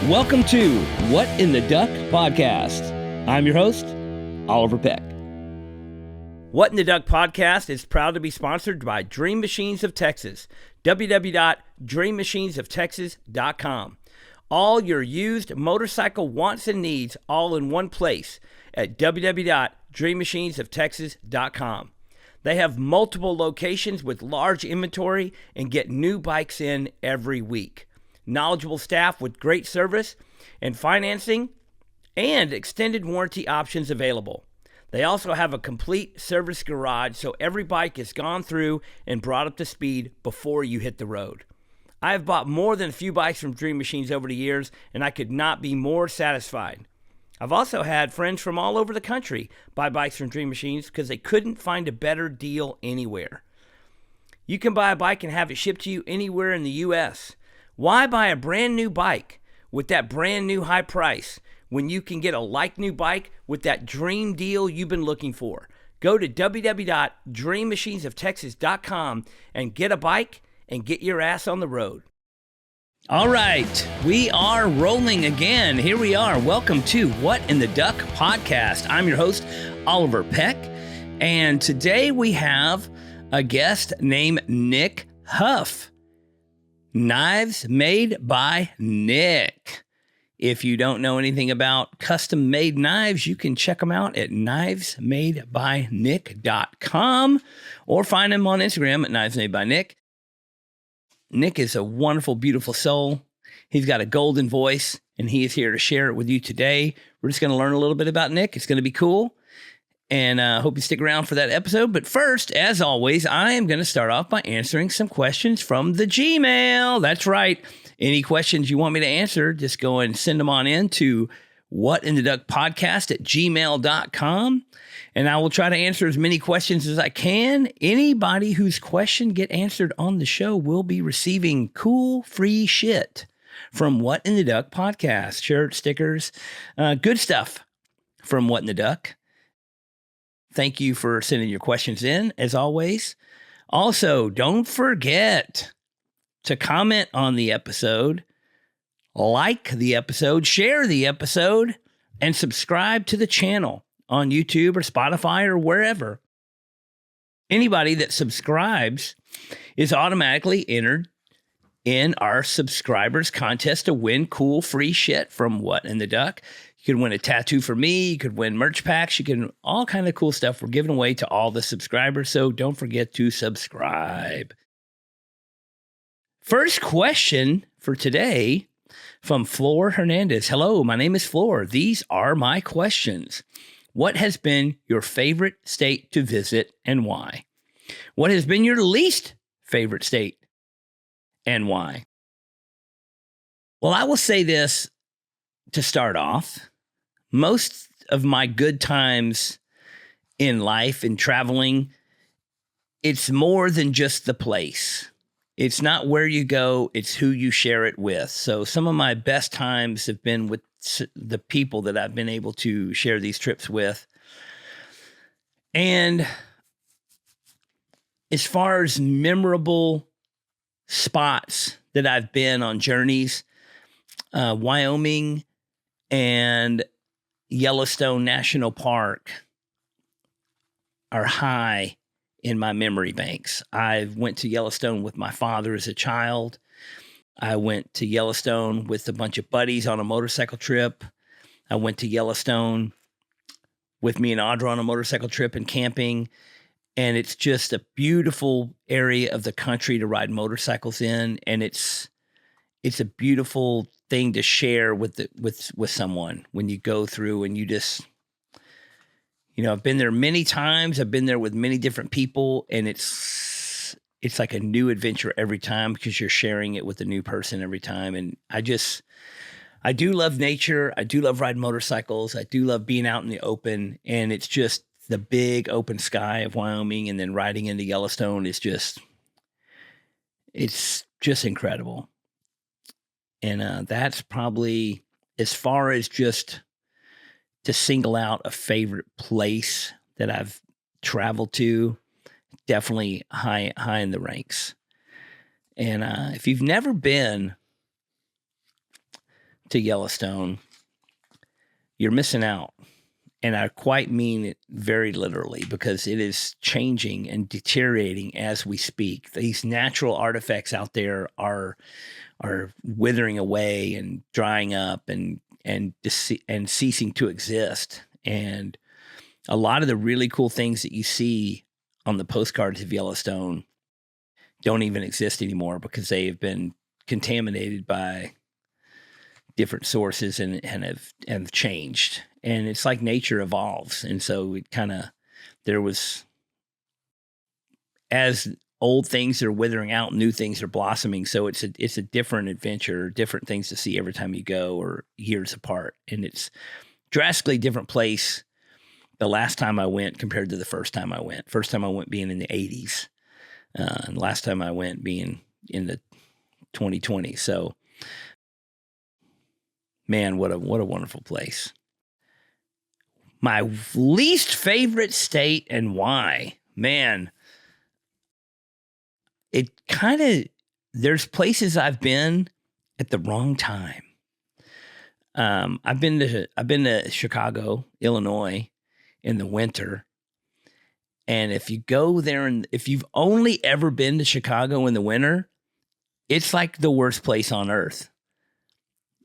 Welcome to What in the Duck podcast. I'm your host, Oliver Peck. What in the Duck podcast is proud to be sponsored by Dream Machines of Texas, www.dreammachinesoftexas.com. All your used motorcycle wants and needs all in one place at www.dreammachinesoftexas.com. They have multiple locations with large inventory and get new bikes in every week. Knowledgeable staff with great service and financing and extended warranty options available. They also have a complete service garage, so every bike is gone through and brought up to speed before you hit the road. I have bought more than a few bikes from Dream Machines over the years, and I could not be more satisfied. I've also had friends from all over the country buy bikes from Dream Machines because they couldn't find a better deal anywhere. You can buy a bike and have it shipped to you anywhere in the U.S. Why buy a brand new bike with that brand new high price when you can get a like-new bike with that dream deal you've been looking for? Go to www.dreammachinesoftexas.com and get a bike and get your ass on the road. All right, we are rolling again. Here we are. Welcome to What in the Duck podcast. I'm your host, Oliver Peck, and today we have a guest named Nick Huff. Knives Made by Nick. If you don't know anything about custom-made knives, you can check them out at knivesmadebynick.com or find him on Instagram at knivesmadebynick. Nick is a wonderful, beautiful soul. He's got a golden voice, and he is here to share it with you today. We're just going to learn a little bit about Nick. It's going to be cool, and I hope you stick around for that episode. But first, as always, I am going to start off by answering some questions from the Gmail. That's right. Any questions you want me to answer, just go and send them on in to whatintheduckpodcast@gmail.com, and I will try to answer as many questions as I can. Anybody whose question get answered on the show will be receiving cool free shit from What in the Duck podcast. Shirts, stickers, good stuff from What in the Duck. Thank you for sending your questions in, as always. Also, don't forget to comment on the episode, like the episode, share the episode, and subscribe to the channel on YouTube or Spotify or wherever. Anybody that subscribes is automatically entered in our subscribers contest to win cool free shit from What in the Duck. You could win a tattoo for me. You could win merch packs. You can all kind of cool stuff we're giving away to all the subscribers. So don't forget to subscribe. First question for today from Flor Hernandez. Hello, my name is Flor. These are my questions. What has been your favorite state to visit and why? What has been your least favorite state and why? Well, I will say this to start off. Most of my good times in life and traveling, it's more than just the place. It's not where you go, it's who you share it with. So some of my best times have been with the people that I've been able to share these trips with. And as far as memorable spots that I've been on journeys, Wyoming and Yellowstone National Park are high in my memory banks. I went to Yellowstone with my father as a child. I went to Yellowstone with a bunch of buddies on a motorcycle trip. I went to Yellowstone with me and Audra on a motorcycle trip and camping. And it's just a beautiful area of the country to ride motorcycles in. And it's a beautiful thing to share with someone when you go through and you just, I've been there many times. I've been there with many different people, and it's like a new adventure every time because you're sharing it with a new person every time. And I do love nature. I do love riding motorcycles. I do love being out in the open, and it's just the big open sky of Wyoming and then riding into Yellowstone is just incredible. And that's probably, as far as just to single out a favorite place that I've traveled to, definitely high in the ranks. And if you've never been to Yellowstone, you're missing out. And I quite mean it very literally, because it is changing and deteriorating as we speak. These natural artifacts out there are withering away and drying up and ceasing to exist. And a lot of the really cool things that you see on the postcards of Yellowstone don't even exist anymore, because they have been contaminated by different sources and have changed. And it's like nature evolves. And so it there was, as old things are withering out, new things are blossoming. So it's a different adventure, different things to see every time you go, or years apart. And it's drastically different place the last time I went compared to the first time I went. First time I went being in the 80s. And last time I went being in the 2020. So, man, what a wonderful place. My least favorite state and why? Man, there's places I've been at the wrong time. I've been to Chicago, Illinois in the winter. And if you go there, and if you've only ever been to Chicago in the winter, it's like the worst place on earth.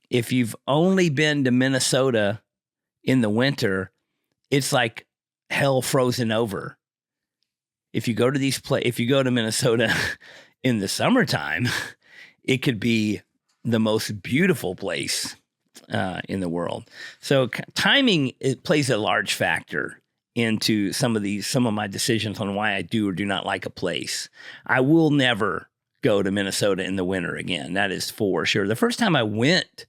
If you've only been to Minnesota in the winter, it's like hell frozen over. If you go to if you go to Minnesota in the summertime, it could be the most beautiful place in the world. So timing, it plays a large factor into some of my decisions on why I do or do not like a place. I will never go to Minnesota in the winter again. That is for sure. The first time I went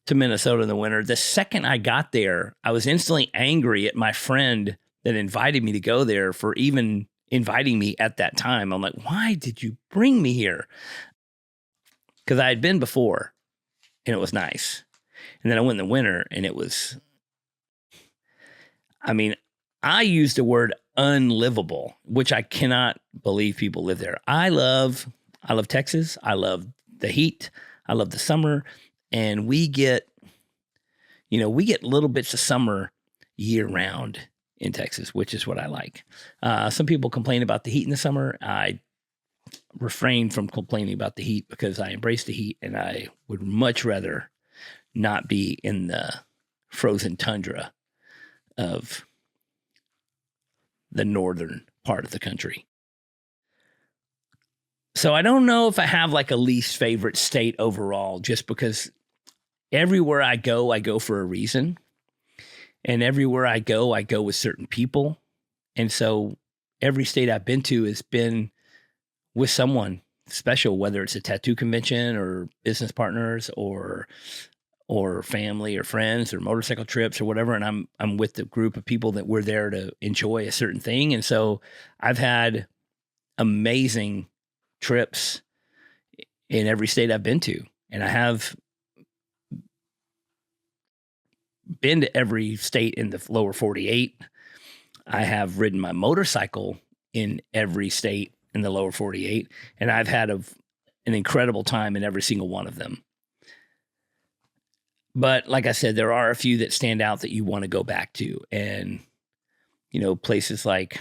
to Minnesota in the winter, the second I got there, I was instantly angry at my friend that invited me to go there for even inviting me at that time. I'm like, why did you bring me here? Because I had been before and it was nice. And then I went in the winter and it was, I used the word unlivable, which I cannot believe people live there. I love Texas. I love the heat. I love the summer. And we get little bits of summer year round in Texas, which is what I like. Some people complain about the heat in the summer. I refrain from complaining about the heat because I embrace the heat, and I would much rather not be in the frozen tundra of the northern part of the country. So I don't know if I have like a least favorite state overall, just because everywhere I go for a reason. And everywhere I go with certain people. And so every state I've been to has been with someone special, whether it's a tattoo convention or business partners or family or friends or motorcycle trips or whatever. And I'm with the group of people that were there to enjoy a certain thing. And so I've had amazing trips in every state I've been to. And I have been to every state in the lower 48. I have ridden my motorcycle in every state in the lower 48. And I've had an incredible time in every single one of them. But like I said, there are a few that stand out that you want to go back to. And, places like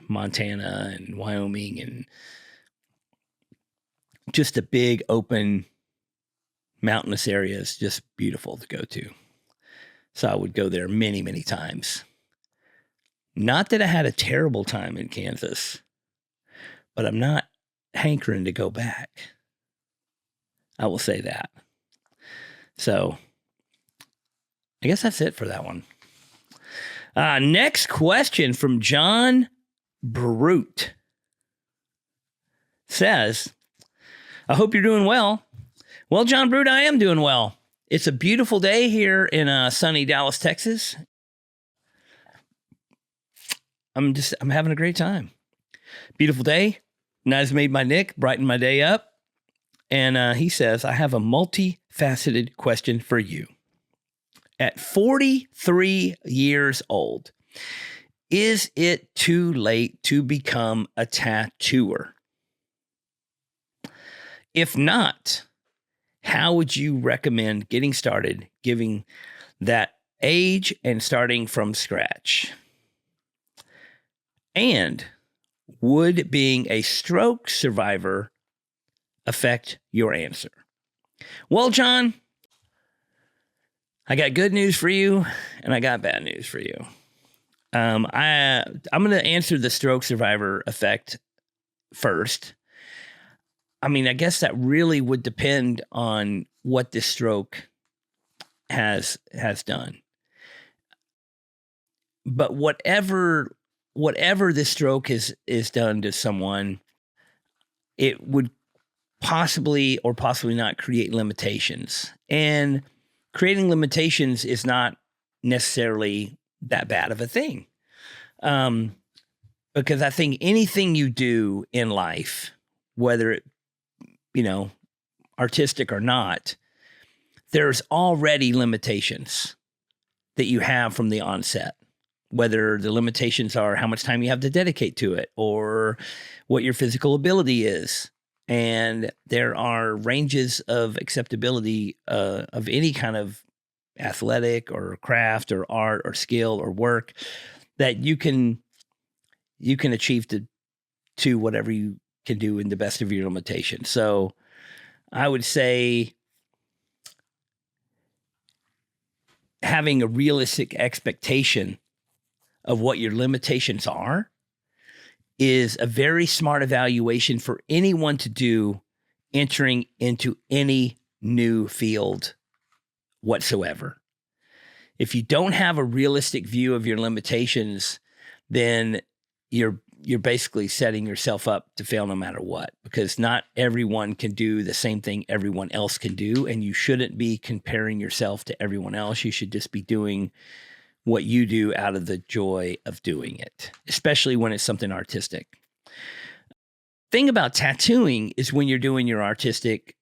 Montana and Wyoming and just the big open mountainous area is just beautiful to go to. So I would go there many, many times. Not that I had a terrible time in Kansas, but I'm not hankering to go back. I will say that. So I guess that's it for that one. Next question from John Brute says, I hope you're doing well. Well, John Brute, I am doing well. It's a beautiful day here in sunny Dallas, Texas. I'm having a great time. Beautiful day. Nice made my Nick, brightened my day up. And he says, I have a multifaceted question for you. At 43 years old, is it too late to become a tattooer? If not, how would you recommend getting started, giving that age and starting from scratch? And would being a stroke survivor affect your answer? Well, John, I got good news for you and I got bad news for you. I'm going to answer the stroke survivor effect first. I mean, I guess that really would depend on what this stroke has done. But whatever this stroke is done to someone, it would possibly or possibly not create limitations. And creating limitations is not necessarily that bad of a thing. Because I think anything you do in life, whether it, artistic or not, there's already limitations that you have from the onset. Whether the limitations are how much time you have to dedicate to it or what your physical ability is. And there are ranges of acceptability of any kind of athletic or craft or art or skill or work that you can achieve to whatever you can do in the best of your limitations. So I would say having a realistic expectation of what your limitations are is a very smart evaluation for anyone to do entering into any new field whatsoever. If you don't have a realistic view of your limitations, then you're basically setting yourself up to fail no matter what, because not everyone can do the same thing everyone else can do, and you shouldn't be comparing yourself to everyone else. You should just be doing what you do out of the joy of doing it, especially when it's something artistic. Thing about tattooing is when you're doing your artistic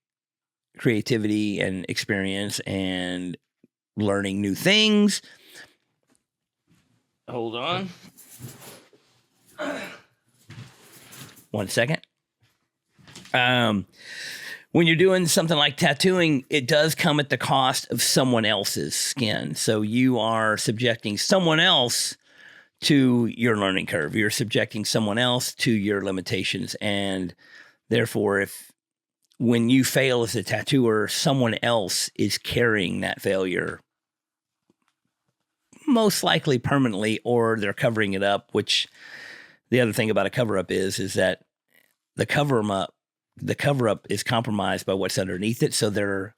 creativity and experience and learning new things. Hold on. 1 second. When you're doing something like tattooing, it does come at the cost of someone else's skin. So you are subjecting someone else to your learning curve. You're subjecting someone else to your limitations. And therefore, when you fail as a tattooer, someone else is carrying that failure, most likely permanently, or they're covering it up, which the other thing about a cover-up is that the cover-up is compromised by what's underneath it. So they're,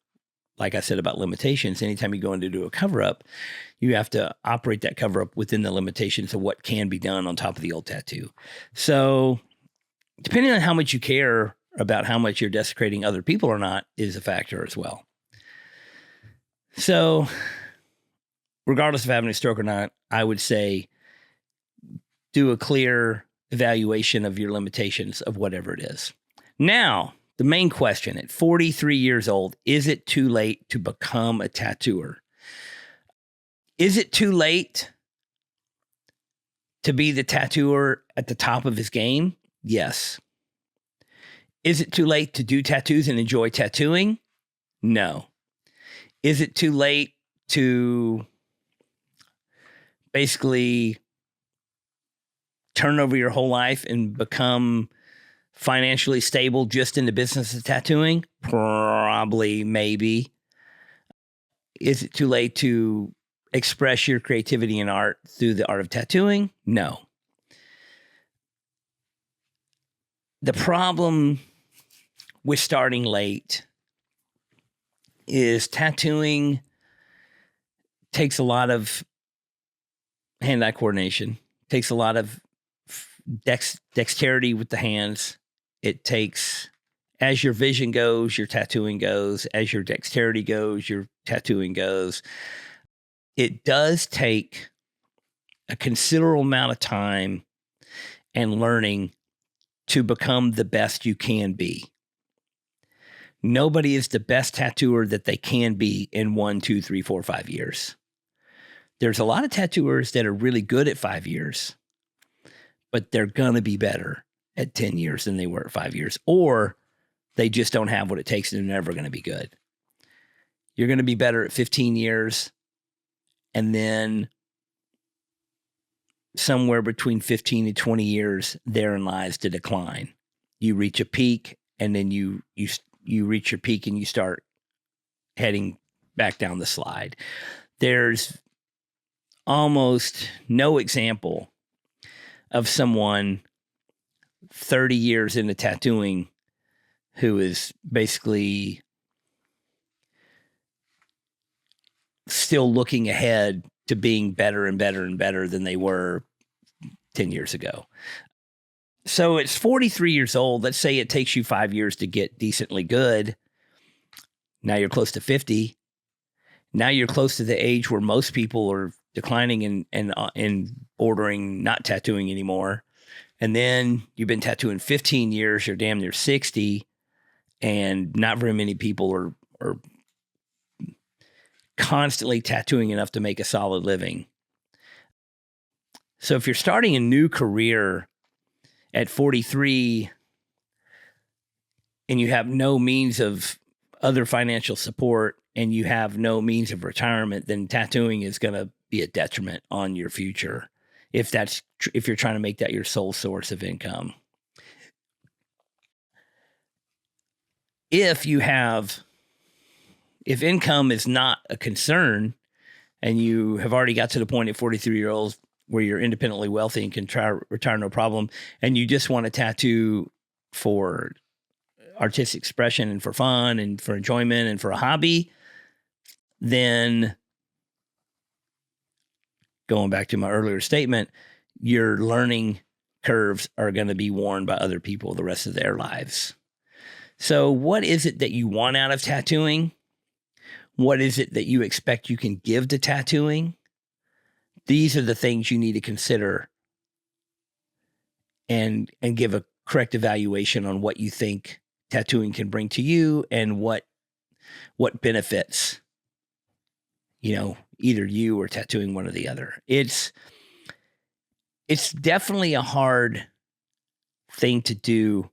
like I said about limitations, anytime you go in to do a cover-up, you have to operate that cover-up within the limitations of what can be done on top of the old tattoo. So depending on how much you care about how much you're desecrating other people or not is a factor as well. So regardless of having a stroke or not, I would say do a clear evaluation of your limitations of whatever it is. Now, the main question, at 43 years old, is it too late to become a tattooer? Is it too late to be the tattooer at the top of his game? Yes. Is it too late to do tattoos and enjoy tattooing? No. Is it too late to basically turn over your whole life and become financially stable just in the business of tattooing? Probably, maybe. Is it too late to express your creativity and art through the art of tattooing? No. The problem with starting late is tattooing takes a lot of hand-eye coordination, takes a lot of dexterity with the hands. It takes, as your vision goes, your tattooing goes. As your dexterity goes, your tattooing goes. It does take a considerable amount of time and learning to become the best you can be. Nobody is the best tattooer that they can be in 1, 2, 3, 4, 5 years. There's a lot of tattooers that are really good at 5 years, but they're going to be better at 10 years than they were at 5 years, or they just don't have what it takes and they're never going to be good. You're going to be better at 15 years. And then somewhere between 15 and 20 years, therein lies the decline. You reach a peak, and then you reach your peak and you start heading back down the slide. There's almost no example of someone 30 years into tattooing who is basically still looking ahead to being better and better and better than they were 10 years ago. So it's 43 years old. Let's say it takes you 5 years to get decently good. Now you're close to 50. Now you're close to the age where most people are declining and bordering not tattooing anymore. And then you've been tattooing 15 years. You're damn near 60. And not very many people are constantly tattooing enough to make a solid living. So if you're starting a new career at 43 and you have no means of other financial support and you have no means of retirement, then tattooing is going to be a detriment on your future if you're trying to make that your sole source of income. If income is not a concern and you have already got to the point at 43 years old where you're independently wealthy and can retire no problem, and you just want to tattoo for artistic expression and for fun and for enjoyment and for a hobby, then going back to my earlier statement, your learning curves are going to be worn by other people the rest of their lives. So what is it that you want out of tattooing? What is it that you expect you can give to tattooing? These are the things you need to consider and give a correct evaluation on what you think tattooing can bring to you and what benefits, either you or tattooing one or the other. It's definitely a hard thing to do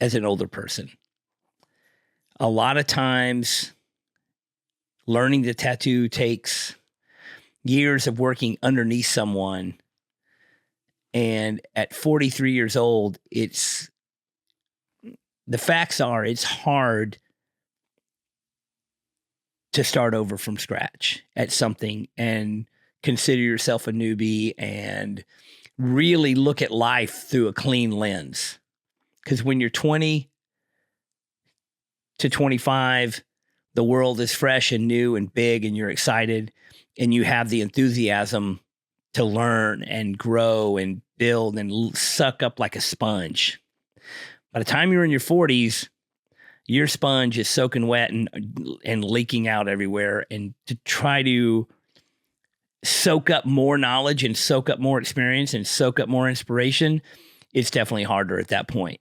as an older person. A lot of times learning to tattoo takes years of working underneath someone. And at 43 years old, the facts are it's hard to start over from scratch at something and consider yourself a newbie and really look at life through a clean lens. Because when you're 20 to 25, the world is fresh and new and big and you're excited and you have the enthusiasm to learn and grow and build and suck up like a sponge. By the time you're in your 40s, your sponge is soaking wet and leaking out everywhere. And to try to soak up more knowledge and soak up more experience and soak up more inspiration, it's definitely harder at that point.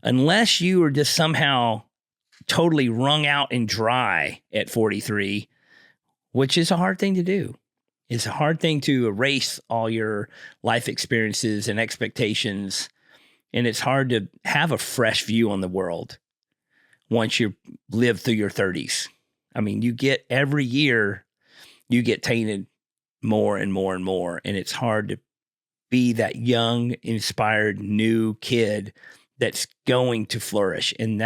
Unless you are just somehow totally wrung out and dry at 43, which is a hard thing to do. It's a hard thing to erase all your life experiences and expectations. And it's hard to have a fresh view on the world once you live through your 30s. I mean, every year you get tainted more and more and more. And it's hard to be that young, inspired, new kid that's going to flourish. And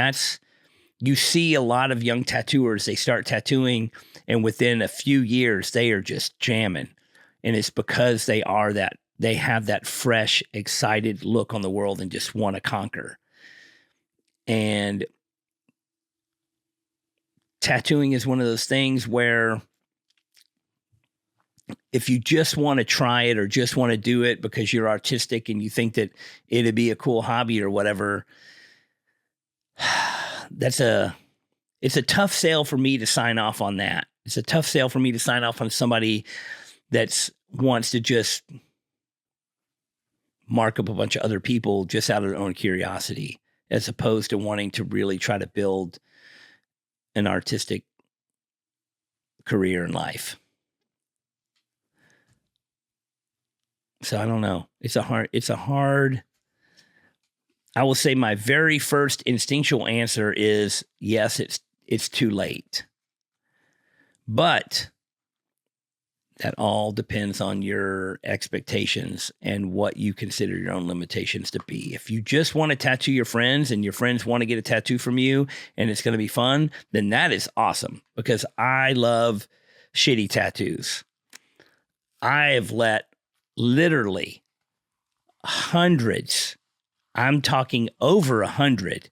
you see a lot of young tattooers, they start tattooing and within a few years they are just jamming. And it's because they have that fresh, excited look on the world and just want to conquer. And tattooing is one of those things where if you just want to try it or just want to do it because you're artistic and you think that it'd be a cool hobby or whatever, it's a tough sale for me to sign off on that. It's a tough sale for me to sign off on somebody that wants to just mark up a bunch of other people just out of their own curiosity, as opposed to wanting to really try to build an artistic career in life. So I don't know. It's a hard, I will say my very first instinctual answer is yes, it's too late. But that all depends on your expectations and what you consider your own limitations to be. If you just want to tattoo your friends and your friends want to get a tattoo from you and it's going to be fun, then that is awesome, because I love shitty tattoos. I have let literally hundreds, I'm talking over 100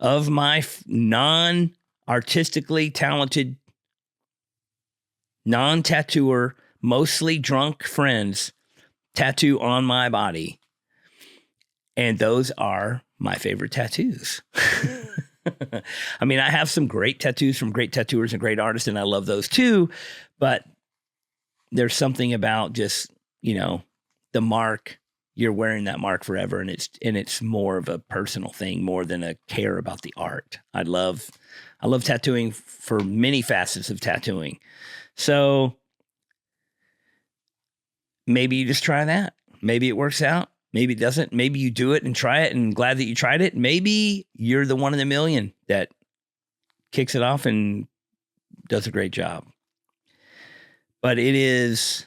of my non-artistically talented, non-tattooer, mostly drunk friends tattoo on my body. And those are my favorite tattoos. I mean, I have some great tattoos from great tattooers and great artists, and I love those too. But there's something about just, the mark. You're wearing that mark forever, and it's more of a personal thing more than a care about the art. I love tattooing for many facets of tattooing. So maybe you just try that. Maybe it works out. Maybe it doesn't. Maybe you do it and try it and glad that you tried it. Maybe you're the one in a million that kicks it off and does a great job. But it is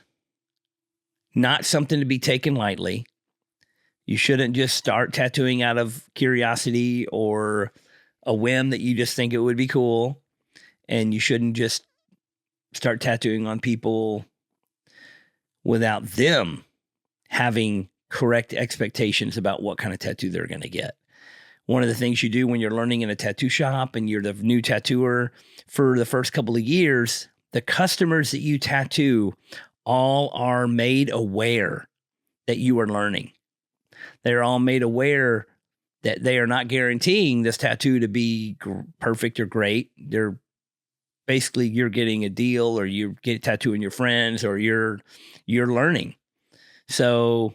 not something to be taken lightly. You shouldn't just start tattooing out of curiosity or a whim that you just think it would be cool. And you shouldn't just start tattooing on people without them having correct expectations about what kind of tattoo they're going to get. One of the things you do when you're learning in a tattoo shop and you're the new tattooer for the first couple of years, the customers that you tattoo all are made aware that you are learning. They're all made aware that they are not guaranteeing this tattoo to be perfect or great. They're basically, you're getting a deal, or you get tattooing your friends, or you're learning. So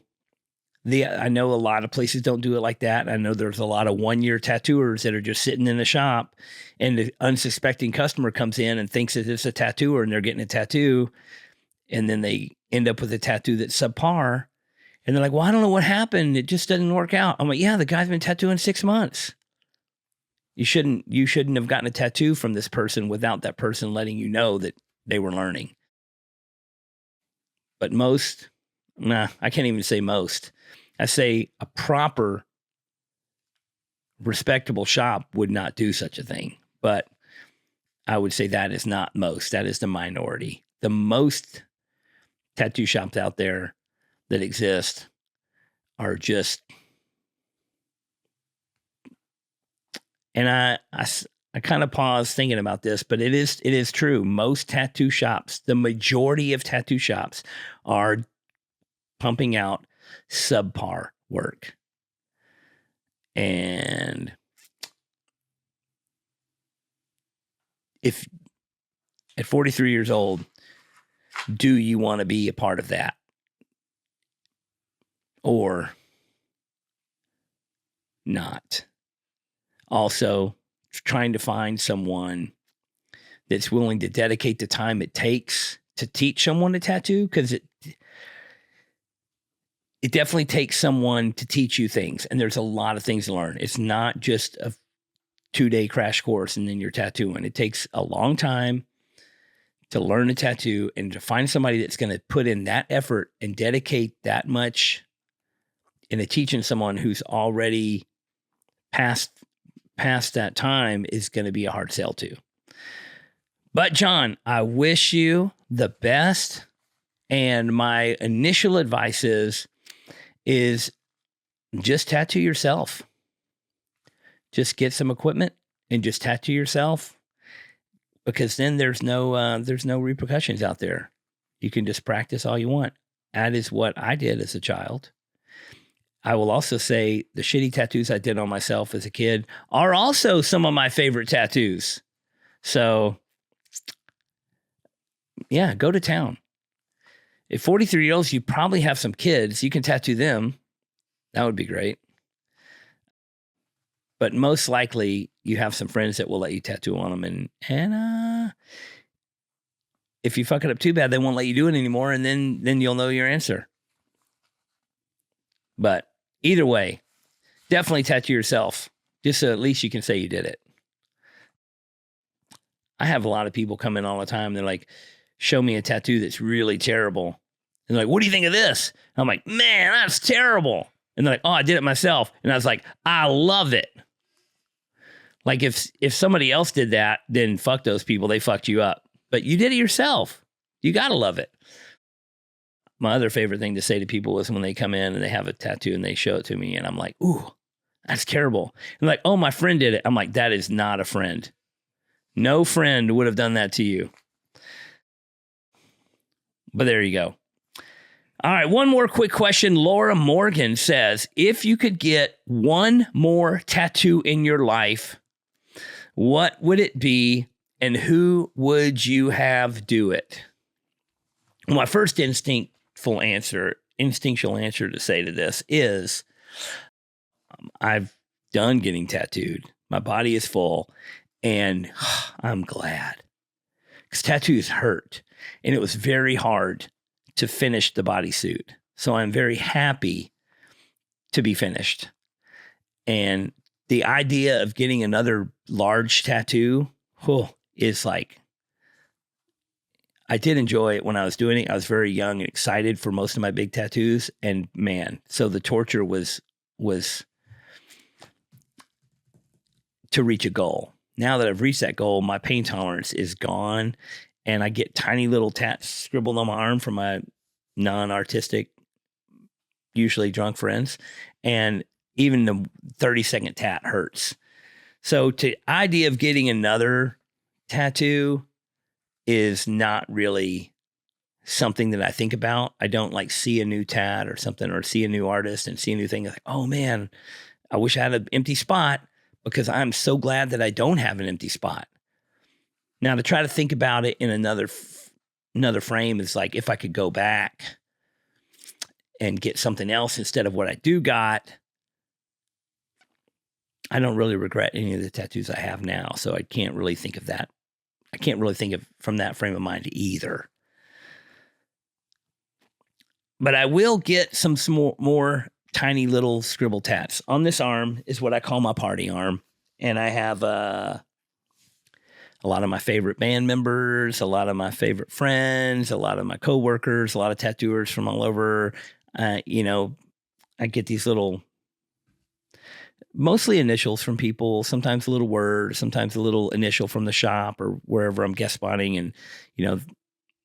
I know a lot of places don't do it like that. I know there's a lot of 1-year tattooers that are just sitting in the shop, and the unsuspecting customer comes in and thinks that it's a tattooer and they're getting a tattoo. And then they end up with a tattoo that's subpar. And they're like, well, I don't know what happened. It just doesn't work out. I'm like, yeah, the guy's been tattooing 6 months. You shouldn't have gotten a tattoo from this person without that person letting you know that they were learning. But I can't even say most. I say a proper, respectable shop would not do such a thing. But I would say that is not most. That is the minority. The most tattoo shops out there that exist are just, and I kind of pause thinking about this, but it is true. Most tattoo shops, the majority of tattoo shops, are pumping out subpar work. And if at 43 years old, do you want to be a part of that? Or not? Also, trying to find someone that's willing to dedicate the time it takes to teach someone to tattoo, because it definitely takes someone to teach you things, and there's a lot of things to learn. It's not just a 2-day crash course and then you're tattooing. It takes a long time to learn a tattoo, and to find somebody that's going to put in that effort and dedicate that much into teaching someone who's already past that time is going to be a hard sell too. But John, I wish you the best. And my initial advice is just tattoo yourself. Just get some equipment and just tattoo yourself, because then there's no repercussions out there. You can just practice all you want. That is what I did as a child. I will also say the shitty tattoos I did on myself as a kid are also some of my favorite tattoos. So, yeah, go to town. At 43-year-olds, you probably have some kids. You can tattoo them. That would be great. But most likely, you have some friends that will let you tattoo on them. And if you fuck it up too bad, they won't let you do it anymore. And then you'll know your answer. But either way, definitely tattoo yourself, just so at least you can say you did it. I have a lot of people come in all the time. They're like, show me a tattoo that's really terrible. And they're like, what do you think of this? I'm like, man, that's terrible. And they're like, oh, I did it myself. And I was like, I love it. Like if somebody else did that, then fuck those people. They fucked you up. But you did it yourself. You got to love it. My other favorite thing to say to people is when they come in and they have a tattoo and they show it to me and I'm like, ooh, that's terrible. And like, oh, my friend did it. I'm like, that is not a friend. No friend would have done that to you. But there you go. All right, one more quick question. Laura Morgan says, if you could get one more tattoo in your life, what would it be and who would you have do it? My first instinctual answer to say to this is I've done getting tattooed. My body is full and I'm glad because tattoos hurt and it was very hard to finish the bodysuit. So I'm very happy to be finished. And the idea of getting another large tattoo is like, I did enjoy it when I was doing it. I was very young and excited for most of my big tattoos. And man, so the torture was to reach a goal. Now that I've reached that goal, my pain tolerance is gone. And I get tiny little tats scribbled on my arm from my non-artistic, usually drunk friends. And even the 30-second tat hurts. So the idea of getting another tattoo is not really something that I think about. I don't like see a new tat or something or see a new artist and see a new thing. Like, oh man, I wish I had an empty spot because I'm so glad that I don't have an empty spot. Now, to try to think about it in another frame is like if I could go back and get something else instead of what I do got, I don't really regret any of the tattoos I have now. So I can't really think of that. I can't really think of from that frame of mind either. But I will get some more tiny little scribble tats. On this arm is what I call my party arm. And I have a lot of my favorite band members, a lot of my favorite friends, a lot of my coworkers, a lot of tattooers from all over. I get these little, mostly initials from people, sometimes a little word, sometimes a little initial from the shop or wherever I'm guest spotting. And,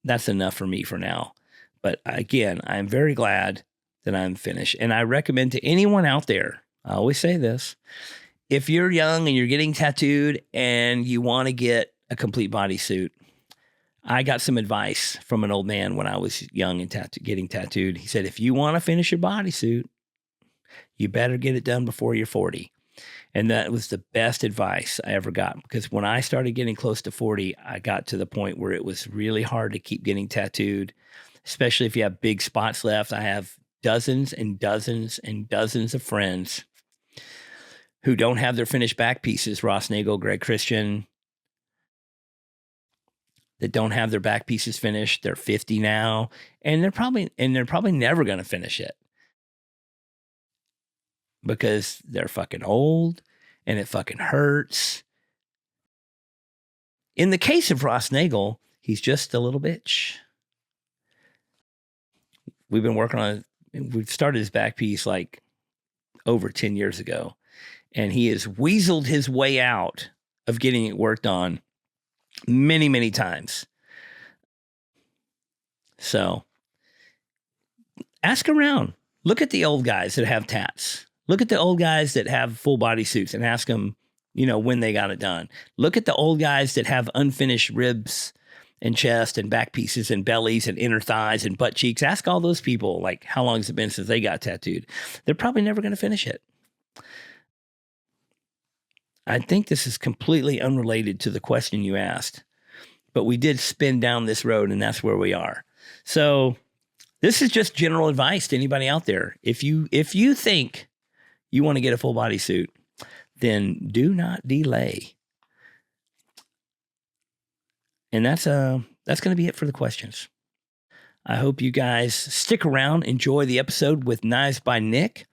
that's enough for me for now. But again, I'm very glad that I'm finished. And I recommend to anyone out there, I always say this, if you're young and you're getting tattooed and you want to get a complete bodysuit, I got some advice from an old man when I was young and getting tattooed. He said, if you want to finish your bodysuit, you better get it done before you're 40. And that was the best advice I ever got because when I started getting close to 40, I got to the point where it was really hard to keep getting tattooed, especially if you have big spots left. I have dozens and dozens and dozens of friends who don't have their finished back pieces, Ross Nagel, Greg Christian, that don't have their back pieces finished. They're 50 now, and they're probably never going to finish it because they're fucking old and it fucking hurts. In the case of Ross Nagel, he's just a little bitch. We've been working on it. We've started his back piece like over 10 years ago. And he has weaseled his way out of getting it worked on many, many times. So ask around. Look at the old guys that have tats. Look at the old guys that have full body suits and ask them, when they got it done. Look at the old guys that have unfinished ribs and chest and back pieces and bellies and inner thighs and butt cheeks. Ask all those people, like, how long has it been since they got tattooed? They're probably never going to finish it. I think this is completely unrelated to the question you asked, but we did spin down this road and that's where we are. So this is just general advice to anybody out there. If you think you want to get a full body suit, then do not delay. And that's going to be it for the questions. I hope you guys stick around, enjoy the episode with Knives by Nick.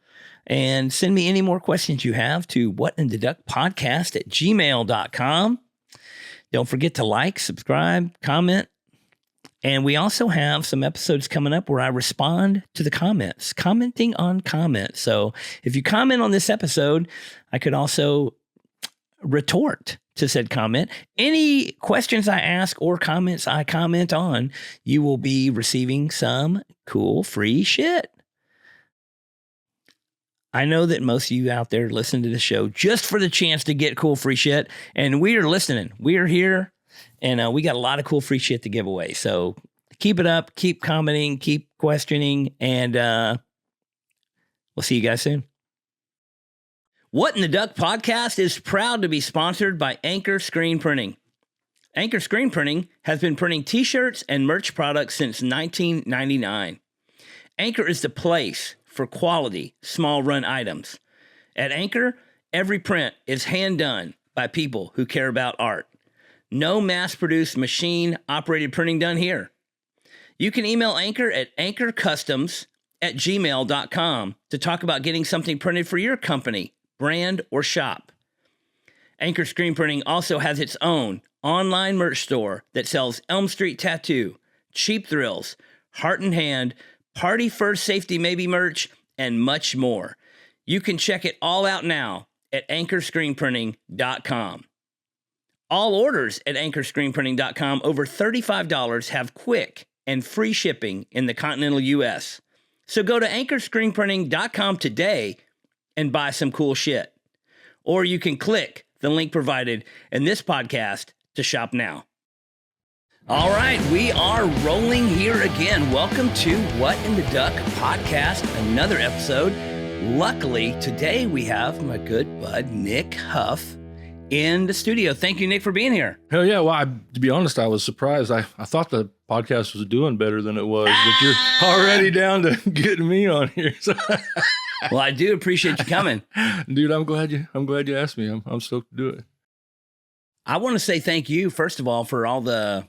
And send me any more questions you have to whatintheduckpodcast@gmail.com. Don't forget to like, subscribe, comment. And we also have some episodes coming up where I respond to the comments, commenting on comments. So if you comment on this episode, I could also retort to said comment. Any questions I ask or comments I comment on, you will be receiving some cool free shit. I know that most of you out there listen to the show just for the chance to get cool free shit, and we are listening. We are here, and we got a lot of cool free shit to give away. So keep it up, keep commenting, keep questioning, and we'll see you guys soon. What in the Duck podcast is proud to be sponsored by Anchor Screen Printing. Anchor Screen Printing has been printing t-shirts and merch products since 1999. Anchor is the place for quality, small-run items. At Anchor, every print is hand-done by people who care about art. No mass-produced, machine-operated printing done here. You can email Anchor at anchorcustoms@gmail.com to talk about getting something printed for your company, brand, or shop. Anchor Screen Printing also has its own online merch store that sells Elm Street Tattoo, Cheap Thrills, Heart in Hand, Party First Safety Maybe merch, and much more. You can check it all out now at anchorscreenprinting.com. All orders at anchorscreenprinting.com over $35 have quick and free shipping in the continental U.S. So go to anchorscreenprinting.com today and buy some cool shit. Or you can click the link provided in this podcast to shop now. All right, we are rolling here again. Welcome to What in the Duck podcast, another episode. Luckily, today we have my good bud, Nick Huff, in the studio. Thank you, Nick, for being here. Hell yeah. Well, to be honest, I was surprised. I thought the podcast was doing better than it was, but you're already down to getting me on here. So. Well, I do appreciate you coming. Dude, I'm glad you asked me. I'm stoked to do it. I want to say thank you, first of all, for all the,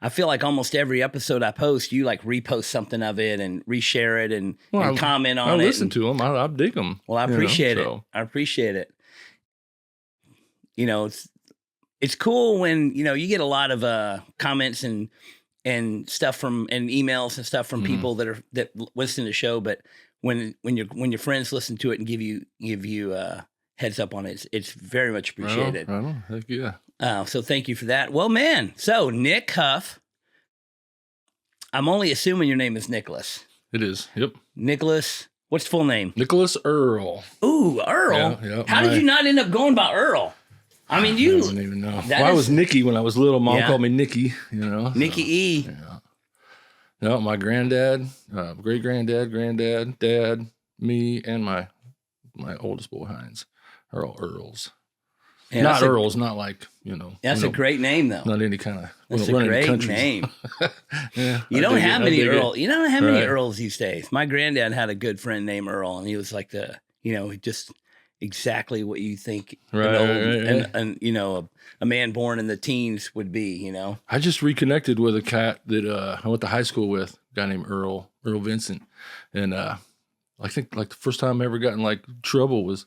I feel like almost every episode I post, you like repost something of it and reshare it and comment on it. I listen to them. I dig them. Well, I appreciate it. I appreciate it. You know, it's cool when, you know, you get a lot of comments and stuff from, and emails and stuff from people that listen to the show, but when your friends listen to it and give you heads up on it, it's very much appreciated. Right on. Heck yeah. So thank you for that. Well, man, so Nick Huff, I'm only assuming your name is Nicholas. It is. Yep. Nicholas, what's the full name? Nicholas Earl. Ooh, Earl. Yeah, How did you not end up going by Earl? I mean, you. I don't even know. I was Nicky when I was little. Mom called me Nicky, you know. Nicky E. Yeah. No, my granddad, great-granddad, granddad, dad, me, and my oldest boy, Heinz, are all Earls. Yeah, not Earls, not like, you know. That's a great name, though. Not any kind of. That's a great name. Yeah, you don't have many Earls. You don't have many Earls these days. My granddad had a good friend named Earl, and he was like just exactly what you think and you know, a man born in the teens would be, you know. I just reconnected with a cat that I went to high school with, a guy named Earl Vincent. And I think like the first time I ever got in like trouble was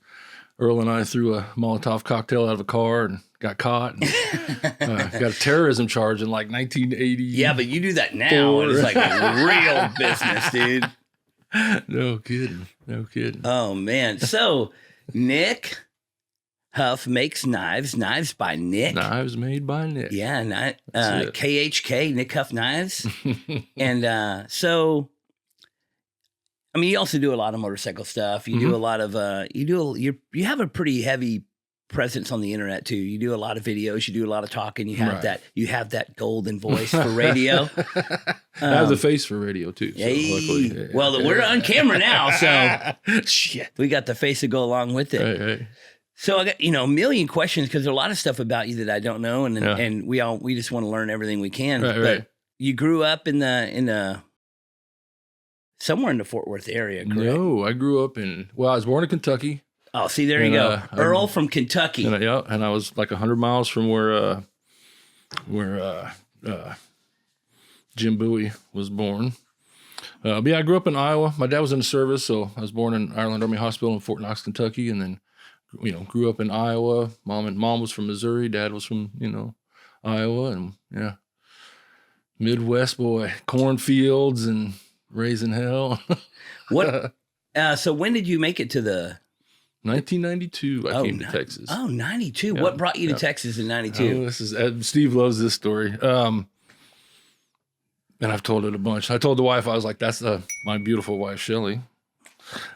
Earl and I threw a Molotov cocktail out of a car and got caught and got a terrorism charge in like 1980. Yeah, but you do that now and it's like real business, dude. No kidding. Oh, man. So Nick Huff makes knives by Nick. Knives made by Nick. Yeah, KHK, Nick Huff Knives. And so, I mean, you also do a lot of motorcycle stuff. You do a lot of, you have a pretty heavy presence on the internet too. You do a lot of videos. You do a lot of talking. You have that golden voice for radio. I have the face for radio too. So luckily, well, we're on camera now, so shit, we got the face to go along with it. Right. So I got a million questions because there's a lot of stuff about you that I don't know, and we just want to learn everything we can. Right. You grew up in the somewhere in the Fort Worth area, correct? No, I grew up I was born in Kentucky. Oh, see, there you go. Earl from Kentucky. And I was like 100 miles from where Jim Bowie was born. But yeah, I grew up in Iowa. My dad was in the service, so I was born in Ireland Army Hospital in Fort Knox, Kentucky, and then, grew up in Iowa. Mom was from Missouri. Dad was from, Iowa, and yeah, Midwest boy, cornfields and raising hell. What? So when did you make it to the? 1992, I came to Texas. Oh, 92. Yeah, What brought you to yeah. Texas in 92? Oh, this is Steve loves this story. And I've told it a bunch. I told the wife, I was like, that's my beautiful wife, Shelly.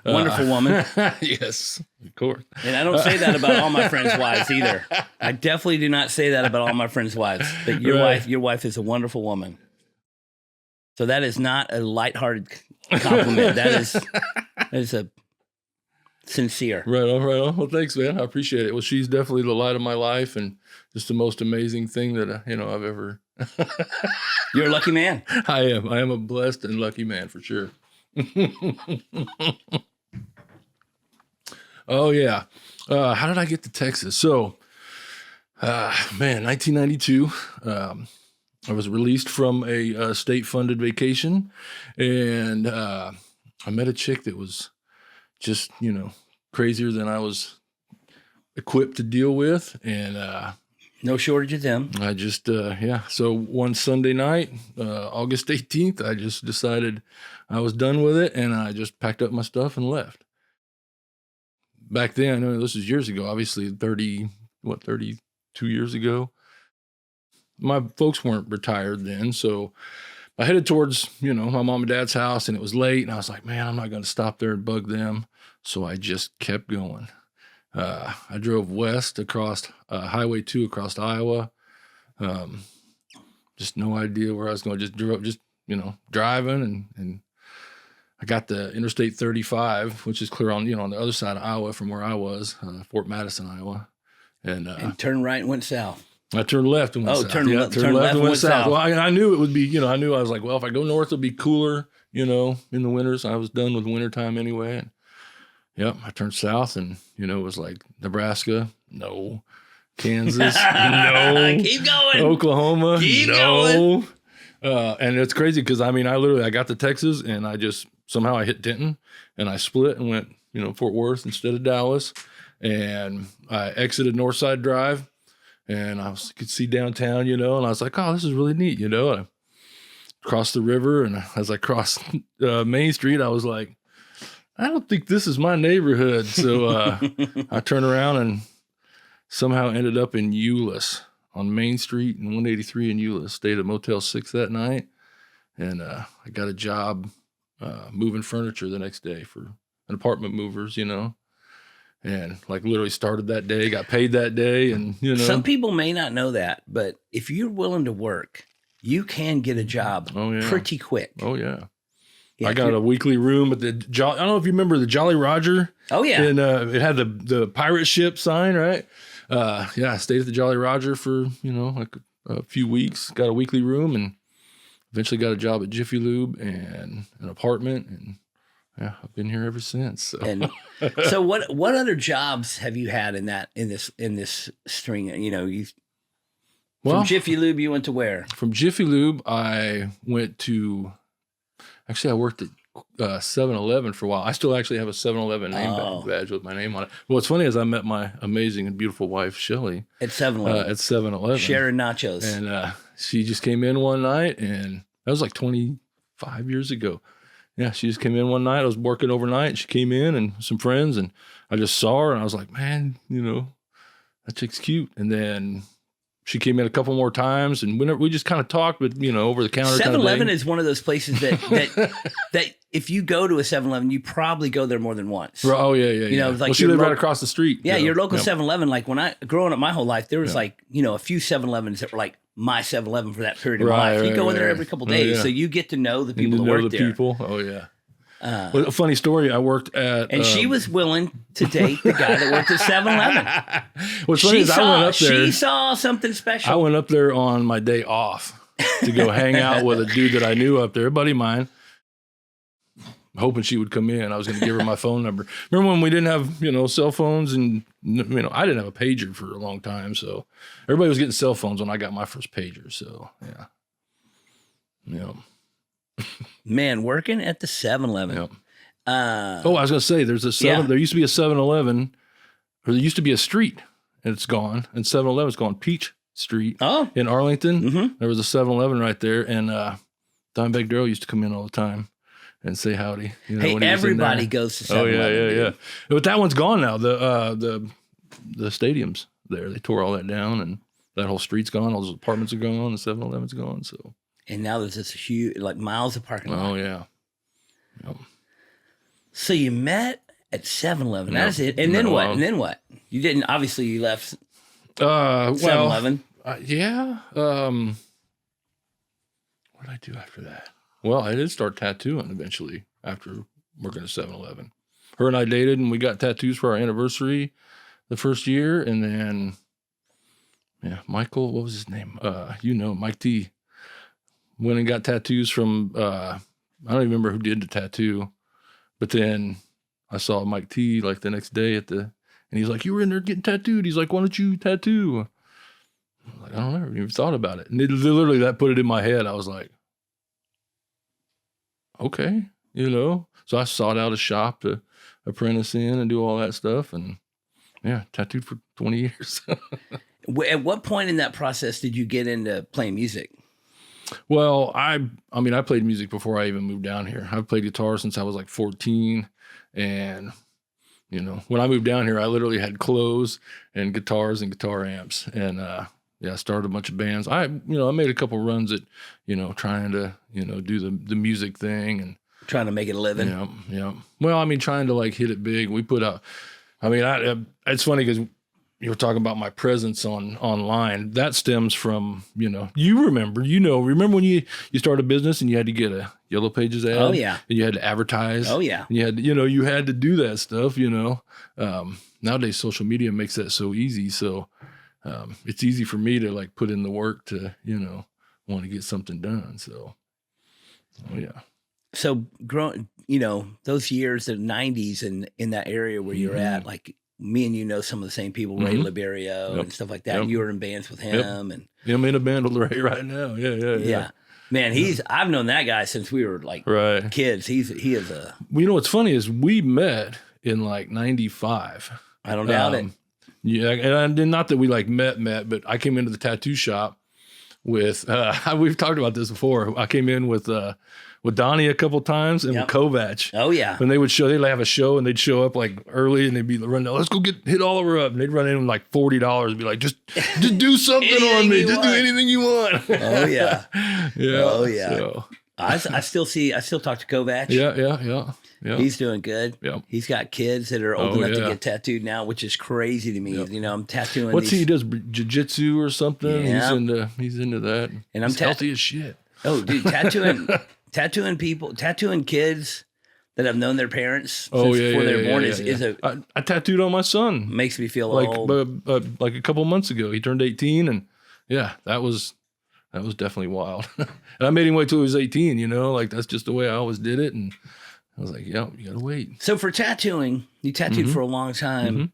Wonderful woman. Yes, of course. And I don't say that about all my friends' wives either. I definitely do not say that about all my friends' wives. But your wife is a wonderful woman. So that is not a lighthearted compliment. That is a sincere. Right on, right on. Well, thanks, man. I appreciate it. Well, she's definitely the light of my life and just the most amazing thing that I've ever. You're a lucky man. I am a blessed and lucky man for sure. Oh yeah. How did I get to Texas? So, 1992. I was released from a state-funded vacation, and I met a chick that was just, crazier than I was equipped to deal with. And no shortage of them. I just, So one Sunday night, August 18th, I just decided I was done with it, and I just packed up my stuff and left. Back then, I know this is years ago, obviously 32 years ago. My folks weren't retired then, so I headed towards, my mom and dad's house, and it was late, and I was like, man, I'm not going to stop there and bug them. So I just kept going. I drove west across Highway 2 across Iowa. Just no idea where I was going. Just driving, and I got the Interstate 35, which is clear on, on the other side of Iowa from where I was, Fort Madison, Iowa. And turned right and went south. I turned left and went south. Turned left and went south. Well, I knew it would be, I was like, well, if I go north, it'll be cooler, in the winters. I was done with wintertime anyway. And yep, I turned south, and, it was like Nebraska, no. Kansas, no. Keep going. Oklahoma, Keep no. going. And it's crazy because, I got to Texas, and I just, somehow I hit Denton, and I split and went, Fort Worth instead of Dallas. And I exited Northside Drive, and could see downtown, and I was like, oh, this is really neat, And I crossed the river, and as I crossed Main Street, I was like, I don't think this is my neighborhood. So I turned around and somehow ended up in Euless on Main Street and 183 in Euless. Stayed at Motel 6 that night, and I got a job moving furniture the next day for an apartment movers, and literally started that day, got paid that day. And, Some people may not know that, but if you're willing to work, you can get a job pretty quick. Oh, yeah. Yeah, I got a weekly room at the I don't know if you remember the Jolly Roger. Oh, yeah. And it had the pirate ship sign, right? I stayed at the Jolly Roger for, a few weeks, got a weekly room, and eventually got a job at Jiffy Lube and an apartment, and I've been here ever since. So, and so what other jobs have you had in this string? From Jiffy Lube, you went to where? From Jiffy Lube, I went to. Actually, I worked at 7-Eleven for a while. I still actually have a 7-Eleven name badge with my name on it. But what's funny is I met my amazing and beautiful wife, Shelly. At 7-Eleven. At 7-Eleven. Sharing nachos. And she just came in one night, and that was like 25 years ago. Yeah, she just came in one night. I was working overnight, and she came in and some friends, and I just saw her, and I was like, man, that chick's cute. And then she came in a couple more times, and we just kind of talked, but, over the counter. 7-Eleven is one of those places that if you go to a 7-Eleven, you probably go there more than once. Oh, yeah. Like she lived right across the street. Yeah, your local 7-Eleven. Like when growing up my whole life, there was a few 7-Elevens that were like my 7-Eleven for that period of my life. You go in there every couple of days, so you get to know the people that work there. Oh, yeah. Well, a funny story, I worked at... And she was willing to date the guy that worked at 7-Eleven. What's funny is I went up there... She saw something special. I went up there on my day off to go hang out with a dude that I knew up there, a buddy of mine, hoping she would come in. I was going to give her my phone number. Remember when we didn't have, cell phones, and, I didn't have a pager for a long time, so everybody was getting cell phones when I got my first pager, so, yeah. Man, working at the 7-Eleven. Yep. I was going to say, there used to be a 7-Eleven, or there used to be a street, and it's gone, and 7-Eleven's gone. Peach Street Oh. in Arlington. Mm-hmm. There was a 7-Eleven right there, and Dimebag Darrell used to come in all the time and say howdy. You know, Hey, when he was in everybody there. goes to Oh 7-Eleven. yeah. But that one's gone now. The stadium's there. They tore all that down, and that whole street's gone. All those apartments are gone. The 7-Eleven's gone. So. And now there's this huge, like miles of parking lot. Oh yeah. Yep. So you met at 7-Eleven. Yep. That's it. And then what? And then what? You didn't. Obviously, you left 7-Eleven. Yeah. What did I do after that? Well, I did start tattooing eventually after working at 7-Eleven. Her and I dated, and we got tattoos for our anniversary the first year. And then, Michael, what was his name? Mike T. Went and got tattoos from, I don't even remember who did the tattoo. But then I saw Mike T like the next day and he's like, you were in there getting tattooed. He's like, why don't you tattoo? I was like, I don't know. I never even thought about it. And literally that put it in my head. I was like, okay, So I sought out a shop to apprentice in and do all that stuff. And tattooed for 20 years. At what point in that process did you get into playing music? Well, I played music before I even moved down here. I've played guitar since I was like 14. And, when I moved down here, I literally had clothes and guitars and guitar amps. And, I started a bunch of bands. I made a couple runs at, trying to, do the music thing and trying to make it a living. Yeah. Well, trying to like hit it big. We put out, it's funny because you were talking about my presence online. That stems from, you remember when you started a business and you had to get a Yellow Pages ad. Oh, yeah. And you had to advertise. Oh, yeah. And you had to, you had to do that stuff, Nowadays, social media makes that so easy. So it's easy for me to like put in the work to, want to get something done. So, yeah. So growing, those years, the 90s and in that area where you're at, like, me and some of the same people, Ray Liberio and stuff like that. Yep. And you were in bands with him. And I'm in a band with Ray right now. Yeah. Man, I've known that guy since we were like kids. He is a. Well, what's funny is we met in like 95. I don't doubt it. Yeah. And not that we like met, but I came into the tattoo shop with, we've talked about this before. I came in with Donnie a couple times and with Kovac. Oh, yeah. When they'd have a show and they'd show up like early and they'd be running, let's go hit Oliver up. And they'd run in with like $40 and be like, just do something on me. Just do anything you want. Oh, yeah. Yeah. Oh, yeah. So. I still talk to Kovac. Yeah. He's doing good. Yeah. He's got kids that are old enough to get tattooed now, which is crazy to me. Yep. I'm tattooing. He does jiu-jitsu or something. Yeah. He's into that. And he's healthy as shit. Oh, dude, tattooing kids that have known their parents since before they were born I tattooed on my son. Makes me feel like old. Like a couple months ago, he turned 18, and that was definitely wild. And I made him wait till he was 18. Like that's just the way I always did it. And I was like, you gotta wait. So for tattooing, you tattooed for a long time.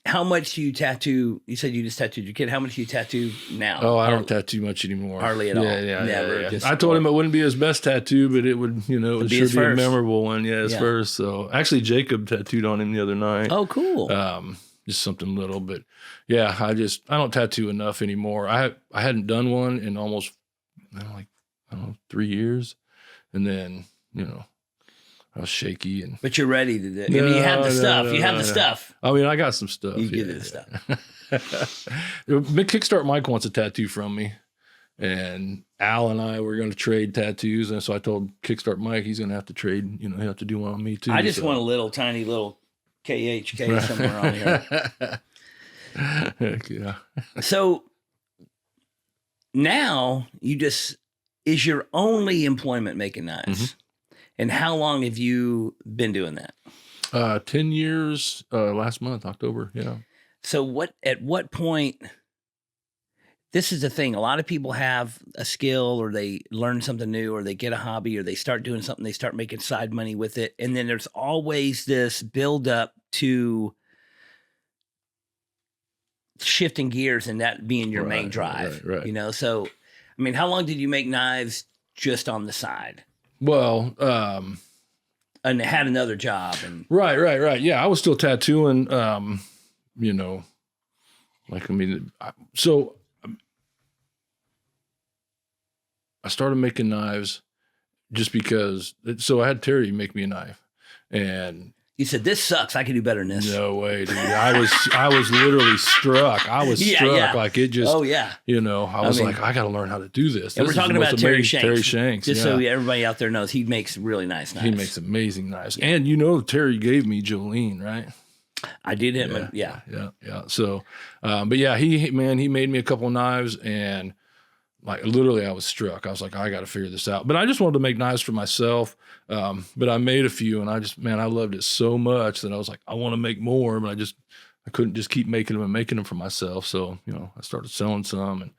How much do you tattoo? You said you just tattooed your kid. How much do you tattoo now? Oh, I don't tattoo much anymore. Hardly at all. Never. Yeah. I told him it wouldn't be his best tattoo, but it would, it would sure be a memorable one. Yeah, his first. So actually, Jacob tattooed on him the other night. Oh, cool. Just something little, but I don't tattoo enough anymore. I hadn't done one in almost 3 years, and then I was shaky but you're ready to do it. You have the stuff. You have the stuff. I got some stuff. You get the stuff. Kickstart Mike wants a tattoo from me, and Al and I were going to trade tattoos, and so I told Kickstart Mike he's going to have to trade. He'll have to do one on me too. I just want a tiny little KHK somewhere on here. Heck yeah. So now is your only employment making knives? And how long have you been doing that? 10 years, last month, October. Yeah. So at what point, this is the thing, a lot of people have a skill or they learn something new or they get a hobby or they start doing something, they start making side money with it. And then there's always this build up to shifting gears and that being your main drive, right. So, how long did you make knives just on the side? Well, and had another job and right. Yeah, I was still tattooing, Like, I mean, so I started making knives just because. So I had Terry make me a knife, and You said, this sucks. I can do better than this. no way, dude. I was literally struck. I was struck. Like it just. Oh yeah. You know, I was like, I got to learn how to do this. And This we're is talking the most about Terry amazing- Shanks. Terry Shanks. Just so everybody out there knows, he makes really nice knives. He makes amazing knives. And you know, Terry gave me Jolene, right? I did him. Yeah. So, but yeah, he made me a couple of knives, and like literally I was struck. I was like, I got to figure this out. But I just wanted to make knives for myself. But I made a few, and I loved it so much that I was like, I want to make more, but I couldn't just keep making them and making them for myself. So, you know, I started selling some,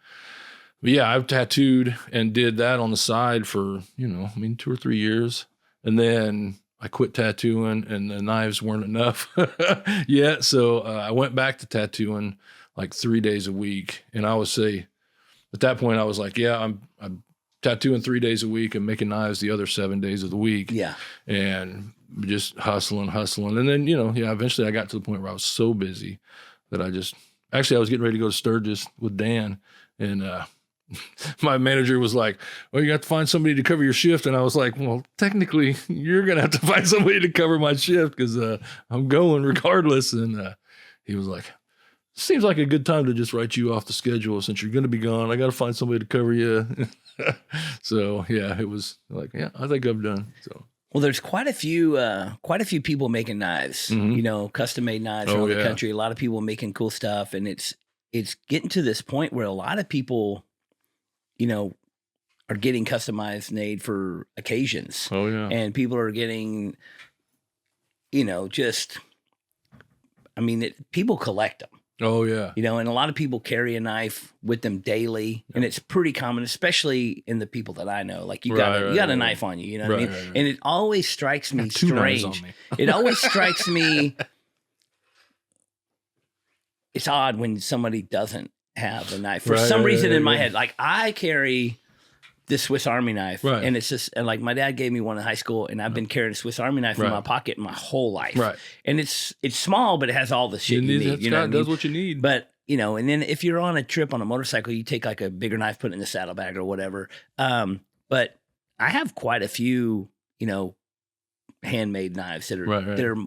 but yeah, I've tattooed and did that on the side for, 2 or 3 years. And then I quit tattooing, and the knives weren't enough yet. So I went back to tattooing like 3 days a week. And I would say at that point I was like, yeah, I'm tattooing 3 days a week and making knives the other 7 days of the week. Yeah. And just hustling. And then, eventually I got to the point where I was so busy that I was getting ready to go to Sturgis with Dan, and my manager was like, well, you got to find somebody to cover your shift. And I was like, well, technically you're going to have to find somebody to cover my shift because I'm going regardless. And he was like, seems like a good time to just write you off the schedule since you're going to be gone. I got to find somebody to cover you. So yeah, it was like, yeah, I think I'm done. So. Well, there's quite a few people making knives, custom made knives around the country. A lot of people making cool stuff. And it's getting to this point where a lot of people, are getting customized made for occasions. Oh yeah. And people are getting, people collect them. Oh yeah. And a lot of people carry a knife with them daily, and it's pretty common, especially in the people that I know. Like you got a knife on you, you know what I mean? Right. And it always strikes me strange. On me. It always strikes me. It's odd when somebody doesn't have a knife for some reason in my head. Like I carry this Swiss Army knife, and it's just like my dad gave me one in high school, and I've been carrying a Swiss Army knife in my pocket my whole life. Right. And it's small, but it has all the shit you need. It does what you need. But and then if you're on a trip on a motorcycle, you take like a bigger knife, put it in the saddlebag or whatever. But I have quite a few, handmade knives that are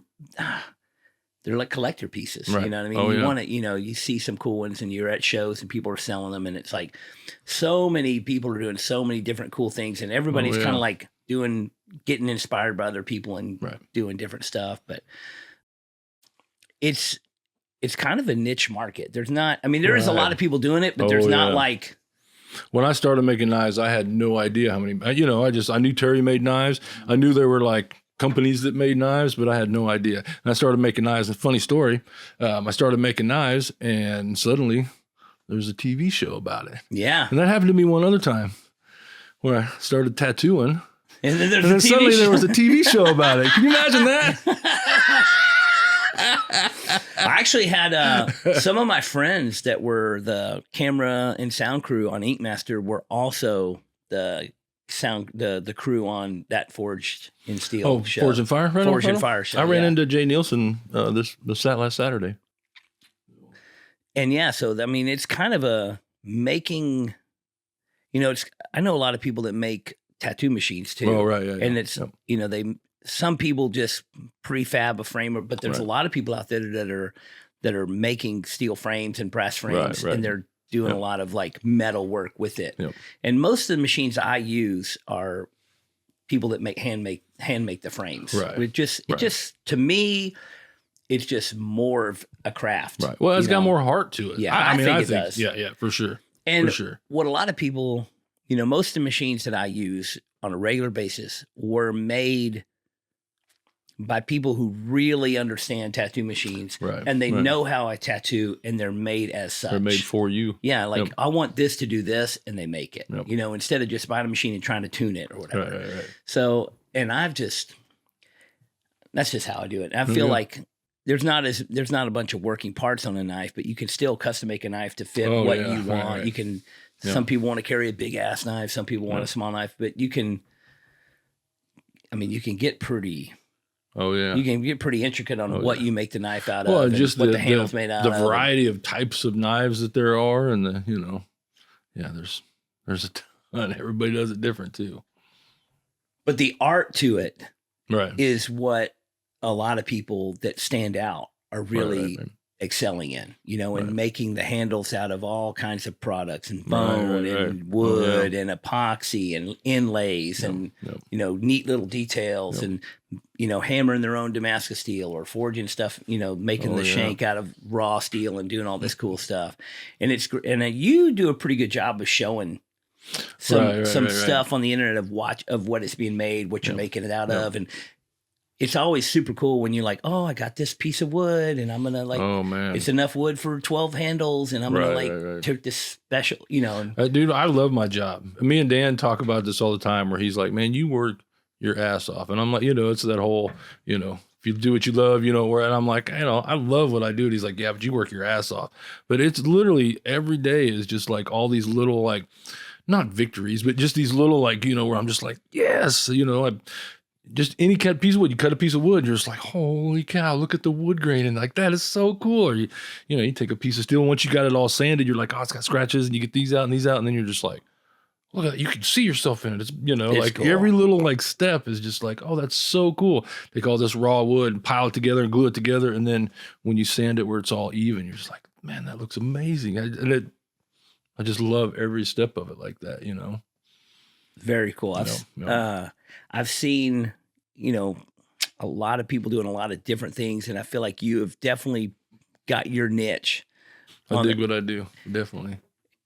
they're like collector pieces, you know what I mean? Oh, you want to, you see some cool ones and you're at shows and people are selling them, and it's like so many people are doing so many different cool things, and everybody's kind of like getting inspired by other people and doing different stuff. But it's kind of a niche market. There's not, there is a lot of people doing it, but there's not like. When I started making knives, I had no idea how many, I knew Terry made knives. I knew there were like companies that made knives, but I had no idea. And I started making knives. A funny story. I started making knives, and suddenly there's a TV show about it. Yeah. And that happened to me one other time where I started tattooing. And then, there was a TV show about it. Can you imagine that? I actually had some of my friends that were the camera and sound crew on Ink Master were also the crew on that Forged in Steel show. Forged in Fire? Forged in Fire show. I ran into Jay Nielsen last Saturday. And so it's kind of a making, I know a lot of people that make tattoo machines too. Oh, right. Yeah, and it's, some people just prefab a frame, but there's a lot of people out there that are making steel frames and brass frames, and they're doing a lot of like metal work with it. Yep. And most of the machines I use are people that hand make the frames. Right. It just to me, it's just more of a craft. Right. Well, it's got more heart to it. Yeah, I think it does. Yeah, for sure. And what a lot of people, most of the machines that I use on a regular basis were made by people who really understand tattoo machines, and they know how I tattoo, and they're made as such. They're made for you. Yeah, like I want this to do this, and they make it. Yep. Instead of just buying a machine and trying to tune it or whatever. Right. So, and that's just how I do it. And I feel like there's not a bunch of working parts on a knife, but you can still custom make a knife to fit what you want. Right. You can. Some people want to carry a big ass knife. Some people want a small knife, but you can. You can get pretty Oh yeah. You can get pretty intricate on what you make the knife out well, of, and just what the handle's made out the of. The variety of types of knives that there are, and there's a ton. Everybody does it different too. But the art to it Right. is what a lot of people that stand out are really Right. excelling in, and making the handles out of all kinds of products and bone and wood and epoxy and inlays and, neat little details and, hammering their own Damascus steel or forging stuff, making the shank out of raw steel and doing all this cool stuff. And you do a pretty good job of showing some stuff on the internet of what it's being made, what you're making it out of. And it's always super cool when you're like, oh, I got this piece of wood and I'm going to it's enough wood for 12 handles and I'm going to take this special, Dude, I love my job. Me and Dan talk about this all the time where he's like, man, you work your ass off. And I'm like, it's that whole, if you do what you love, and I'm like, I love what I do. And he's like, yeah, but you work your ass off. But it's literally every day is just like all these little, like, not victories, but just these little, like, where I'm just like, yes, just any piece of wood, you cut a piece of wood, you're just like, holy cow, look at the wood grain. And like, that is so cool. Or you take a piece of steel and once you got it all sanded, you're like, oh, it's got scratches and you get these out. And then you're just like, look at that. You can see yourself in it. It's, like cool. Every little like step is just like, oh, that's so cool. Take all this raw wood and pile it together and glue it together. And then when you sand it where it's all even, you're just like, man, that looks amazing. I just love every step of it like that, Very cool. I've seen, a lot of people doing a lot of different things, and I feel like you have definitely got your niche. I dig what I do, definitely.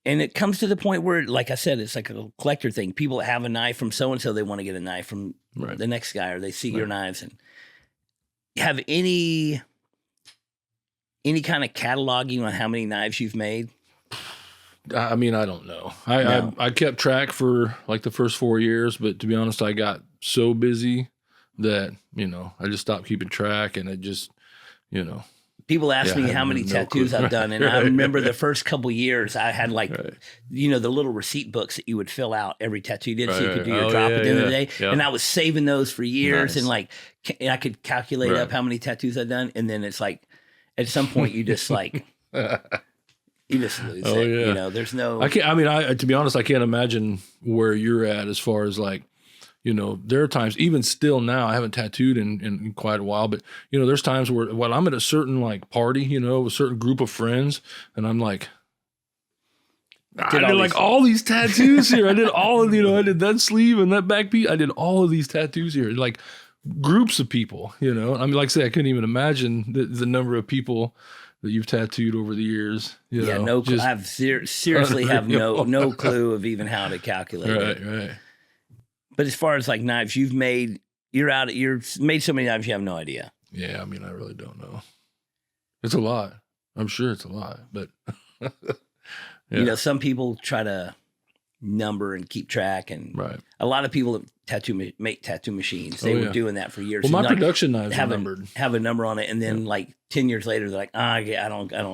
And it comes to the point where, like I said, it's like a collector thing. People that have a knife from so-and-so, they want to get a knife from the next guy, or they see your knives. And have any kind of cataloging on how many knives you've made? I mean, I don't know. I kept track for like the first 4 years, but to be honest, I got so busy that, I just stopped keeping track, and it just, People ask me how many tattoos I've done. And I remember the first couple years I had the little receipt books that you would fill out every tattoo you did so you could do your drop at the end of the day. Yep. And I was saving those for years. Nice. And I could calculate up how many tattoos I'd done. And then it's like, at some point you just like, you just lose it. Yeah. There's no. I can't. To be honest, I can't imagine where you're at as far as like, there are times, even still now, I haven't tattooed in quite a while, but there's times where I'm at a certain like party, a certain group of friends, and I'm like, I did like all these tattoos here. I did all of I did that sleeve and that back piece. I did all of these tattoos here, like groups of people. I mean, like I say, I couldn't even imagine the number of people that you've tattooed over the years. No clue. I seriously have no clue of even how to calculate it. Right. But as far as like knives you've made, you've made so many knives you have no idea. Yeah, I mean, I really don't know. It's a lot. I'm sure it's a lot, but some people try to number and keep track, and a lot of people that make tattoo machines. They were doing that for years. Well, my production knives are numbered. Have a number on it, and then like 10 years later, they're like, I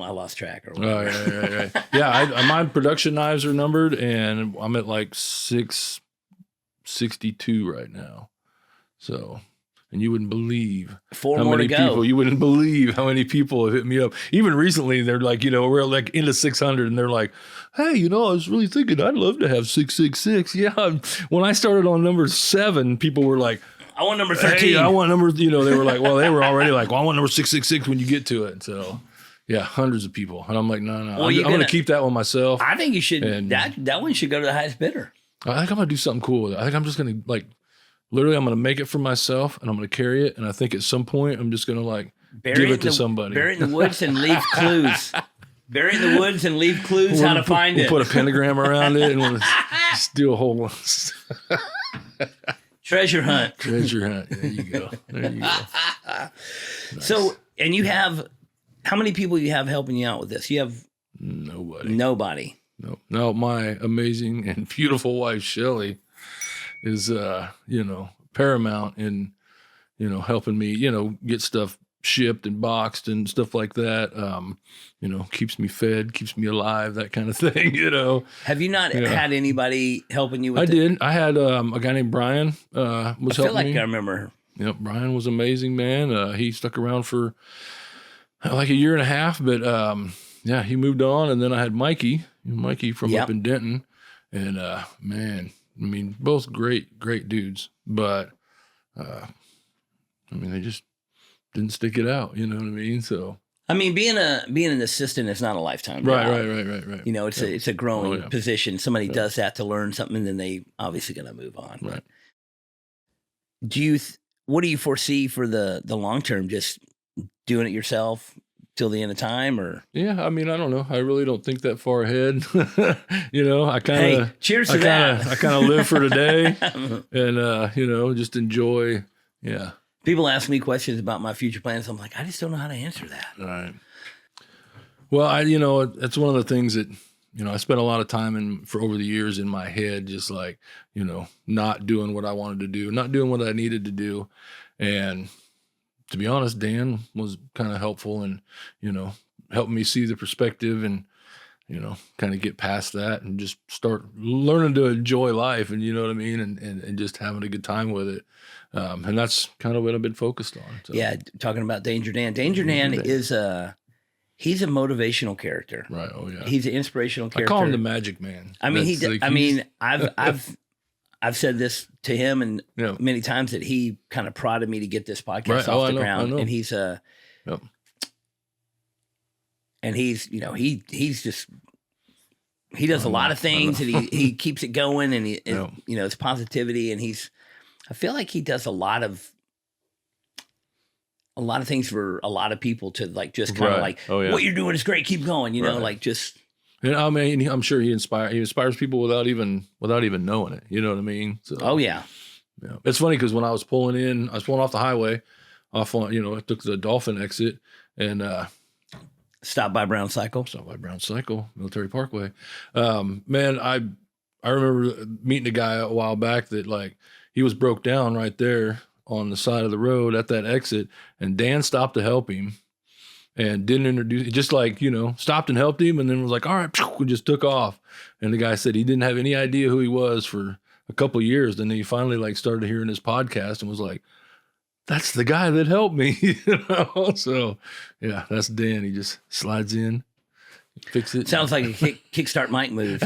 lost track or whatever. Right. Yeah, my production knives are numbered, and I'm at like 662 right now. So, and you wouldn't believe how many people. You wouldn't believe how many people have hit me up. Even recently, they're like, we're like into 600, and they're like, hey, I was really thinking I'd love to have 666. Yeah. When I started on number 7, people were like, I want number 13. Hey, I want number. They were like, well, they were already like, well, I want number 666 when you get to it. So. Yeah, hundreds of people, and I'm like, no. Well, I'm going to keep that one myself. I think you should. That one should go to the highest bidder. I think I'm going to do something cool with it. I think I'm just going to literally I'm going to make it for myself, and I'm going to carry it. And I think at some point I'm just going to give it to somebody. Bury it in the woods and leave clues. Bury it in the woods and leave clues how to find it. We'll put a pentagram around it, and we'll just do a whole treasure hunt. Treasure hunt. There you go. Nice. So, and you have, how many people you have helping you out with this? You have Nobody. No, my amazing and beautiful wife, Shelly, is, paramount in, helping me, get stuff shipped and boxed and stuff like that. Keeps me fed, keeps me alive, that kind of thing, Have you not had anybody helping you with I did. I had a guy named Brian was helping me. I feel like I remember Yep. Brian was amazing, man. He stuck around for like a year and a half, but yeah, he moved on. And then I had Mikey from up in Denton. And man, I mean, both great dudes, but I mean, they just didn't stick it out. You know what I mean? So. I mean, being an assistant is not a lifetime job. Right. You know, it's a growing position. Somebody does that to learn something, and then they obviously going to move on. Right. What do you foresee for the long term? Just doing it yourself till the end of time, or? Yeah, I mean, I don't know. I really don't think that far ahead. You know, I kind of cheers to that. I kind of live for today, and you know, just enjoy. Yeah. People ask me questions about my future plans. I'm like, I just don't know how to answer that. All right. Well, you know, it's one of the things that, you know, I spent a lot of time for over the years in my head, just like, you know, not doing what I wanted to do, not doing what I needed to do. And to be honest, Dan was kind of helpful and, you know, helping me see the perspective and, you know, kind of get past that and just start learning to enjoy life. And you know what I mean? And just having a good time with it. And that's kind of what I've been focused on. So. Yeah. Talking about Danger Dan. Danger Dan is he's a motivational character. Right. Oh yeah. He's an inspirational character. I call him the Magic Man. I mean, I've said this to him and many times that he kind of prodded me to get this podcast off the ground. And he's and he's, you know, he's just, he does a lot of things and he keeps it going and you know, it's positivity and I feel like he does a lot of things for a lot of people to like, just kind of like, what you're doing is great. Keep going, you know, like just. And I mean, I'm sure he inspires people without even knowing it. You know what I mean? So, oh yeah. Yeah. It's funny because when I was pulling off the highway, I took the Dolphin exit and, Stop by Brown Cycle, Military Parkway. Man, I remember meeting a guy a while back that like he was broke down right there on the side of the road at that exit, and Dan stopped to help him and didn't introduce, just like, you know, stopped and helped him and then was like, all right, and just took off. And the guy said he didn't have any idea who he was for a couple of years. Then he finally like started hearing his podcast and was like, that's the guy that helped me, you know? So, yeah, that's Dan. He just slides in, fix it. Sounds like a kickstart Mike move.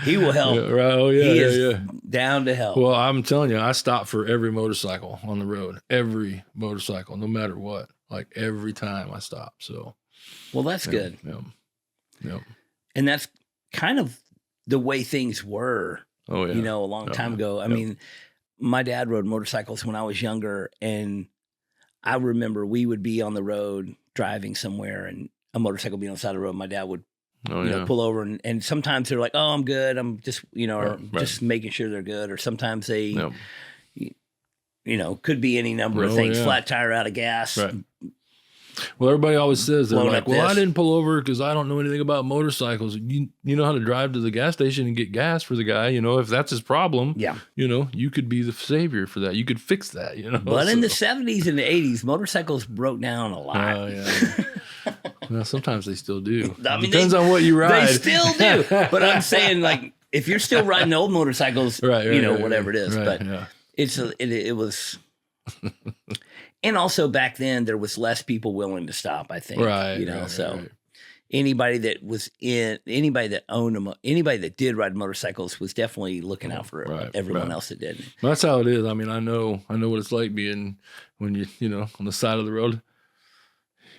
He will help. Yeah, right. Oh, yeah, he is down to help. Well, I'm telling you, I stop for every motorcycle on the road, no matter what, like every time I stop. So, well, that's good. Yeah. And that's kind of the way things were, you know, a long time ago. I mean, my dad rode motorcycles when I was younger, and I remember we would be on the road driving somewhere and a motorcycle being on the side of the road. My dad would you know, pull over and sometimes they're like, oh, I'm good. I'm just, you know, or just making sure they're good. Or sometimes they, you know, could be any number of things, flat tire, out of gas. Right. Well, everybody always says, they're like, well, I didn't pull over because I don't know anything about motorcycles. You know how to drive to the gas station and get gas for the guy. You know, if that's his problem, you know, you could be the savior for that. You could fix that, you know. But in the 70s and the 80s, motorcycles broke down a lot. Oh, yeah. Well, sometimes they still do. I mean, depends on what you ride. They still do. But I'm saying, like, if you're still riding old motorcycles, you know, whatever it is. But it was... And also back then there was less people willing to stop, I think. You know, anybody that did ride motorcycles was definitely looking out for everyone else that didn't. Well, that's how it is. I mean, I know what it's like being when you know, on the side of the road.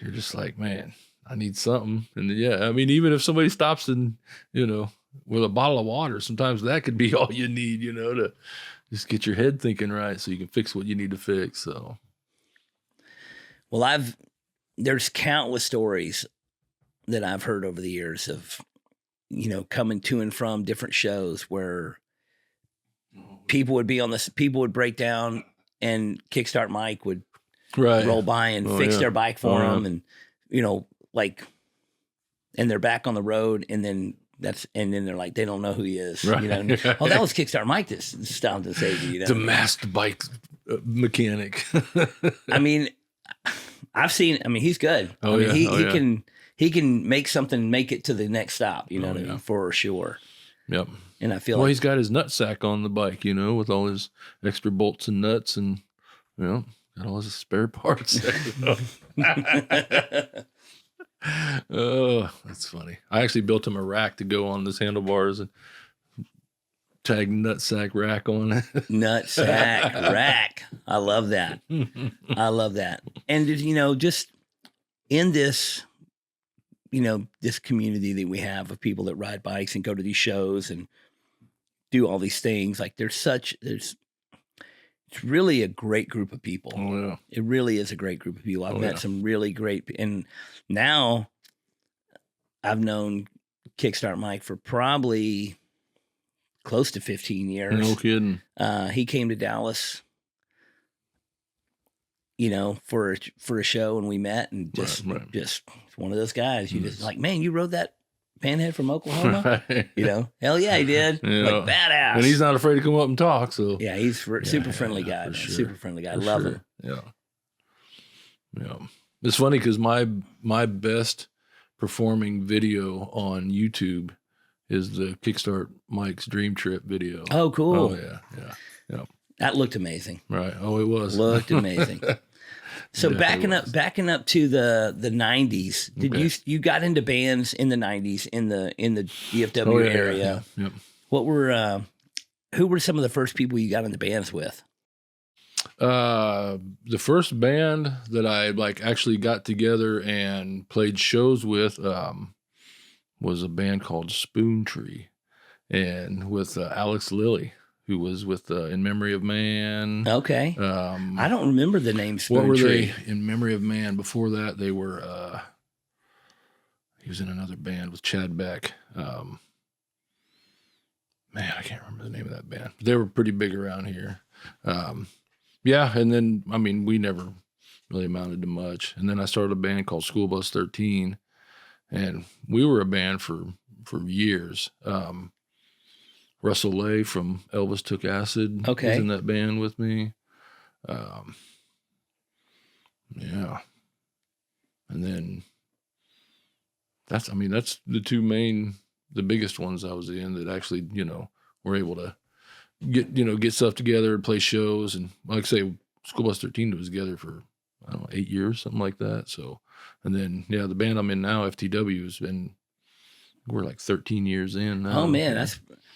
You're just like, man, I need something. And I mean, even if somebody stops and, you know, with a bottle of water, sometimes that could be all you need, you know, to just get your head thinking right so you can fix what you need to fix. So. Well, there's countless stories that I've heard over the years of, you know, coming to and from different shows where people would break down and Kickstart Mike would roll by and fix their bike for them. And, you know, like, and they're back on the road and then they're like, they don't know who he is. You know? Oh, that was Kickstart Mike that stopped and saved you. You know? The masked bike mechanic. I mean, he's good. He can make something make it to the next stop, you know what I mean? For sure. Yep. And I feel well, like he's got his nut sack on the bike, with all his extra bolts and nuts and, got all his spare parts. Oh, that's funny. I actually built him a rack to go on his handlebars and tag nut sack rack on it. Nut sack rack. I love that. I love that. And, just in this, this community that we have of people that ride bikes and go to these shows and do all these things, like it's really a great group of people. Oh, yeah. It really is a great group of people. I've met some really great, and now I've known Kickstart Mike for probably close to 15 years. No kidding. He came to Dallas, for a show, and we met, and just one of those guys. You just like, man, you rode that panhead from Oklahoma? Right. Hell yeah, he did. Like badass. And he's not afraid to come up and talk. So yeah, he's super friendly guy. Man. Sure. Super friendly guy. I love him. Yeah. Yeah. It's funny because my best performing video on YouTube is the Kickstart Mike's Dream Trip video. Oh, cool. Oh, yeah. That looked amazing. Right. Oh, it was. Looked amazing. So backing up to the 90s, did you got into bands in the 90s in the DFW area? Yeah. Yep. What were who were some of the first people you got into bands with? The first band that I actually got together and played shows with was a band called Spoon Tree, and with Alex Lilly, who was with In Memory of Man. Okay. I don't remember the name Spoon Tree. What were they in Memory of Man? Before that, they were, he was in another band with Chad Beck. Man, I can't remember the name of that band. They were pretty big around here. Yeah, and then, we never really amounted to much. And then I started a band called School Bus 13, and we were a band for years. Russell Lay from Elvis Took Acid was in that band with me. Yeah. And then that's the biggest ones I was in that actually, were able to get stuff together and play shows. And like I say, School Bus 13 was together for, 8 years, something like that. So, and then, the band I'm in now, FTW, we're 13 years in now. Oh man,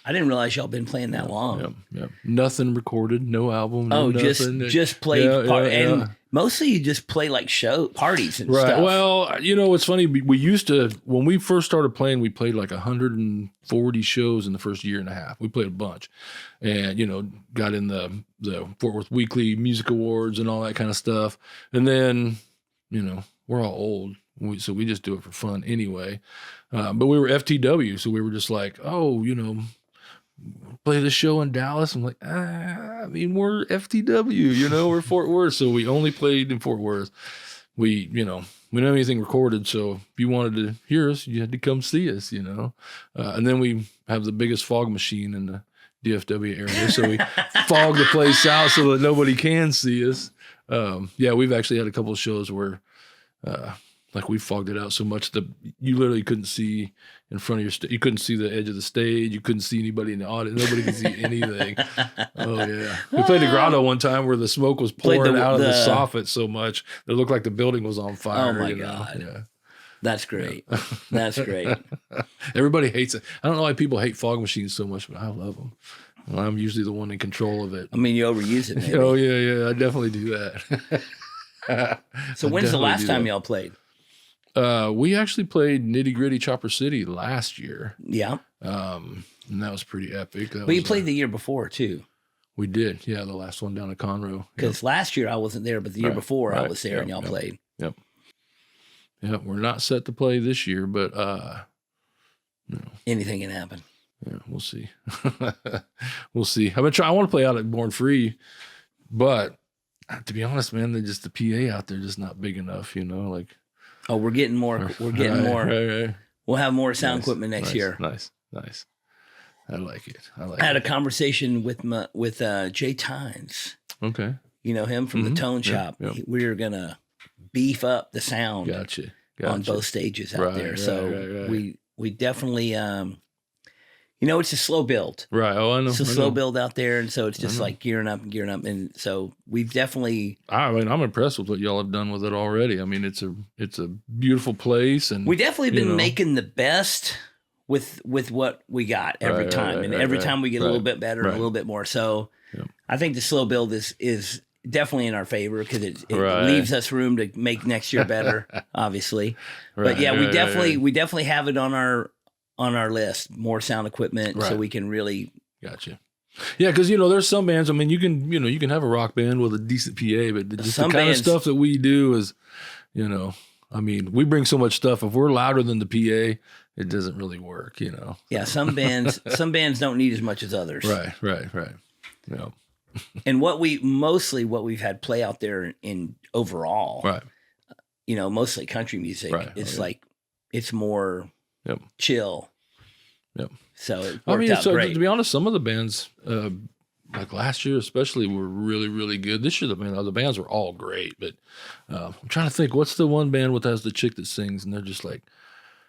I didn't realize y'all been playing that long. Yeah. Nothing recorded, no album. No nothing. just play and mostly you just play show parties and stuff. Well, it's funny. We used to, when we first started playing, we played 140 shows in the first year and a half. We played a bunch, and got in the Fort Worth Weekly Music Awards and all that kind of stuff. And then we're all old. So we just do it for fun anyway. But we were FTW, so we were just play the show in Dallas. I'm like, we're FTW, we're Fort Worth. So we only played in Fort Worth. We don't have anything recorded. So if you wanted to hear us, you had to come see us, and then we have the biggest fog machine in the DFW area. So we fog the place out so that nobody can see us. We've actually had a couple of shows where, we fogged it out so much that you literally couldn't see in front of your you couldn't see the edge of the stage. You couldn't see anybody in the audience. Nobody could see anything. Oh, yeah. We played the Grotto one time where the smoke was pouring out of the soffit so much that it looked like the building was on fire. Oh, my God. Yeah. That's great. Yeah. That's great. Everybody hates it. I don't know why people hate fog machines so much, but I love them. Well, I'm usually the one in control of it. You overuse it, maybe. Oh, yeah. I definitely do that. So when's the last time y'all played? We actually played Nitty Gritty Chopper City last year. Yeah. And that was pretty epic. You played the year before too. We did. Yeah. The last one down at Conroe. Because last year I wasn't there, but the year before I was there and y'all played. Yep. Yeah. We're not set to play this year, but, anything can happen. Yeah. We'll see. We'll see. I want to play out at Born Free, but to be honest, man, the PA out there just not big enough, Oh, we're getting more. We're getting more. Right. We'll have more sound equipment next year. Nice. I like it. I had a conversation with Jay Tynes. Okay. You know him from the Tone Shop. Yep. We are gonna beef up the sound. Gotcha. On both stages out there. So we definitely it's a slow build. Right. Oh, I know. It's a slow build out there, and so it's just like gearing up, and so we've definitely. I mean, I'm impressed with what y'all have done with it already. I mean, it's a beautiful place, and we definitely been making the best with what we got every time, and every time we get a little bit better, and a little bit more. So, I think the slow build is definitely in our favor because it leaves us room to make next year better, obviously. But yeah, we definitely have it on our list, more sound equipment, so we can really. Gotcha. Yeah, because there's some bands. I mean, you can have a rock band with a decent PA, but just the kind of stuff that we do is, I mean, we bring so much stuff. If we're louder than the PA, it doesn't really work. Yeah, some bands don't need as much as others. Right. Yeah. And what we've had play out there in overall, right? Mostly country music. It's like it's more chill. Yep. So it worked out great. To be honest, some of the bands, like last year especially, were really, really good. This year, the bands were all great. But I'm trying to think, what's the one band with has the chick that sings, and they're just like.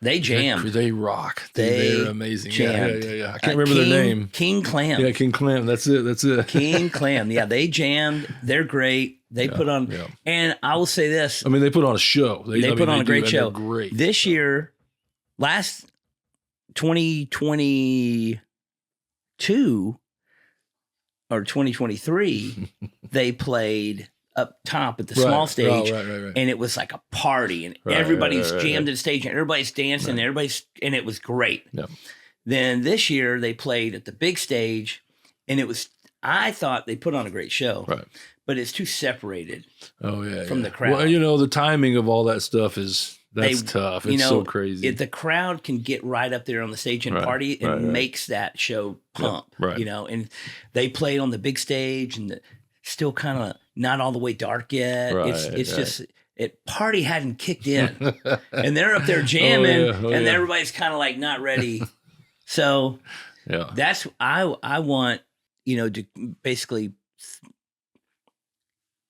They jammed. They rock. They're amazing. Jammed. Yeah. I can't remember their name. King Clam. Yeah, King Clam. That's it. King Clam. Yeah, they jammed. They're great. They put on, and I will say this. I mean, they put on a show. They put on a great show. Great. This year, last 2022 or 2023, they played up top at the small stage, and it was like a party, and everybody's jammed at the stage, and everybody's dancing, and it was great. Yep. Then this year they played at the big stage, and I thought they put on a great show, but it's too separated. From the crowd. Well, the timing of all that stuff that's tough. It's so crazy. The crowd can get right up there on the stage and party, and makes that show pump. And they played on the big stage, and still kind of not all the way dark yet. It's just party hadn't kicked in, and they're up there jamming, and everybody's kind of like not ready. So that's I want to basically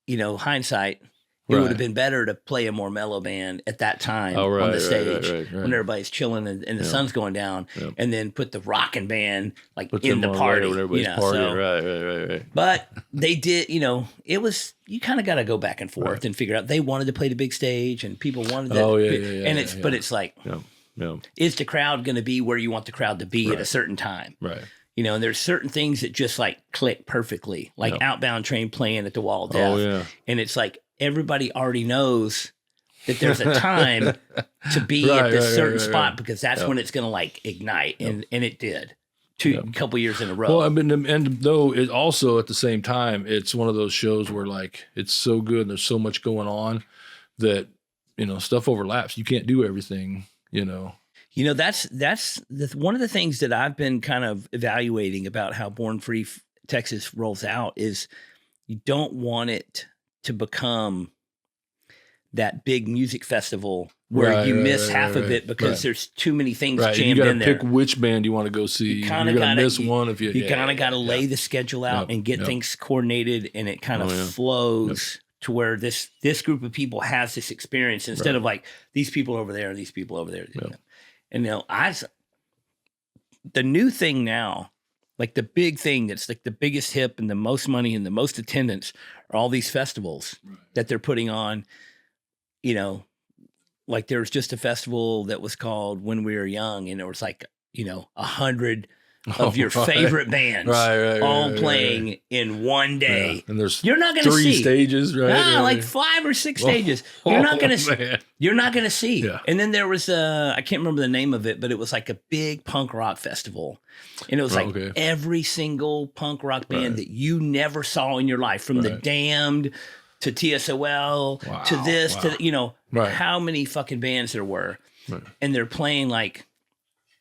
hindsight. It would have been better to play a more mellow band at that time on the stage when everybody's chilling and the sun's going down, and then put the rocking band in the party. When everybody's partying. Right. But they did, it was, you kind of got to go back and forth and figure out they wanted to play the big stage and people wanted that. But it's like, is the crowd going to be where you want the crowd to be at a certain time? Right. And there's certain things that just click perfectly, like Outbound Train playing at the Wall of Death. And it's like, everybody already knows that there's a time to be at this certain spot because that's when it's going to ignite. And it did a couple years in a row. Well, and though it also at the same time, it's one of those shows where it's so good and there's so much going on that, stuff overlaps. You can't do everything, That's one of the things that I've been kind of evaluating about how Born Free Texas rolls out is you don't want it to become that big music festival where you miss half of it because there's too many things jammed in there. You got to pick which band you want to go see. You're going to miss one if you kind of got to lay the schedule out and get things coordinated, and it kind of flows to where this group of people has this experience instead of these people over there and these people over there. And the new thing now, the big thing that's the biggest hip and the most money and the most attendance are all these festivals that they're putting on. There was just a festival that was called When We Were Young, and it was 100 of your favorite bands all playing in one day. And there's you're not going to see 3 stages, right? 5 or 6 stages. You're not going to you're not going to see. Yeah. And then there was I can't remember the name of it, but it was a big punk rock festival. And it was every single punk rock band that you never saw in your life, from the Damned to TSOL to this to how many fucking bands there were. And they're playing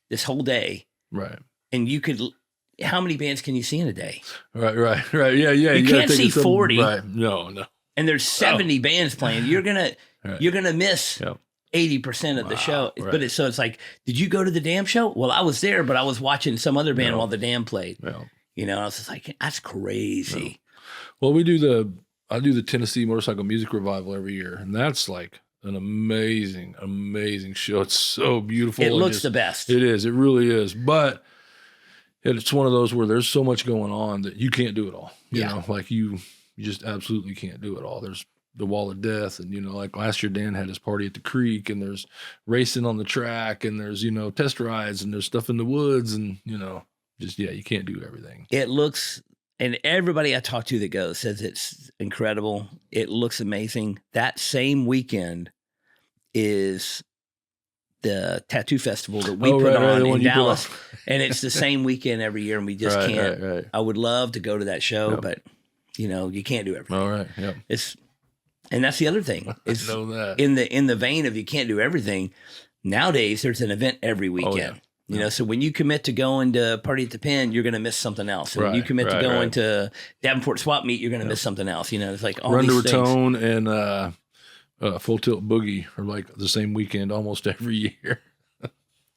this whole day. Right. And how many bands can you see in a day? Right. Yeah. You can't see 40. Right. No. And there's 70 bands playing. You're gonna miss 80% of the show. But it's did you go to the Damn show? Well, I was there, but I was watching some other band while the Damn played. I was just that's crazy. Well, I do the Tennessee Motorcycle Music Revival every year, and that's an amazing show. It's so beautiful. It looks the best. It is. It really is. But it's one of those where there's so much going on that you can't do it all. You Yeah. know, like you just absolutely can't do it all. There's the wall of death, and, you know, like last year Dan had his party at the creek, and there's racing on the track, and there's, you know, test rides, and there's stuff in the woods, and, you know, just, yeah, you can't do everything. It looks, and everybody I talk to that goes says it's incredible. It looks amazing. That same weekend is the tattoo festival that we put on in Dallas, and it's the same weekend every year, and we just can't. Right. I would love to go to that show, but you know, you can't do everything. All right. Yep. And that's the other thing. It's I know that. in the vein of you can't do everything. Nowadays, there's an event every weekend. You know, so when you commit to going to Party at the Pen, you're going to miss something else. And when you commit to going to Davenport Swap Meet, you're going to miss something else. You know, it's like all Run to these things. Raton and Full Tilt Boogie are like the same weekend almost every year.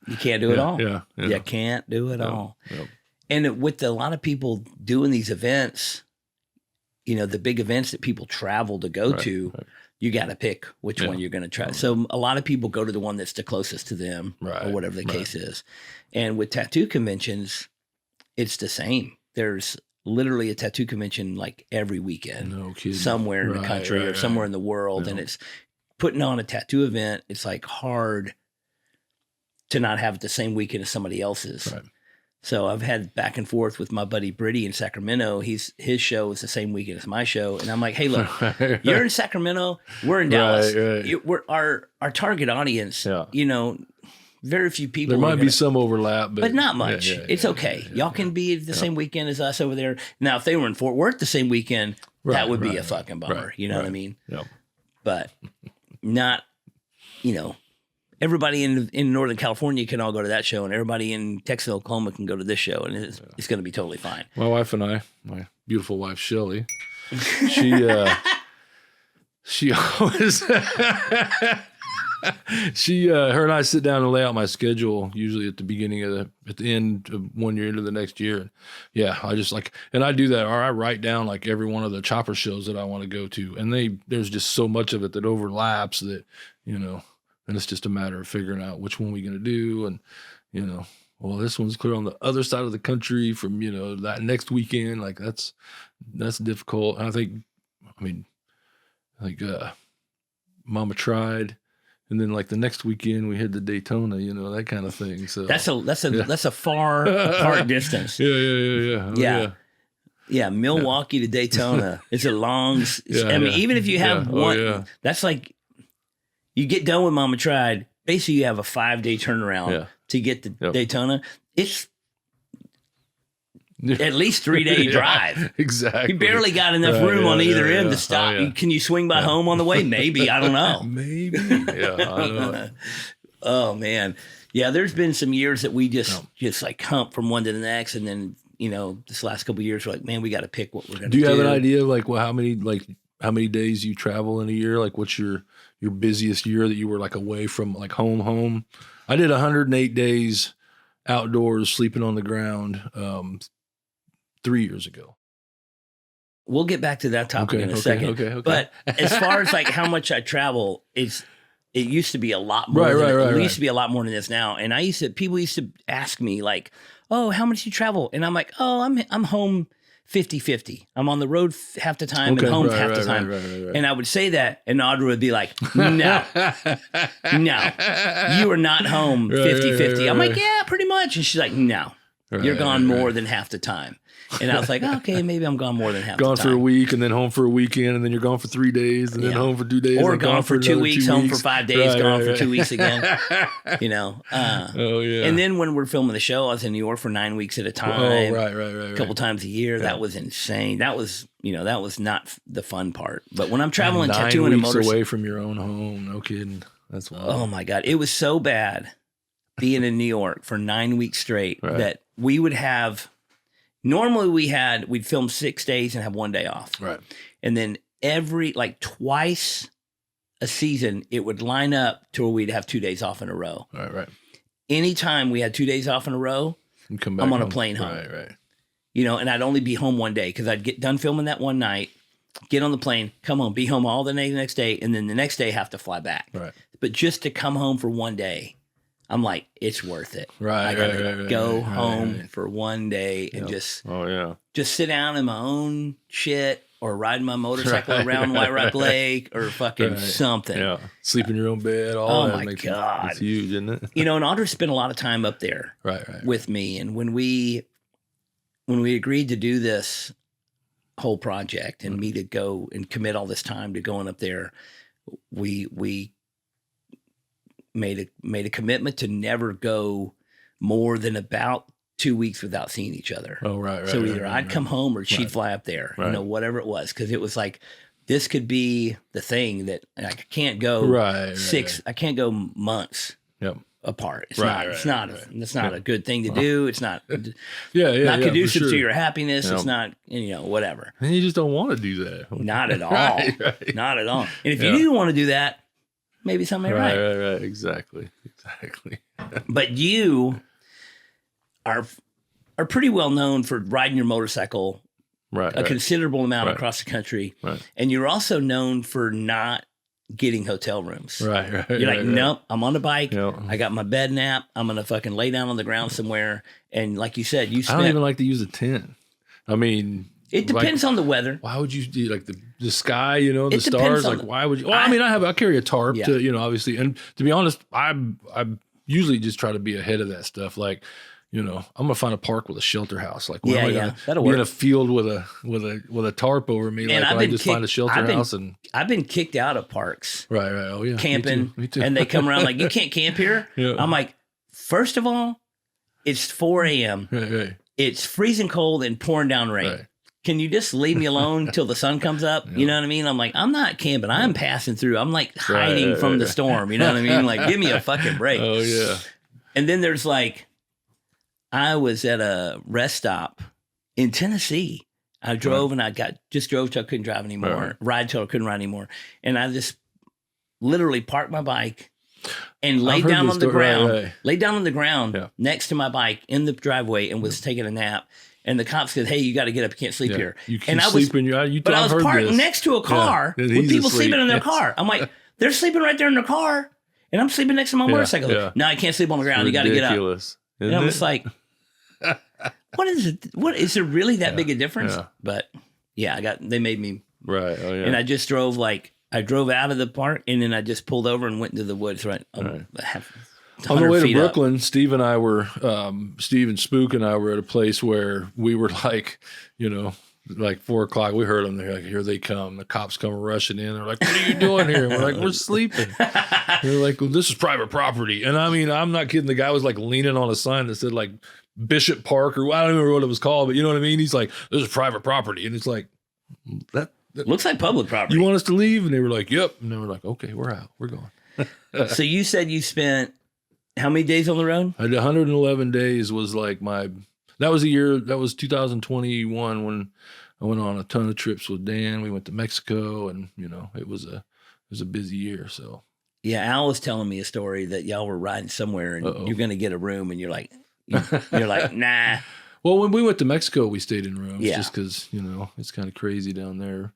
You can't do it all. Yeah. You can't do it all. Yep. And with a lot of people doing these events, you know, the big events that people travel to go to, you got to pick which one you're going to try. So a lot of people go to the one that's the closest to them or whatever the case is. And with tattoo conventions, it's the same. There's literally a tattoo convention like every weekend, No kidding. somewhere in the country or somewhere in the world. And it's putting on a tattoo event. It's like hard to not have it the same weekend as somebody else's. Right. So I've had back and forth with my buddy Britty in Sacramento. His show is the same weekend as my show, and I'm like, "Hey, look, you're in Sacramento, we're in Dallas. We're our target audience. You know, very few people. There might be some overlap, but not much. It's okay. Y'all can be the same weekend as us over there. Now, if they were in Fort Worth the same weekend, that would be a fucking bummer. You know what I mean? But not, you know. Everybody in Northern California can all go to that show, and everybody in Texas, Oklahoma can go to this show, and it's going to be totally fine. My wife and I, my beautiful wife, Shelly, she always, her and I sit down and lay out my schedule, usually at the end of 1 year into the next year. Yeah, I just and I do that, or I write down like every one of the chopper shows that I want to go to, and there's just so much of it that overlaps that, you know. And it's just a matter of figuring out which one we're going to do. And, you know, well, this one's clear on the other side of the country from, you know, that next weekend. Like that's difficult. And I think Mama tried. And then like the next weekend we had the Daytona, you know, that kind of thing. So that's a far apart distance. Yeah. Yeah, Milwaukee to Daytona. It's a long, even if you have one, that's like, you get done with Mama Tried, basically you have a 5-day turnaround to get to Daytona. It's at least 3-day drive. Exactly. You barely got enough room on either end to stop. Can you swing by home on the way? Maybe. I don't know. Maybe. Yeah, I know. Oh, man. Yeah, there's been some years that we just like hump from one to the next. And then, you know, this last couple of years, we're like, man, we got to pick what we're going to do. Do you have an idea of like, well, how many days you travel in a year? Like what's your busiest year that you were like away from like home? I did 108 days outdoors sleeping on the ground 3 years ago. We'll get back to that topic in a second. Okay. But as far as like how much I travel, it used to be a lot more. It used to be a lot more than this now. And people used to ask me like, oh, how much do you travel? And I'm like, oh, I'm home 50-50. I'm on the road half the time and home half the time. Right. And I would say that, and Audra would be like, no, you are not home 50-50. I'm like, yeah, pretty much. And she's like, no, you're gone more than half the time. And I was like, okay, maybe I'm gone more than half the time. Gone for a week and then home for a weekend and then you're gone for 3 days and then home for 2 days. Or gone for 2 weeks, home for 5 days, gone for 2 weeks again. You know? And then when we're filming the show, I was in New York for 9 weeks at a time. Oh, right. A couple times a year. That was insane. That was not the fun part. But when I'm traveling, tattooing and 9 weeks away from your own home. No kidding. That's wild. Oh my God. It was so bad being in New York for 9 weeks straight that we would have... Normally we'd film 6 days and have 1 day off. Right. And then twice a season, it would line up to where we'd have 2 days off in a row. Right. Anytime we had 2 days off in a row, I'm on a plane home. Right. You know, and I'd only be home 1 day because I'd get done filming that one night, get on the plane, come home, be home all the next day, and then the next day have to fly back. Right. But just to come home for 1 day, I'm like, it's worth it. Right. I gotta go home right. for one day and just sit down in my own shit or ride my motorcycle around White Rock Lake or fucking something. Yeah. Sleep in your own bed. Oh my God. It's huge, isn't it? You know, and Audra spent a lot of time up there with me. And when we agreed to do this whole project and me to go and commit all this time to going up there, we made a commitment to never go more than about 2 weeks without seeing each other. Oh, right. So either I'd come home or she'd fly up there, you know, whatever it was. Cause it was like, this could be the thing that I can't go I can't go months apart. It's not a good thing to do. It's not not conducive to your happiness. It's not, you know, whatever. And you just don't want to do that. Not at all. Not at all. And if you do want to do that, maybe something ain't right. Right. Exactly. But you are pretty well known for riding your motorcycle a considerable amount across the country. Right. And you're also known for not getting hotel rooms. Right. You're like, nope, I'm on the bike. I got my bed nap. I'm going to fucking lay down on the ground somewhere. And like you said, I don't even like to use a tent. I mean, it depends on the weather. Why would you do like the sky, you know, the stars? Like, why would you? Well, I carry a tarp to, you know, obviously. And to be honest, I usually just try to be ahead of that stuff. Like, you know, I'm gonna find a park with a shelter house. Like, where am I gonna that'll be work. in a field with a tarp over me? And like, I just find a shelter house. And I've been kicked out of parks. Right. Oh yeah, camping. Me too. And they come around like, you can't camp here. I'm like, first of all, it's 4 a.m. Right. It's freezing cold and pouring down rain. Right. Can you just leave me alone till the sun comes up? You know what I mean? I'm like, I'm not camping. I'm passing through. I'm like hiding from the storm. You know what I mean? Like, give me a fucking break. Oh yeah. And then there's like, I was at a rest stop in Tennessee. I drove and I just drove till I couldn't drive anymore. Ride till I couldn't ride anymore. And I just literally parked my bike and laid down on the ground. Laid down on the ground next to my bike in the driveway and was taking a nap. And the cop said, "Hey, you got to get up. You can't sleep here." You can sleep in your. But I was parked next to a car with people sleeping in their car. I'm like, they're sleeping right there in their car, and I'm sleeping next to my motorcycle. No, I can't sleep on the ground. You got to get up. And I was like, "What is it? What is there really that big a difference?" Yeah. But they made me and I just drove I drove out of the park, and then I just pulled over and went into the woods. On the way to Brooklyn, Steve and Spook and I were at a place where we were like, you know, like 4 o'clock. We heard them. They're like, here they come. The cops come rushing in. They're like, what are you doing here? And we're like, we're sleeping. They're like, well, this is private property. And I mean, I'm not kidding. The guy was like leaning on a sign that said like Bishop Park, or I don't even remember what it was called, but you know what I mean? He's like, this is private property. And it's like, that looks like public property. You want us to leave? And they were like, yep. And they were like, okay, we're out. We're going. So you said you spent how many days on the road? I did 111 days was like that was a year, that was 2021 when I went on a ton of trips with Dan. We went to Mexico, and, you know, it was a busy year. So yeah, Al was telling me a story that y'all were riding somewhere and you're going to get a room, and you're like, nah. Well, when we went to Mexico, we stayed in rooms just because, you know, it's kind of crazy down there.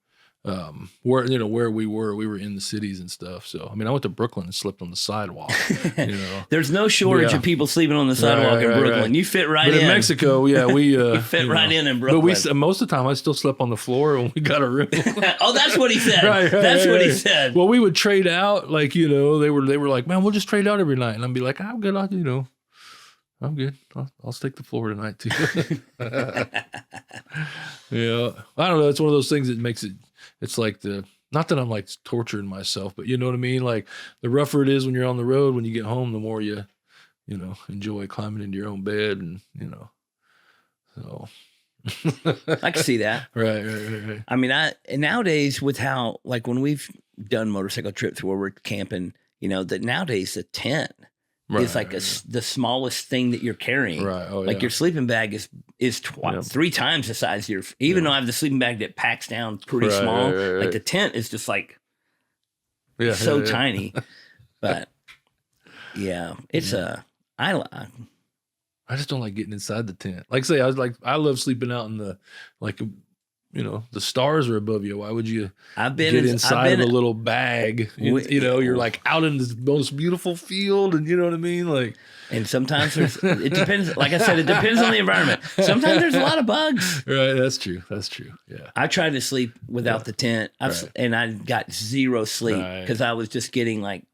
Where we were in the cities and stuff. So, I mean, I went to Brooklyn and slept on the sidewalk. You know, there's no shortage of people sleeping on the sidewalk in Brooklyn. Right. You fit right in. But in Mexico, we you fit right in Brooklyn. But most of the time, I still slept on the floor when we got a room. Oh, that's what he said. That's what he said. Well, we would trade out, like, you know, they were like, man, we'll just trade out every night, and I'd be like, I'm good, I'm good. I'll take the floor tonight too. Yeah, I don't know. It's one of those things that makes it. It's like not that I'm like torturing myself, but you know what I mean? Like, the rougher it is when you're on the road, when you get home, the more you enjoy climbing into your own bed, and, you know, so. I can see that. Right. I mean, nowadays with how, like, when we've done motorcycle trips where we're camping, you know, that nowadays the tent is like the smallest thing that you're carrying. Right. Oh, like your sleeping bag is 3 times the size of your, even though I have the sleeping bag that packs down pretty small, like the tent is just like so tiny. But yeah, it's I just don't like getting inside the tent. Like, say, I love sleeping out in the, like, the stars are above you. Why would you I've get been inside of a little bag? You're like out in this most beautiful field, and you know what I mean? Like, and sometimes it depends. Like I said, it depends on the environment. Sometimes there's a lot of bugs. Right. That's true. Yeah. I tried to sleep without the tent, and I got zero sleep because I was just getting like,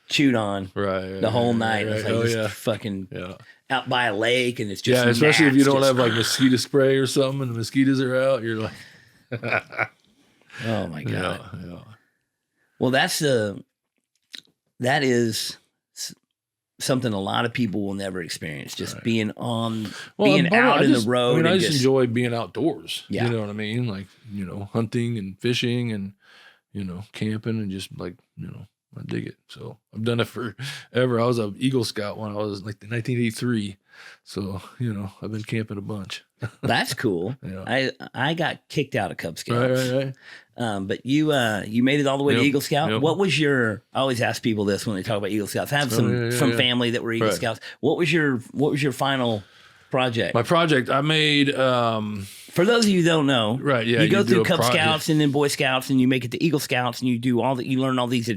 chewed on the whole night. Right. It was like fucking out by a lake, and it's just especially if you don't have like mosquito spray or something, and the mosquitoes are out. You're like, oh my god. Yeah. Well, that is something a lot of people will never experience. Just being out in the road. I just enjoy being outdoors. Yeah. You know what I mean? Like, hunting and fishing and camping and just like I dig it. So I've done it forever. I was an Eagle Scout when I was like 1983. So, I've been camping a bunch. That's cool. Yeah. I got kicked out of Cub Scouts. Right. But you made it all the way to Eagle Scout. Yep. What was I always ask people this when they talk about Eagle Scouts. I have some family that were Eagle Scouts. What was your final project? My project, I made for those of you who don't know, you go through Cub Scouts and then Boy Scouts, and you make it to Eagle Scouts, and you do you learn all these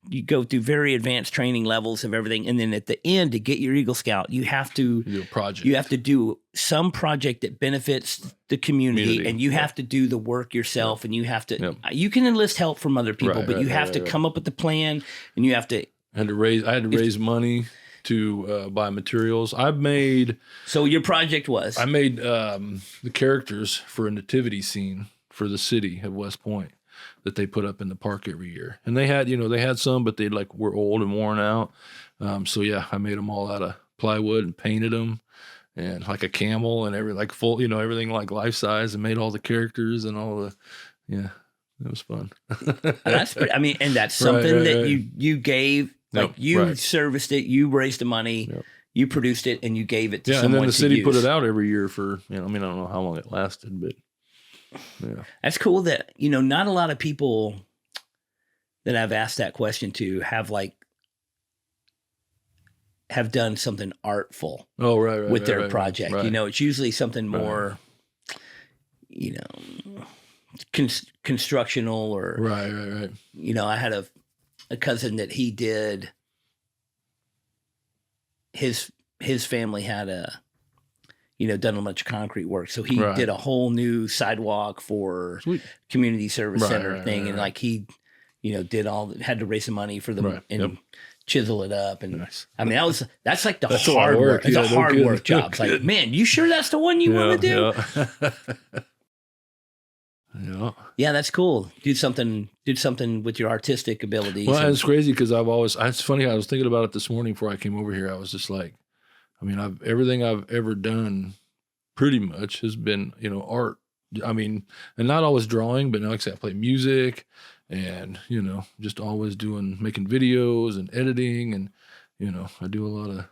you go through very advanced training levels of everything, and then at the end to get your Eagle Scout, you have to do a project. You have to do some project that benefits the community. And you have to do the work yourself, and you have to. You can enlist help from other people, but you have to come up with the plan, and you have to. I had to raise money to buy materials. So your project was? I made the characters for a nativity scene for the city of West Point that they put up in the park every year. And they had some, but they were old and worn out. I made them all out of plywood and painted them and like a camel and everything like life size, and made all the characters and all the, it was fun. That's pretty, and that's something that you gave. Serviced it, you raised the money, you produced it, and you gave it to someone. And then the city use. put it out every year for, I don't know how long it lasted, but That's cool that, not a lot of people that I've asked that question to have done something artful with their project. Right. It's usually something more, constructional or. Right. I had a cousin that he did. His family had done a bunch of concrete work, so he did a whole new sidewalk for community service center thing, and he, did had to raise some money for them and chisel it up, and that's like that's hard work. It's a hard work job. It's like, man, you sure that's the one you want to do? Yeah, that's cool. Did something with your artistic abilities. Well, it's crazy because it's funny. I was thinking about it this morning before I came over here. I was just like, everything I've ever done pretty much has been, art. And not always drawing, but like I said, I play music and, just always making videos and editing. And, I do a lot of.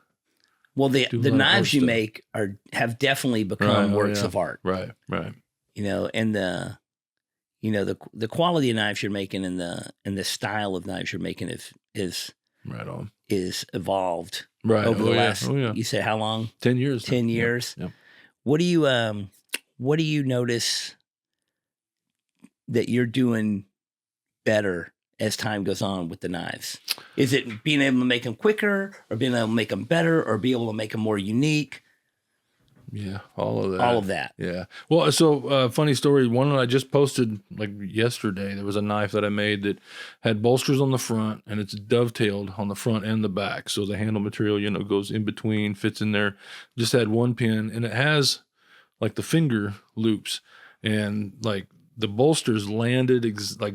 Well, the knives you make have definitely become works of art. Right. And the quality of knives you're making and the style of knives you're making is right on. Is evolved over the last. You say how long? 10 years. 10 years. Yep. What do you notice that you're doing better as time goes on with the knives? Is it being able to make them quicker, or being able to make them better, or be able to make them more unique? Yeah, all of that. All of that. Yeah. Well, so funny story. One that I just posted yesterday, there was a knife that I made that had bolsters on the front, and it's dovetailed on the front and the back. So the handle material, goes in between, fits in there. Just had one pin, and it has the finger loops, and the bolsters landed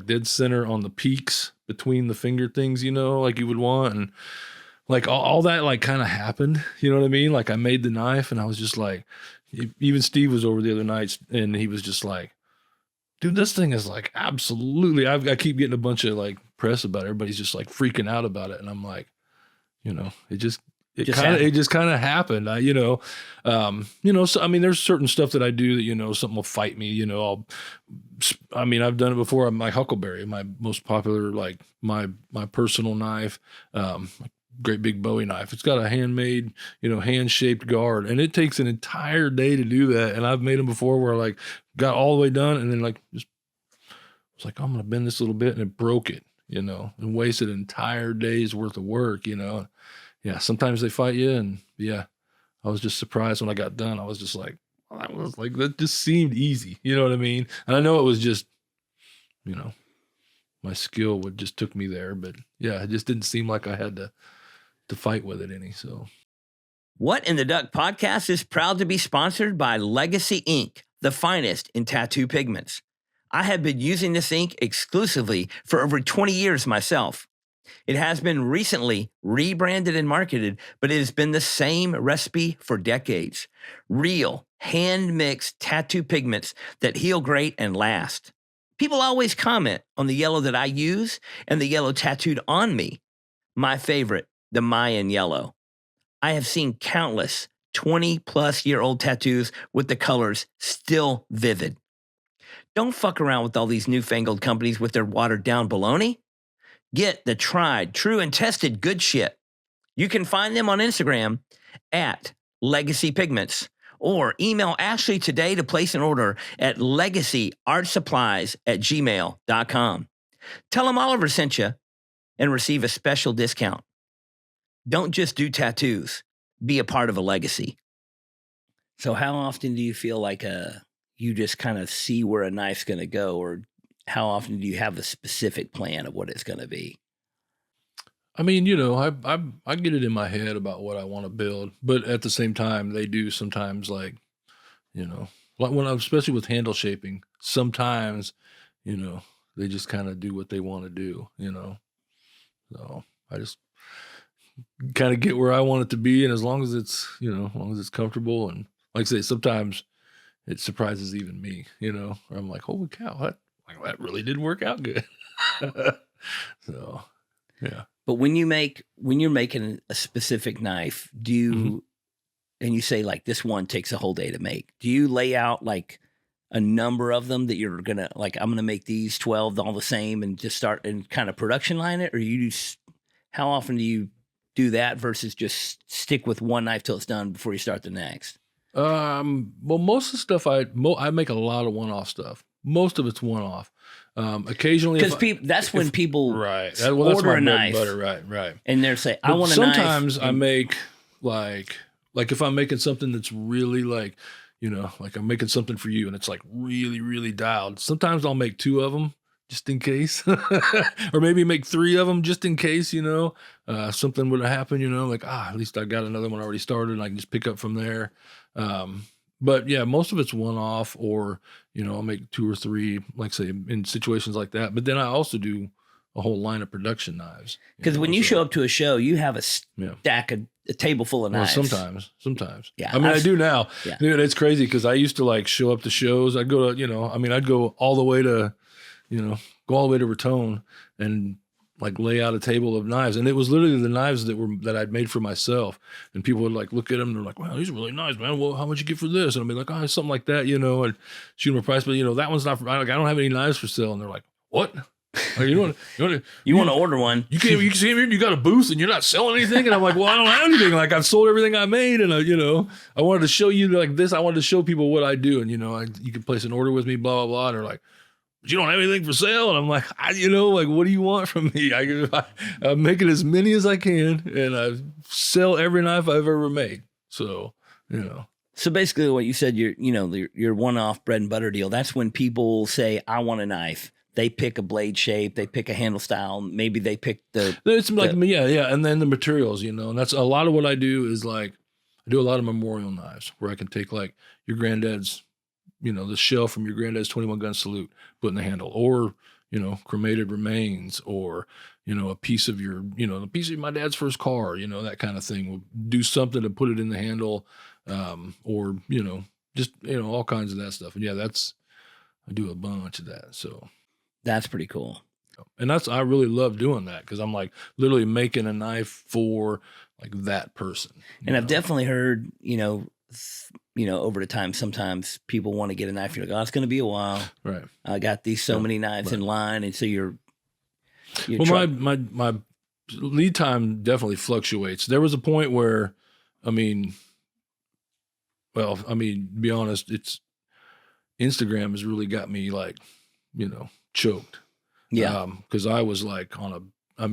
dead center on the peaks between the finger things, like you would want, and. All that kind of happened, you know what I mean? I made the knife and I was just even Steve was over the other night and he was just like, dude, this thing is absolutely, I keep getting a bunch of press about it. Everybody's just freaking out about it. And I'm like, it just kind of happened. So, there's certain stuff that I do that, something will fight me, I've done it before. My Huckleberry, my most popular, my personal knife, great big Bowie knife. It's got a handmade, hand-shaped guard, and it takes an entire day to do that. And I've made them before where like got all the way done and then like just was like, I'm gonna bend this a little bit, and it broke it, and wasted an entire day's worth of work, Yeah, sometimes they fight you, and yeah, I was just surprised when I got done. I was just like, that just seemed easy, you know what I mean? And I know it was just, my skill just took me there, but yeah, it just didn't seem like I had to fight with it any. So, What in the Duck podcast is proud to be sponsored by Legacy Ink, the finest in tattoo pigments. I have been using this ink exclusively for over 20 years myself. It has been recently rebranded and marketed, but it has been the same recipe for decades. Real, hand-mixed tattoo pigments that heal great and last. People always comment on the yellow that I use and the yellow tattooed on me. My favorite, the Mayan yellow. I have seen countless 20-plus-year-old tattoos with the colors still vivid. Don't fuck around with all these newfangled companies with their watered-down baloney. Get the tried, true, and tested good shit. You can find them on Instagram at Legacy Pigments, or email Ashley today to place an order at legacyartsupplies@gmail.com. Tell them Oliver sent you and receive a special discount. Don't just do tattoos. Be a part of a legacy. So how often do you feel like you just kind of see where a knife's going to go, or how often do you have a specific plan of what it's going to be? I mean, I get it in my head about what I want to build, but at the same time, they do sometimes like when I'm, especially with handle shaping, sometimes, they just kind of do what they want to do, so I just kind of get where I want it to be. And as long as it's, as long as it's comfortable, and like I say, sometimes it surprises even me, or I'm like, holy cow, that really did work out good. So, yeah. But when you're making a specific knife, do you, and you say like this one takes a whole day to make, do you lay out like a number of them that you're going to like, I'm going to make these 12 all the same and just start and kind of production line it? Or how often do you do that versus just stick with one knife till it's done before you start the next? Well, most of the stuff I make a lot of one-off stuff. Most of it's one-off. Occasionally, because that's when people right. Order that's my a knife, butter, right. And they're saying, "I want a knife." knife. Sometimes I make like if I'm making something that's really like like I'm making something for you, and it's like really, really dialed. Sometimes I'll make 2 of them just in case, or maybe make 3 of them just in case. Something would have happened. Like at least I got another one already started, and I can just pick up from there. But yeah, most of it's one-off, or, I'll make 2 or 3, like say in situations like that. But then I also do a whole line of production knives. Because when you show up to a show, you have a stack of a table full of knives. Well, sometimes. Yeah. I mean, I do now. Yeah. Dude, it's crazy because I used to like show up to shows. I'd go to, I'd go all the way to, Raton and like lay out a table of knives, and it was literally the knives that I'd made for myself, and people would like look at them and they're like, wow, these are really nice, man. Well, how much you get for this? And I'd be like, oh, something like that, and shoot them a price, but that one's not for, I don't have any knives for sale. And they're like, what? Like, you want to order one? You came here and you got a booth and you're not selling anything? And I'm like, well, I don't have anything. Like I've sold everything I made, and I wanted to show you like this. I wanted to show people what I do, and you can place an order with me, blah blah blah. And they're like, but you don't have anything for sale? And I'm like, like, what do you want from me? I'm making as many as I can, and I sell every knife I've ever made. So, So basically what you said, your one-off bread and butter deal, that's when people say, I want a knife. They pick a blade shape, they pick a handle style, maybe they pick yeah. And then the materials, and that's a lot of what I do is like, I do a lot of memorial knives where I can take like your granddad's, the shell from your granddad's 21 gun salute, put in the handle, or, cremated remains, or, a piece of your, a piece of my dad's first car, that kind of thing. We'll do something to put it in the handle, or, just, all kinds of that stuff. And yeah, I do a bunch of that. So that's pretty cool. And I really love doing that because I'm like literally making a knife for like that person. And I've definitely heard, over the time, sometimes people want to get a knife. You're like, oh, it's going to be a while. Right. I got these many knives in line. And so you're well, my lead time definitely fluctuates. There was a point where, to be honest, Instagram has really got me like, choked. Yeah. Because I was like I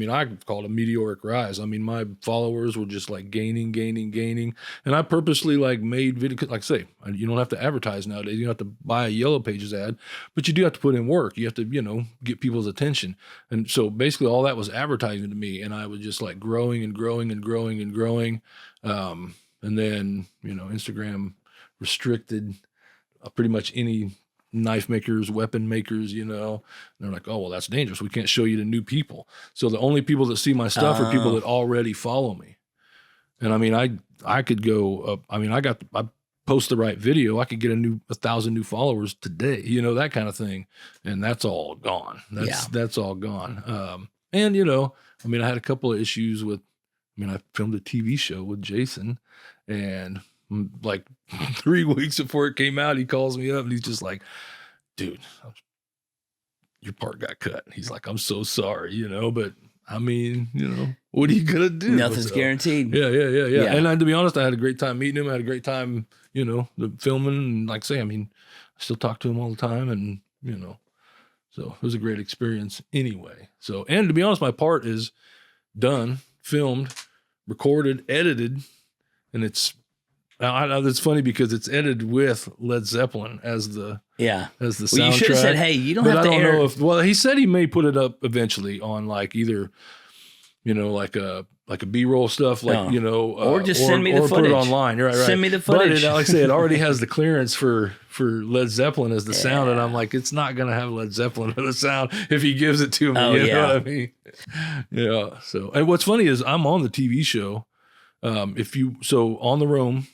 call it a meteoric rise. I mean, my followers were just like gaining. And I purposely like made video, like I say, you don't have to advertise nowadays. You don't have to buy a Yellow Pages ad, but you do have to put in work. You have to, get people's attention. And so basically all that was advertising to me. And I was just like growing. And then, Instagram restricted pretty much any knife makers, weapon makers, and they're like, oh, well, that's dangerous. We can't show you to new people. So the only people that see my stuff are people that already follow me. And I mean, I could go, I post the right video. I could get 1,000 new followers today, that kind of thing. And that's all gone. That's all gone. And, I had a couple of issues with, I filmed a TV show with Jason, and like 3 weeks before it came out, he calls me up and he's just like, dude, your part got cut. He's like, I'm so sorry, but what are you going to do? Nothing's guaranteed. Yeah. And to be honest, I had a great time meeting him. I had a great time, the filming. And like I say, I still talk to him all the time, and, so it was a great experience anyway. So, and to be honest, my part is done, filmed, recorded, edited, and it's funny because it's edited with Led Zeppelin as the soundtrack. Well, you should have said, hey, you don't have to air. Well, he said he may put it up eventually on like either, like a B-roll stuff, like, or just send me the footage. Or put it online. You're right. Send me the footage. But like I say, it already has the clearance for Led Zeppelin as the sound. And I'm like, it's not going to have Led Zeppelin as the sound if he gives it to me. You know what I mean? Yeah. So, and what's funny is I'm on the TV show. On The Roam,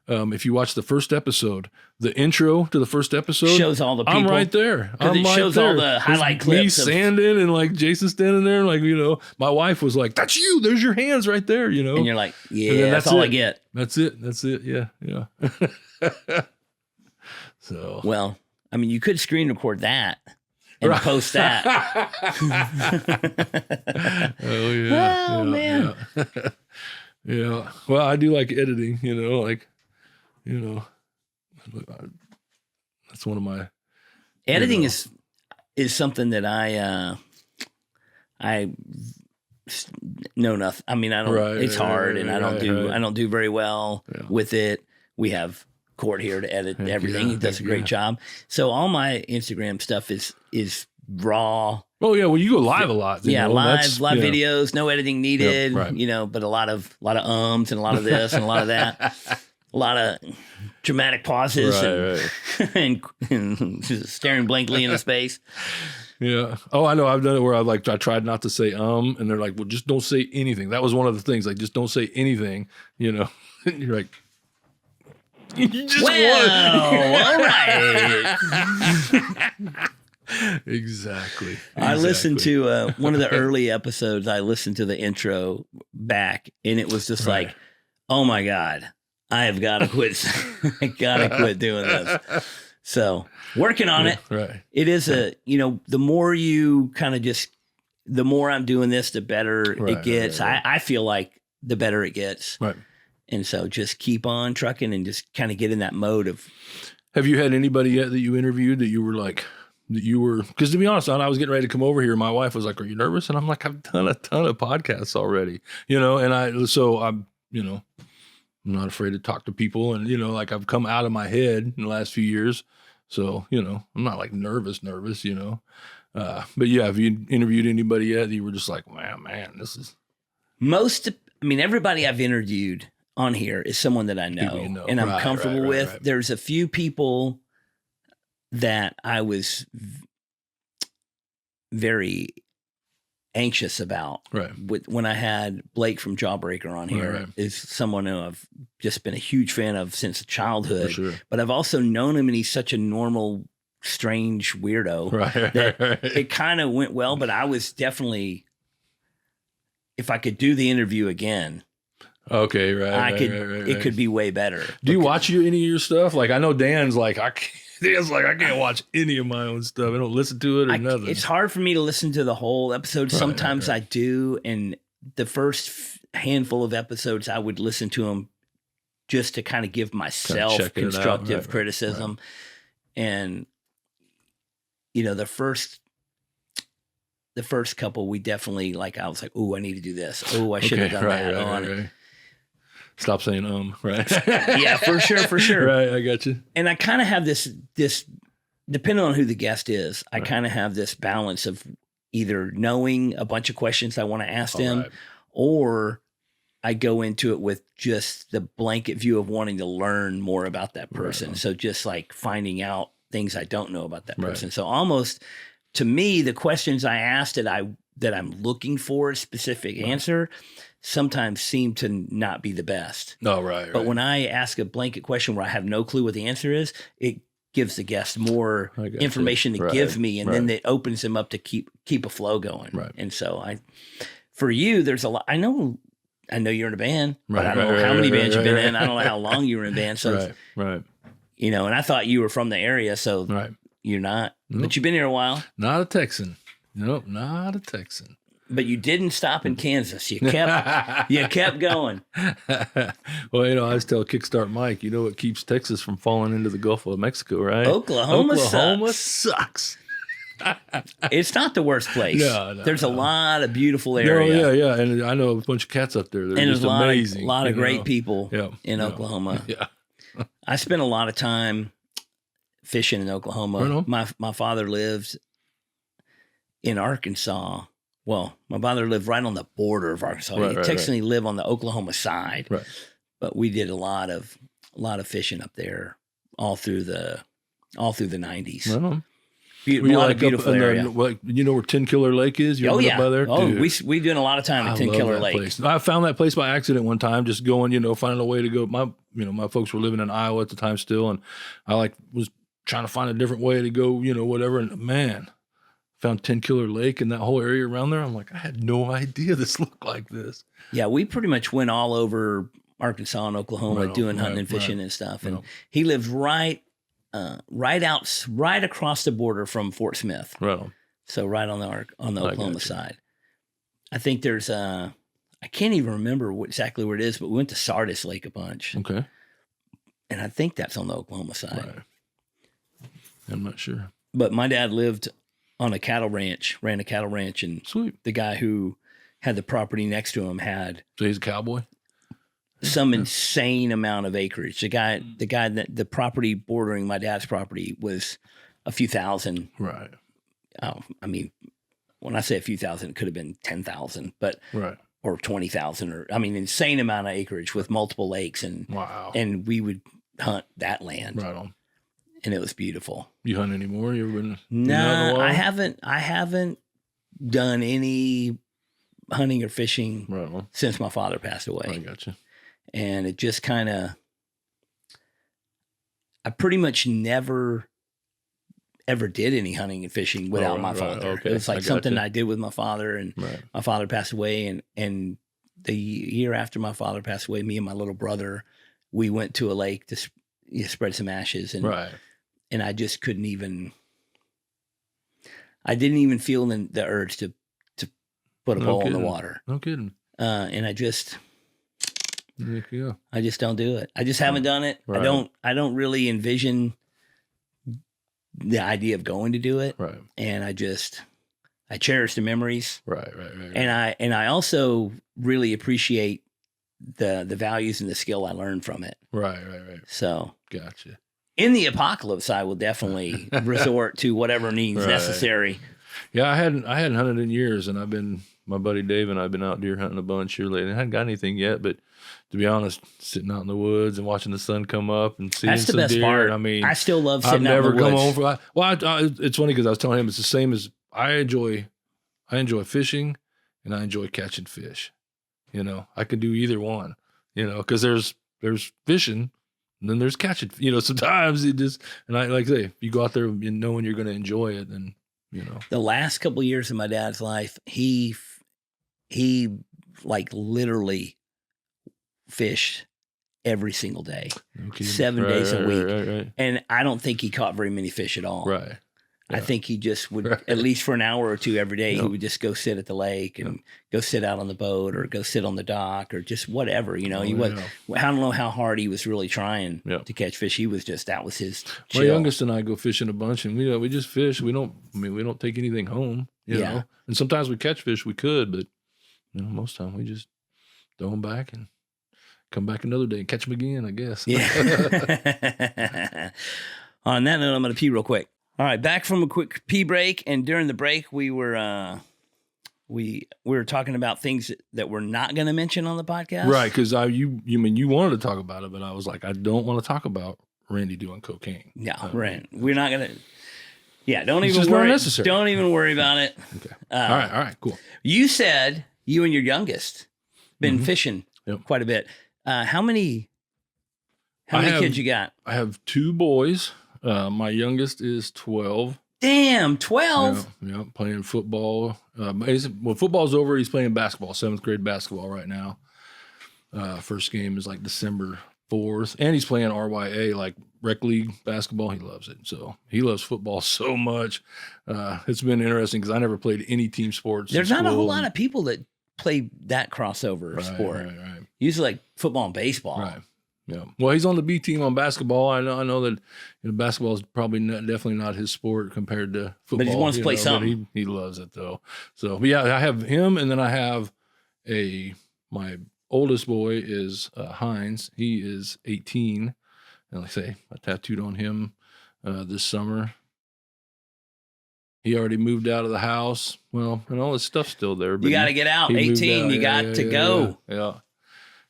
if you watch the first episode, the intro to the first episode shows all the people. I'm right there. It shows all the highlight clips. Me sanding and like Jason standing there, and like, my wife was like, "That's you. There's your hands right there." And you're like, "Yeah, that's all I get." That's it. Yeah. So well, you could screen record that and post that. Oh yeah. Oh man. Yeah. Well, I do like editing. That's one of my editing is something that I know nothing. I don't. It's hard, and I don't do very well with it. We have Court here to edit everything. He does a great job. So all my Instagram stuff is raw. Oh yeah, well you go live a lot. Live videos, no editing needed. But a lot of ums and a lot of this and a lot of that. A lot of dramatic pauses and just staring blankly into space. Yeah. Oh, I know. I've done it where I tried not to say and they're like, well, just don't say anything. That was one of the things. Like, just don't say anything. You're like, you just all right. Exactly. I listened to one of the early episodes. I listened to the intro back, and it was just like, oh my God. I have got to quit. I got to quit doing this. So working on it. Right. It is the more you kind of the more I'm doing this, the better it gets. Right. I feel like the better it gets. Right. And so just keep on trucking and just kind of get in that mode of. Have you had anybody yet that you interviewed that you were like, because to be honest, I was getting ready to come over here. My wife was like, are you nervous? And I'm like, I've done a ton of podcasts already, and I'm I'm not afraid to talk to people, and like I've come out of my head in the last few years, so I'm not like nervous, but yeah, have you interviewed anybody yet that you were just like, man, this is everybody I've interviewed on here is someone that I know, and I'm comfortable with. Right. There's a few people that I was very anxious about. Right. When I had Blake from Jawbreaker on here, is someone who I've just been a huge fan of since childhood. For sure. But I've also known him, and he's such a normal, strange weirdo that it kind of went well. But I was definitely, if I could do the interview again. Okay, it could be way better. Do you watch any of your stuff? Like, I know Dan's like, Dan's like, I can't watch any of my own stuff. I don't listen to it or nothing. It's hard for me to listen to the whole episode. Sometimes I do. And the first handful of episodes, I would listen to them just to kind of give myself constructive criticism. And, you know, the first couple, we definitely, like, I was like, oh, I need to do this. Oh, I should have done that. Right. Stop saying right? Yeah, for sure. Right, I got you. And I kind of have this, depending on who the guest is, I kind of have this balance of either knowing a bunch of questions I want to ask them, or I go into it with just the blanket view of wanting to learn more about that person. So just like finding out things I don't know about that person. So almost, to me, the questions I asked that I'm looking for a specific answer sometimes seem to not be the best. Oh, right. But when I ask a blanket question where I have no clue what the answer is, it gives the guest more information to give me, and then it opens them up to keep a flow going. Right. And so for you, there's a lot. I know you're in a band, but I don't know how many bands you've been in. I don't know how long you were in band. So you know, and I thought you were from the area, so you're not. Nope. But you've been here a while. Not a Texan. Nope, not a Texan. But you didn't stop in Kansas. You kept going. Well, you know, I always tell Kickstart Mike, you know what keeps Texas from falling into the Gulf of Mexico, right? Oklahoma sucks. It's not the worst place. No, there's a lot of beautiful area. No, yeah. And I know a bunch of cats up there. They're just amazing. A lot of great people in Oklahoma. Yeah. I spent a lot of time fishing in Oklahoma. My father lived in Arkansas. Well, my father lived right on the border of Arkansas. He technically lived on the Oklahoma side. Right. But we did a lot of fishing up there all through the 90s. Right. A lot of beautiful area. You know where 10 Killer Lake is? Up by there? Oh, we doing a lot of time at 10 Killer Lake. Place. I found that place by accident one time, just going, finding a way to go. My folks were living in Iowa at the time still, and I was trying to find a different way to go, whatever. And man, found 10 Killer Lake and that whole area around there. I'm like, I had no idea this looked like this. Yeah, we pretty much went all over Arkansas and Oklahoma doing hunting and fishing and stuff. And he lived right across the border from Fort Smith. Right on. So right on the Oklahoma side. I think there's I can't even remember exactly where it is, but we went to Sardis Lake a bunch. Okay. And I think that's on the Oklahoma side. Right. I'm not sure. But my dad lived on ran a cattle ranch, and sweet. The guy who had the property next to him had. So he's a cowboy? Some insane amount of acreage. The property bordering my dad's property was a few thousand. Right. I mean, when I say a few thousand, it could have been 10,000, but or 20,000, or insane amount of acreage with multiple lakes, and and we would hunt that land. Right on. And it was beautiful. You hunt anymore? You ever been? No, I haven't done any hunting or fishing since my father passed away. I gotcha. And it just kind of, I pretty much never ever did any hunting and fishing without my father. Okay. It was like something I did with my father, and my father passed away. And the year after my father passed away, me and my little brother, we went to a lake to spread some ashes. And I just couldn't even, I didn't even feel the urge to put a pole in the water. No kidding. And I just don't do it. I just haven't done it. Right. I don't really envision the idea of going to do it. Right. And I cherish the memories. Right. And I also really appreciate the values and the skill I learned from it. Right. So gotcha. In the apocalypse, I will definitely resort to whatever means necessary. Yeah, I hadn't hunted in years, and my buddy Dave and I've been out deer hunting a bunch here lately. I hadn't got anything yet, but to be honest, sitting out in the woods and watching the sun come up and seeing some deer. That's the best part. I still love sitting out in the woods. I've never come home it's funny because I was telling him it's the same as I enjoy fishing and I enjoy catching fish. I could do either one. Because there's fishing. And then there's catching, sometimes it just, and I like I say, if you go out there and knowing you're going to enjoy it, then, The last couple of years of my dad's life, he like literally fished every single day, No kidding. 7 days a week. Right. And I don't think he caught very many fish at all. Right. I think he just would, at least for an hour or two every day, Yep. he would just go sit at the lake and go sit out on the boat or go sit on the dock or just whatever. You know, I don't know how hard he was really trying to catch fish. He was just, that was his chill. My youngest and I go fishing a bunch, and we just fish. We don't take anything home, you know. And sometimes we catch fish we could, but you know, most time we just throw them back and come back another day and catch them again, I guess. Yeah. On that note, I'm going to pee real quick. All right, back from a quick pee break, and during the break, we were talking about things that we're not going to mention on the podcast, right? Because you wanted to talk about it, but I was like, I don't want to talk about Randy doing cocaine. Yeah, right. We're not going to. Yeah, don't even just worry. not necessary. Don't even worry about it. Okay. All right, cool. You said you and your youngest been fishing quite a bit. How many kids you got? I have 2 boys. My youngest is 12. Damn, 12? Yeah, playing football. When football's over, he's playing basketball, 7th grade basketball right now. First game is like December 4th. And he's playing RYA, like rec league basketball. He loves it. So he loves football so much. It's been interesting because I never played any team sports. There's not a whole lot of people that play that crossover sport. Right. Usually like football and baseball. Right. Yeah. Well, he's on the B team on basketball. I know that basketball is probably definitely not his sport compared to football. But he wants to play something. He loves it though. So, but yeah, I have him, and then I have my oldest boy is Hines. He is 18, and like I say, I tattooed on him this summer. He already moved out of the house. Well, and all his stuff's still there. But you got to get out. 18, you got to go.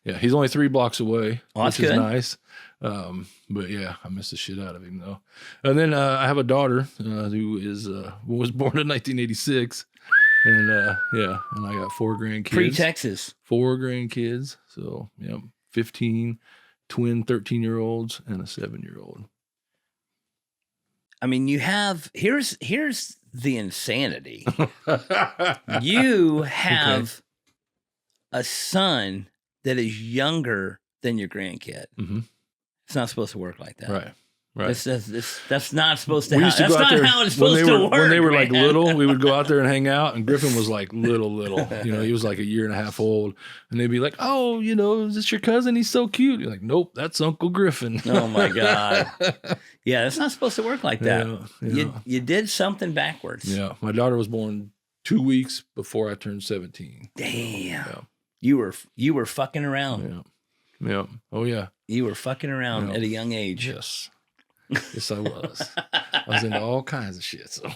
Yeah, he's only 3 blocks away, which is nice. But yeah, I miss the shit out of him though. And then I have a daughter who was born in 1986, and and I got 4 grandkids. Pre-Texas. 4 grandkids. So 15 twin 13-year-olds and a 7-year-old. I mean, you have here's the insanity. You have a son that is younger than your grandkid. Mm-hmm. It's not supposed to work like that. Right. That's not supposed to happen. That's not how it's supposed to work. When they were like little, we would go out there and hang out, and Griffin was like little. You know, he was like a year and a half old, and they'd be like, "Oh, you know, is this your cousin? He's so cute." You're like, "Nope, that's Uncle Griffin." Oh my God. Yeah, it's not supposed to work like that. You did something backwards. Yeah, my daughter was born 2 weeks before I turned 17. Damn. You were fucking around. Yeah. Oh yeah. You were fucking around at a young age. Yes, I was. I was into all kinds of shit. So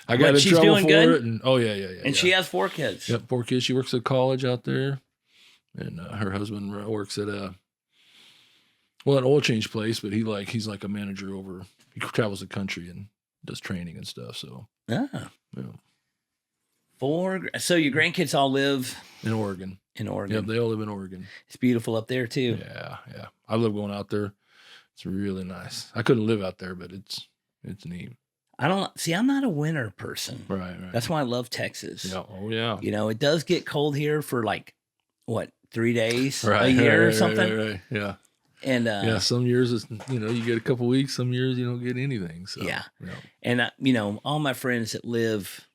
I got in trouble for it. And yeah. And she has 4 kids. Yep, 4 kids. She works at college out there, and her husband works at an oil change place. But he's like a manager over. He travels the country and does training and stuff. So 4. So your grandkids all live in Oregon. Yep, they all live in Oregon. It's beautiful up there too. Yeah. I love going out there. It's really nice. I couldn't live out there, but it's neat. I'm not a winter person. Right. That's why I love Texas. Yeah. Oh yeah. You know, it does get cold here for like 3 days a year or something. Right. Yeah. And some years it's, you get a couple weeks. Some years you don't get anything. So And all my friends that live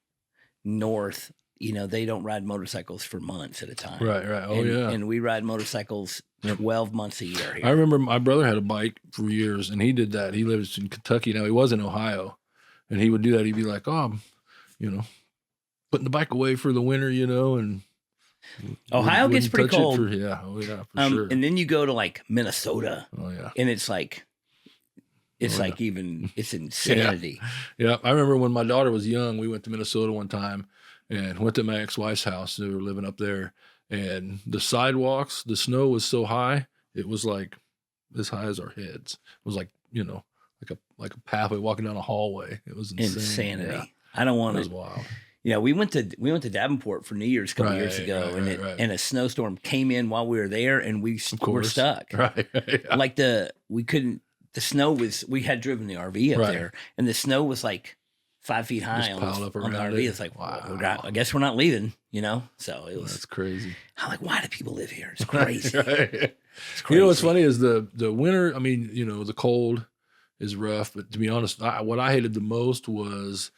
north, they don't ride motorcycles for months at a time. Right. Oh yeah. And we ride motorcycles 12 months a year here. I remember my brother had a bike for years, and he did that. He lives in Kentucky now. He was in Ohio, and he would do that. He'd be like, "Oh, I'm, putting the bike away for the winter, and Ohio gets pretty cold. For sure. And then you go to like Minnesota. Oh yeah. And it's like, it's insanity. Yeah. I remember when my daughter was young, we went to Minnesota one time and went to my ex-wife's house. They were living up there. And the sidewalks, the snow was so high, it was like as high as our heads. It was like, like a pathway walking down a hallway. It was insane. Insanity. Yeah. I don't want to. It was wild. Yeah, we went to Davenport for New Year's a couple years ago, and a snowstorm came in while we were there, and we were stuck. Right. Yeah. Like the snow was. We had driven the RV up there, and the snow was like 5 feet high Just on piled up the around RV. it. It's like, Wow. I guess we're not leaving, So it was. That's crazy. I'm like, why do people live here? It's crazy. Right. It's crazy. What's funny is the winter. I mean, the cold is rough, but to be honest, what I hated the most was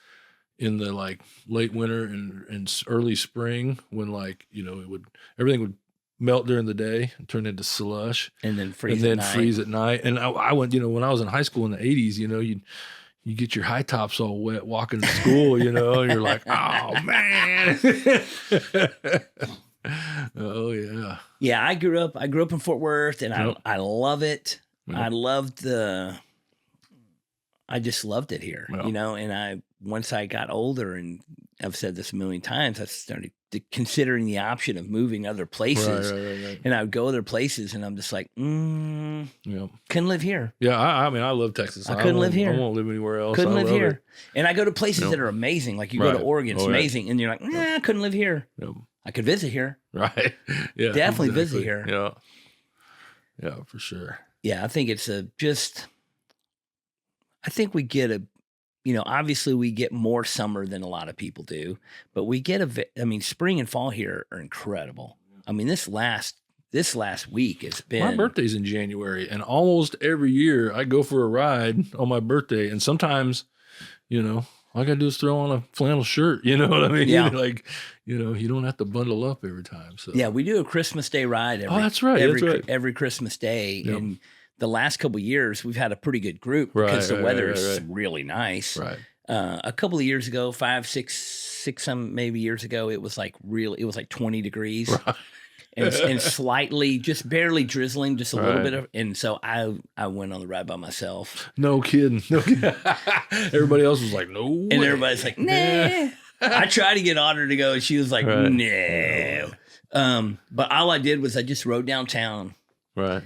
in the like late winter and early spring when everything would melt during the day and turn into slush and then freeze and then at night. freeze at night. And I went, when I was in high school in the 80s, you get your high tops all wet walking to school, and you're like, oh man. Oh yeah. Yeah, I grew up in Fort Worth, and Yep. I love it. Yep. I just loved it here, Yep. and once I got older, and I've said this a million times, I started considering the option of moving other places. Right. And I would go other places, and I'm just like, Yeah. couldn't live here. Yeah, I mean, I love Texas. I couldn't live here. I won't live anywhere else. Couldn't I live love here. it. And I go to places Yep. that are amazing. Like you go to Right. Oregon, it's Oh, yeah. amazing. And you're like, I couldn't live here. Yep. I could visit here. Right. Yeah. Definitely visit here. Yeah. Yeah, for sure. Yeah, I think it's I think we get obviously we get more summer than a lot of people do, but we get spring and fall here are incredible. I mean, this last week has been. My birthday's in January, and almost every year I go for a ride on my birthday, and sometimes, all I gotta do is throw on a flannel shirt. You know what I mean? Yeah. Like, you don't have to bundle up every time. So Yeah, we do a Christmas Day ride that's right. every Christmas Day. Yep. And the last couple of years, we've had a pretty good group because the weather is really nice. Right. A couple of years ago, 5, 6, some maybe years ago, it was like 20 degrees. Right. And slightly, just barely drizzling, just a little bit of, and so I went on the ride by myself. No kidding. Everybody else was like, no. And everybody's like, nah. I tried to get Audra to go, and she was like, no. But all I did was I just rode downtown, Right.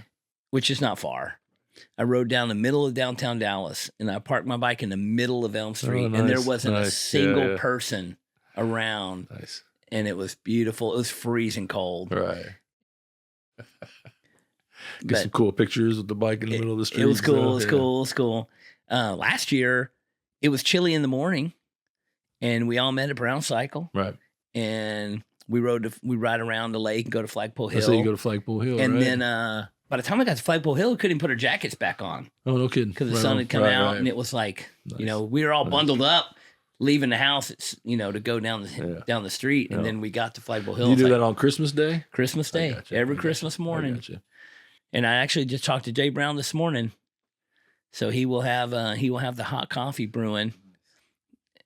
which is not far. I rode down the middle of downtown Dallas, and I parked my bike in the middle of Elm Street, and there wasn't a single person around. Nice. And it was beautiful. It was freezing cold. Right. Get some cool pictures with the bike in the middle of the street. It was cool. It was cool. Last year, it was chilly in the morning, and we all met at Brown Cycle. Right. And we ride around the lake and go to Flagpole Hill. I say you go to Flagpole Hill, and right? then by the time I got to Flagpole Hill, we couldn't even put our jackets back on. Oh, no kidding. Because the sun had come out, and it was like, we were all bundled up, leaving the house, to go down the street, and then we got to Flagpole Hill. You do that on Christmas Day? Christmas Day, Gotcha. every Christmas morning. And I actually just talked to Jay Brown this morning, so he will have the hot coffee brewing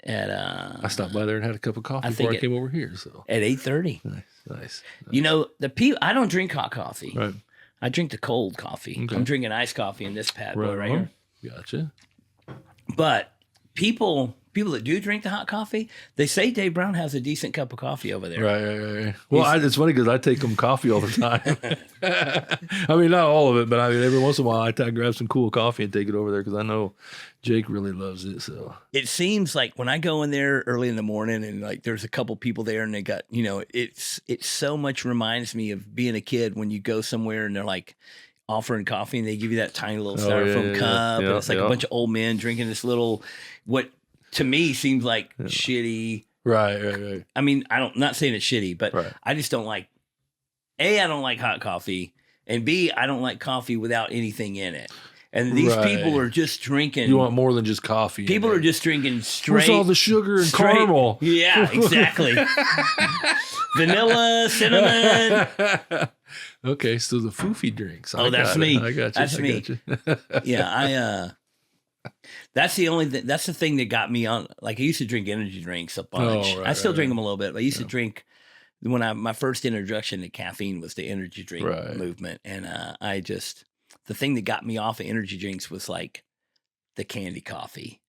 at. I stopped by there and had a cup of coffee before I came over here. So at 8:30. Nice. The people. I don't drink hot coffee. Right. I drink the cold coffee. Okay. I'm drinking iced coffee in this pad boy right here. Gotcha. But people that do drink the hot coffee, they say Dave Brown has a decent cup of coffee over there. Right. Well, it's funny because I take them coffee all the time. I mean, not all of it, but every once in a while I grab some cool coffee and take it over there because I know Jake really loves it. So it seems like when I go in there early in the morning and like there's a couple people there and they got, it so much reminds me of being a kid when you go somewhere and they're like offering coffee and they give you that tiny little styrofoam cup and it's like a bunch of old men drinking this little, what to me seems like shitty. Right. I mean, not saying it's shitty, but I just don't like, A, I don't like hot coffee, and B, I don't like coffee without anything in it. And these people are just drinking. You want more than just coffee. People are just drinking straight. Where's all the sugar and caramel? Yeah, exactly. Vanilla, cinnamon. Okay, so the foofy drinks. That's me. I got you. That's me. Yeah, that's the thing that got me on. Like I used to drink energy drinks a bunch. I still drink them a little bit, but I used to drink my first introduction to caffeine was the energy drink movement. And the thing that got me off of energy drinks was like the candy coffee.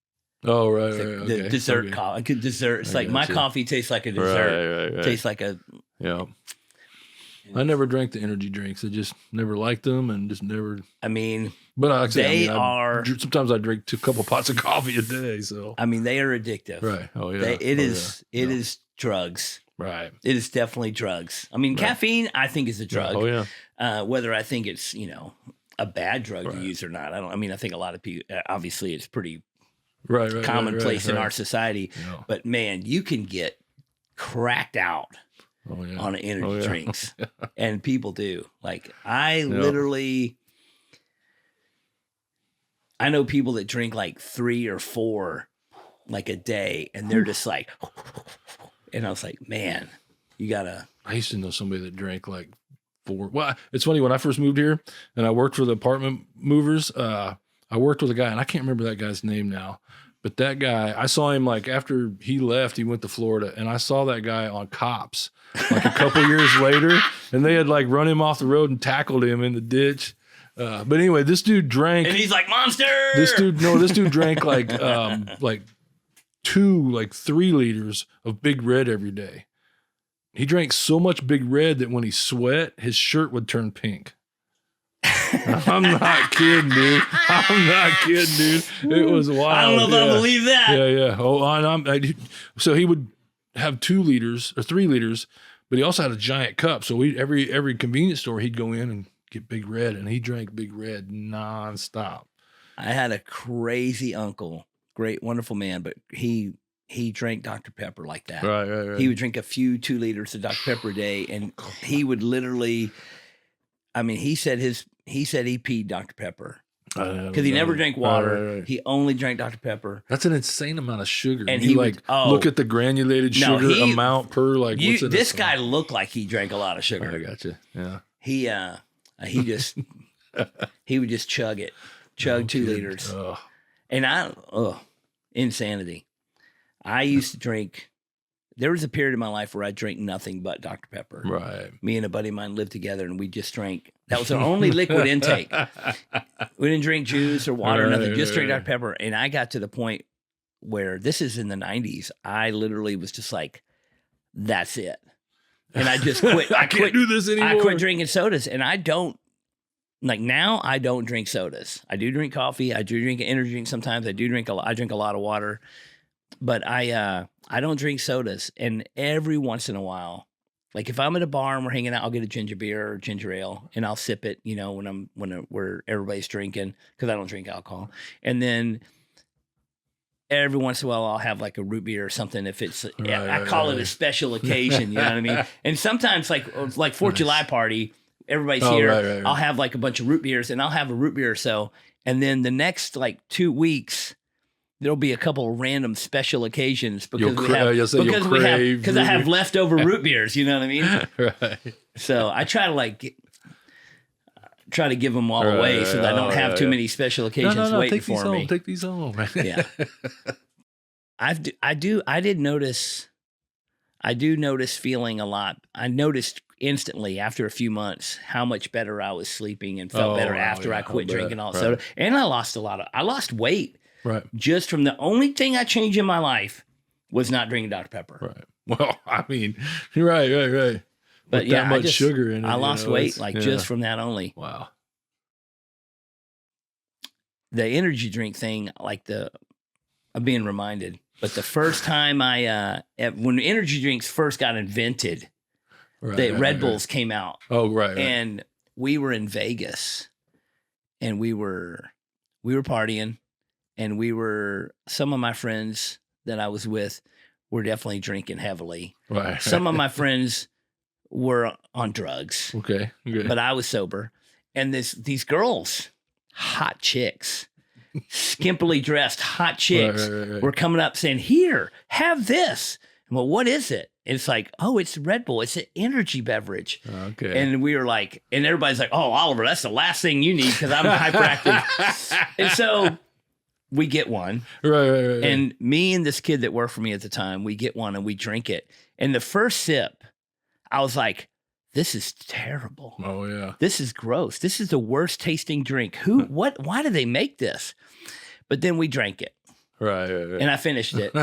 Oh, right. The dessert coffee. Dessert. It's like my coffee tastes like a dessert. Right. Tastes like a. Yeah. I never drank the energy drinks. I just never liked them and just never. I mean, but sometimes I drink a couple pots of coffee a day. So I mean, they are addictive. Right. Oh yeah. It is drugs. Right. It is definitely drugs. I mean, caffeine I think is a drug. Oh yeah. Whether I think it's a bad drug to use or not, I think a lot of people. Obviously, it's pretty commonplace in our society. Yeah. But man, you can get cracked out on energy drinks, and people do. Like I know people that drink like 3 or 4 like a day, and they're just like, and I was like, man, you gotta. I used to know somebody that drank like 4. Well, it's funny, when I first moved here and I worked for the apartment movers, I worked with a guy, and I can't remember that guy's name now, but that guy, I saw him like after he left, he went to Florida, and I saw that guy on Cops like a couple years later, and they had like run him off the road and tackled him in the ditch. But anyway, this dude drank, and he's like, monster. This dude drank like 3 liters of Big Red every day. He drank so much Big Red that when he sweat, his shirt would turn pink. I'm not kidding, dude. It was wild. I don't know if I believe that. Yeah. Oh, so he would have 2 liters or 3 liters, but he also had a giant cup. So every convenience store, he'd go in and get Big Red, and he drank Big Red nonstop. I had a crazy uncle, great, wonderful man, but he drank Dr. Pepper like that. Right. He would drink a few 2 liters of Dr. Pepper a day, and he would literally, I mean, he said he peed Dr. Pepper because he never drank water. Right. He only drank Dr. Pepper. That's an insane amount of sugar. And he look at the granulated sugar amount per this guy looked like he drank a lot of sugar. I gotcha. Yeah. He just he would just chug 2 liters. Oh. And insanity. I used to drink. There was a period in my life where I drank nothing but Dr. Pepper. Right. Me and a buddy of mine lived together, and we just drank. That was our only liquid intake. We didn't drink juice or water, nothing. Just drink Dr. Pepper. And I got to the point where, this is in the 90s, I literally was just like, that's it. And I just quit. I can't do this anymore. I quit drinking sodas, and I don't. Like now, I don't drink sodas. I do drink coffee. I do drink an energy drink sometimes. I drink a lot of water, but I don't drink sodas. And every once in a while, like if I'm at a bar and we're hanging out, I'll get a ginger beer or ginger ale, and I'll sip it. You know, where everybody's drinking, because I don't drink alcohol. And then every once in a while, I'll have like a root beer or something. If it's, I call it a special occasion. You know what I mean? And sometimes like 4th of July party. Everybody's here. Right. I'll have like a bunch of root beers, and I'll have a root beer or so. And then the next like 2 weeks, there'll be a couple of random special occasions because I have leftover root beers. You know what I mean? Right. So I try to give them all away so that I don't have too many special occasions waiting for me. Take these home. Yeah. I do notice feeling a lot. I noticed instantly after a few months how much better I was sleeping and felt better after I quit drinking all soda. And I lost weight. Right. Just from the only thing I changed in my life was not drinking Dr. Pepper. Right. Well, I mean, right. But with that much sugar in it. I lost weight just from that only. Wow. The energy drink thing, I'm being reminded. But the first time when energy drinks first got invented, the Red Bulls came out. Oh, right. And we were in Vegas, and we were partying, and some of my friends that I was with were definitely drinking heavily. Right. Some of my friends were on drugs. Okay. But I was sober. And these girls, hot chicks, skimpily dressed hot chicks were coming up saying, "Here, have this." And well, what is it? And it's like, oh, it's Red Bull. It's an energy beverage. Okay. And we were like, and everybody's like, oh, Oliver, that's the last thing you need because I'm hyperactive. And so we get one. Right. And me and this kid that worked for me at the time, we get one and we drink it. And the first sip, I was like, this is terrible. Oh, yeah. This is gross. This is the worst tasting drink. Why do they make this? But then we drank it. Right. And I finished it.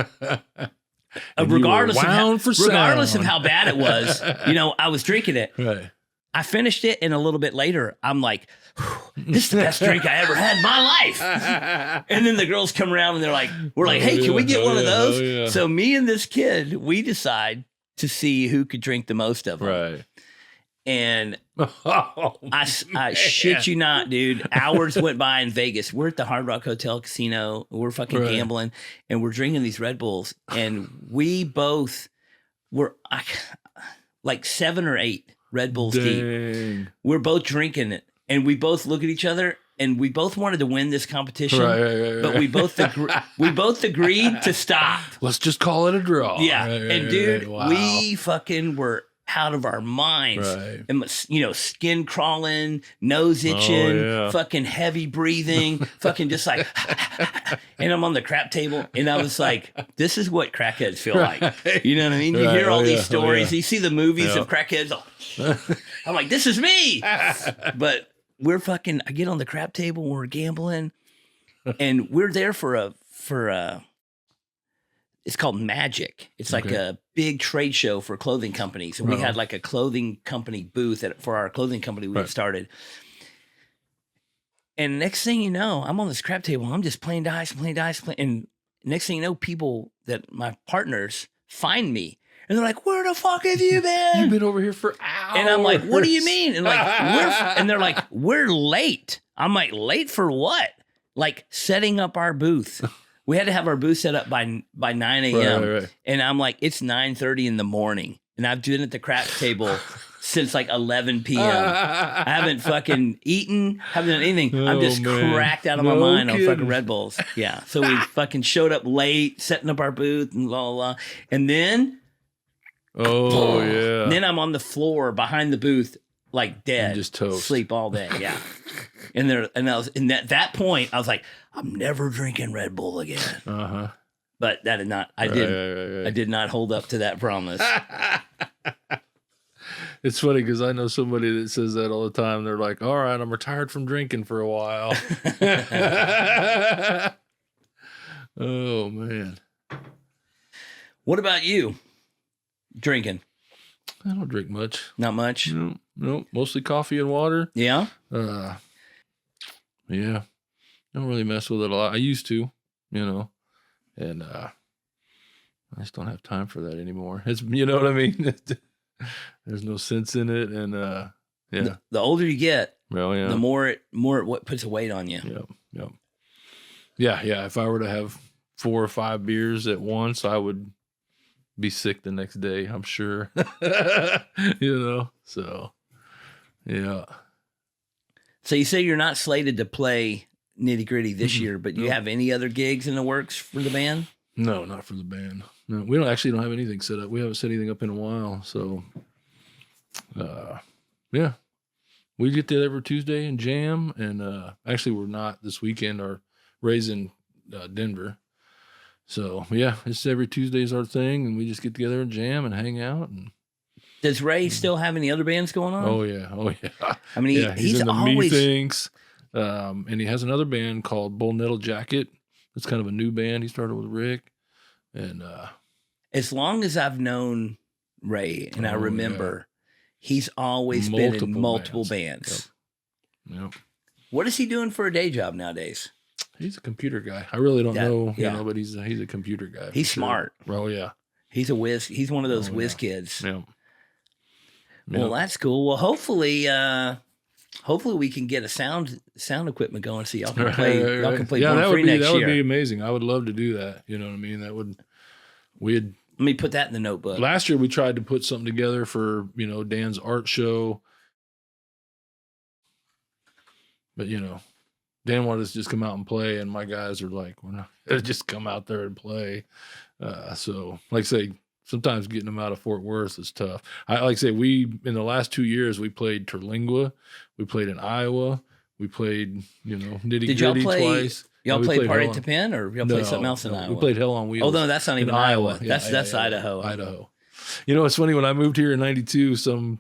Regardless of how bad it was, I was drinking it. Right. I finished it, and a little bit later, I'm like, this is the best drink I ever had in my life. And then the girls come around, and we're like, hey, can we get one of those? Yeah. So me and this kid, we decide to see who could drink the most of them. Right. And Oh, I shit you not, dude. Hours went by in Vegas. We're at the Hard Rock Hotel Casino. We're fucking Right. gambling, and we're drinking these Red Bulls. And we both were like 7 or 8 Red Bulls deep. Dang. We're both drinking it, and we both look at each other, and we both wanted to win this competition. Right. But we both agreed to stop. Let's just call it a draw. Yeah, Right, and dude, wow. we fucking were out of our minds. Right. And, skin crawling, nose itching, yeah. fucking heavy breathing, fucking just like, and I'm on the crap table, and I was like, this is what crackheads feel like. You know what I mean? You Right. hear all these yeah. stories, you see the movies Yeah. of crackheads. I'm like, this is me. But I get on the crap table, we're gambling, and we're there for a it's called Magic. It's like a big trade show for clothing companies. And we had like a clothing company booth for our clothing company we had started. And next thing you know, I'm on this crap table. I'm just playing dice. And next thing you know, people that my partners find me. And they're like, where the fuck have you been? You've been over here for hours. And I'm like, what do you mean? And and they're like, we're late. I'm like, late for what? Like setting up our booth. We had to have our booth set up by 9 a.m. Right. And I'm like, it's 9:30 in the morning. And I've been at the crap table since like 11 p.m. I haven't fucking eaten, haven't done anything. I'm just cracked out of my mind on fucking Red Bulls. Yeah. So we fucking showed up late, setting up our booth and blah, blah, blah. And then, yeah. then I'm on the floor behind the booth, like dead. Just toast. Sleep all day. Yeah. And at that point, I was like, I'm never drinking Red Bull again. Uh-huh. But that did not. I did not hold up to that promise. It's funny because I know somebody that says that all the time. They're like, all right, I'm retired from drinking for a while. Oh, man. What about you? Drinking? I don't drink much. Not much? No, mostly coffee and water. Yeah? Yeah. Don't really mess with it a lot. I used to, and I just don't have time for that anymore. It's, you know what I mean? There's no sense in it. And, yeah. The older you get, Well, yeah. the more it what puts a weight on you. Yep. Yeah. If I were to have 4 or 5 beers at once, I would be sick the next day, I'm sure. So, yeah. So you say you're not slated to play Nitty Gritty this year, but you have any other gigs in the works for the band? No, not for the band. No, we don't have anything set up. We haven't set anything up in a while. So, yeah, we get there every Tuesday and jam. And actually, we're not this weekend. Our Ray's in Denver. So, yeah, it's every Tuesday is our thing. And we just get together and jam and hang out. And does Ray still have any other bands going on? Oh, yeah. I mean, he's in the always... Methinks. And he has another band called Bull Nettle Jacket. It's kind of a new band. He started with Rick. And as long as I've known Ray and I remember, he's always been in multiple bands. Yep. What is he doing for a day job nowadays? He's a computer guy. I really don't know, but he's a computer guy. He's smart. Oh, yeah. He's a whiz. He's one of those whiz kids. Yeah. Well, that's cool. Well, hopefully we can get a sound equipment going so y'all can play. Y'all can play Born Free next year. That would be amazing. I would love to do that. You know what I mean? Let me put that in the notebook. Last year we tried to put something together for Dan's art show, but Dan wanted us to just come out and play, and my guys are like, we're not gonna just come out there and play. So, like I say, sometimes getting them out of Fort Worth is tough. In the last 2 years, we played Terlingua, we played in Iowa, we played, Nitty Gritty twice. Y'all played Party at the Pen, or y'all played something else in Iowa? We played Hell on Wheels. Oh, no, that's not even Iowa. That's Idaho. Idaho. It's funny, when I moved here in 92, so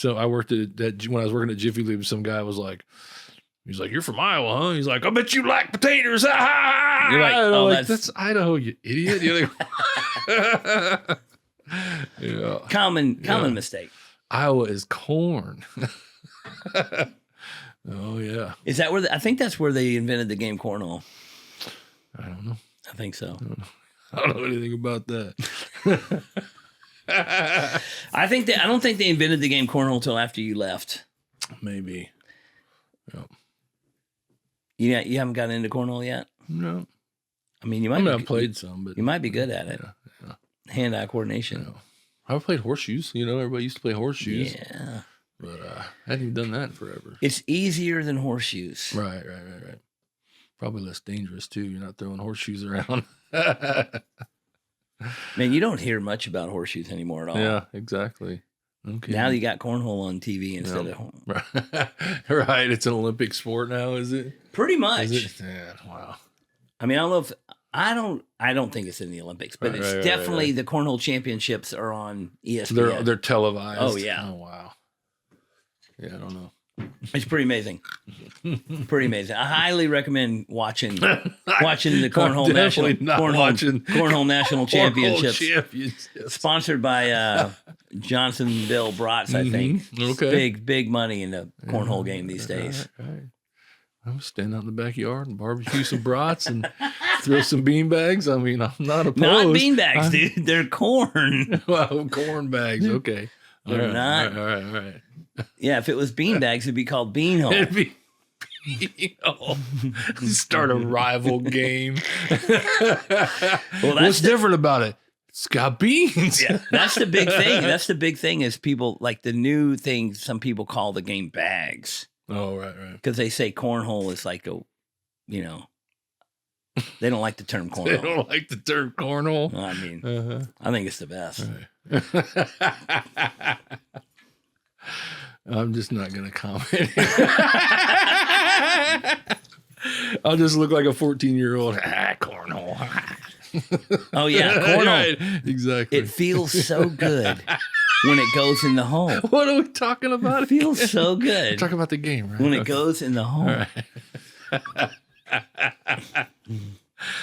I worked at that when I was working at Jiffy Lube, some guy was like, he's like, "You're from Iowa, huh?" He's like, "I bet you like potatoes." You're like, "Oh, that's Idaho, you idiot." You're like, yeah. Common mistake. Iowa is corn. Oh yeah. Is that where I think that's where they invented the game cornhole? I don't know. I think so. I don't know anything about that. I don't think they invented the game cornhole until after you left. Maybe. Yeah. You haven't gotten into cornhole yet? No. I mean, you might. I've played some, but you might be good at it. Yeah. Hand-eye coordination. Yeah. I've played horseshoes. Everybody used to play horseshoes. Yeah. But I hadn't even done that in forever. It's easier than horseshoes. Right. Probably less dangerous, too. You're not throwing horseshoes around. Man, you don't hear much about horseshoes anymore at all. Yeah, exactly. Okay. Now you got cornhole on TV instead of home. Right. It's an Olympic sport now, is it? Pretty much. Is it? Yeah, wow. I mean, I don't know if I don't think it's in the Olympics, but it's definitely the cornhole championships are on ESPN. So they're televised. Oh yeah. Oh wow. Yeah, I don't know. It's pretty amazing. Pretty amazing. I highly recommend watching the cornhole national championships. Sponsored by Johnson Bill Brats, I think. Okay. Big money in the cornhole game these days. Right. I'm stand out in the backyard and barbecue some brats and throw some beanbags. I mean, I'm not opposed. Not beanbags, dude. They're corn. Well, corn bags. Okay. They're not. All right. Yeah, if it was beanbags, it'd be called beanhole. It'd be start a rival game. Well, what's different about it? It's got beans. Yeah, that's the big thing. That's the big thing is people like the new thing. Some people call the game bags. Oh, right. Because they say cornhole is like they don't like the term cornhole. They don't like the term cornhole. I mean, I think it's the best. Right. I'm just not going to comment. I'll just look like a 14-year-old. Cornhole. Oh, yeah, cornhole. Right. Exactly. It feels so good when it goes in the hole. What are we talking about? It feels so good. Talk about the game, right? When it goes in the hole. Right.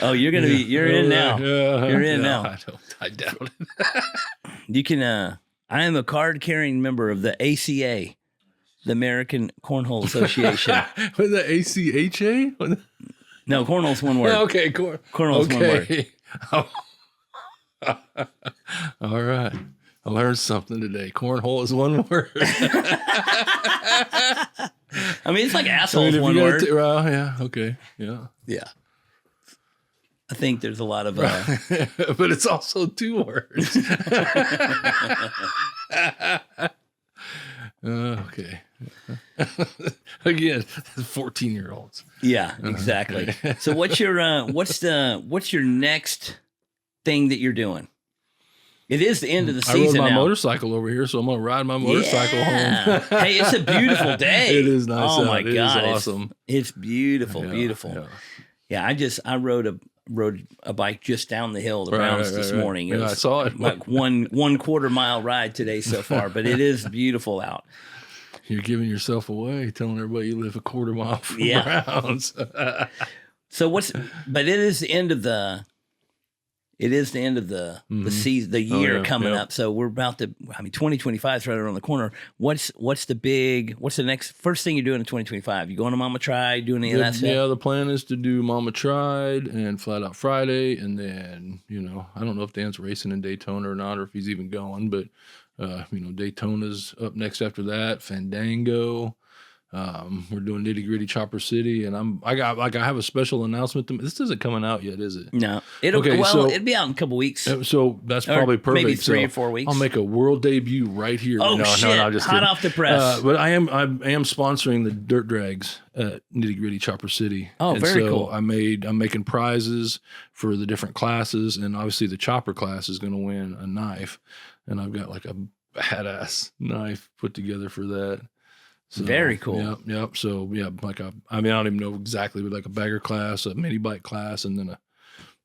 Oh, you're in now. You're in now. I doubt it. You can, I am a card-carrying member of the ACA, the American Cornhole Association. With the ACHA? No, cornhole's one word. Okay, cornhole's one word. All right. I learned something today. Cornhole is one word. I mean, it's like asshole's one word. Well, yeah, okay. Yeah. I think there's a lot of... but it's also two words. Okay. Again, 14-year-olds. Yeah, exactly. So what's your next thing that you're doing? It is the end of the season. I rode my now. motorcycle over here, so I'm gonna ride my motorcycle home. Hey, it's a beautiful day. It is nice. Oh my God, it is awesome. It's beautiful, beautiful. Yeah, I rode a bike just down the hill, the Browns this morning. It was I saw it. like one quarter mile ride today so far, but it is beautiful out. You're giving yourself away, telling everybody you live a quarter mile from Browns. So but it is the end of the season, the year coming up. So we're about to, 2025 is right around the corner. What's the next first thing you're doing in 2025? You going to Mama Tried, doing any of that stuff? Yeah, the plan is to do Mama Tried and Flat Out Friday. And then, I don't know if Dan's racing in Daytona or not, or if he's even going, but, Daytona's up next after that. Fandango. We're doing Nitty Gritty Chopper City, and I have a special announcement. This isn't coming out yet, is it? No, it'll be out in a couple weeks. So that's probably perfect. Maybe 3 or 4 weeks. I'll make a world debut right here. Oh shit! No, just hot kidding. Off the press. But I am sponsoring the dirt drags at Nitty Gritty Chopper City. Oh, and very so cool. I'm making prizes for the different classes, and obviously the chopper class is going to win a knife, and I've got like a badass knife put together for that. So, very cool. Yep. So I don't even know exactly, but like a bagger class, a mini bike class, and then a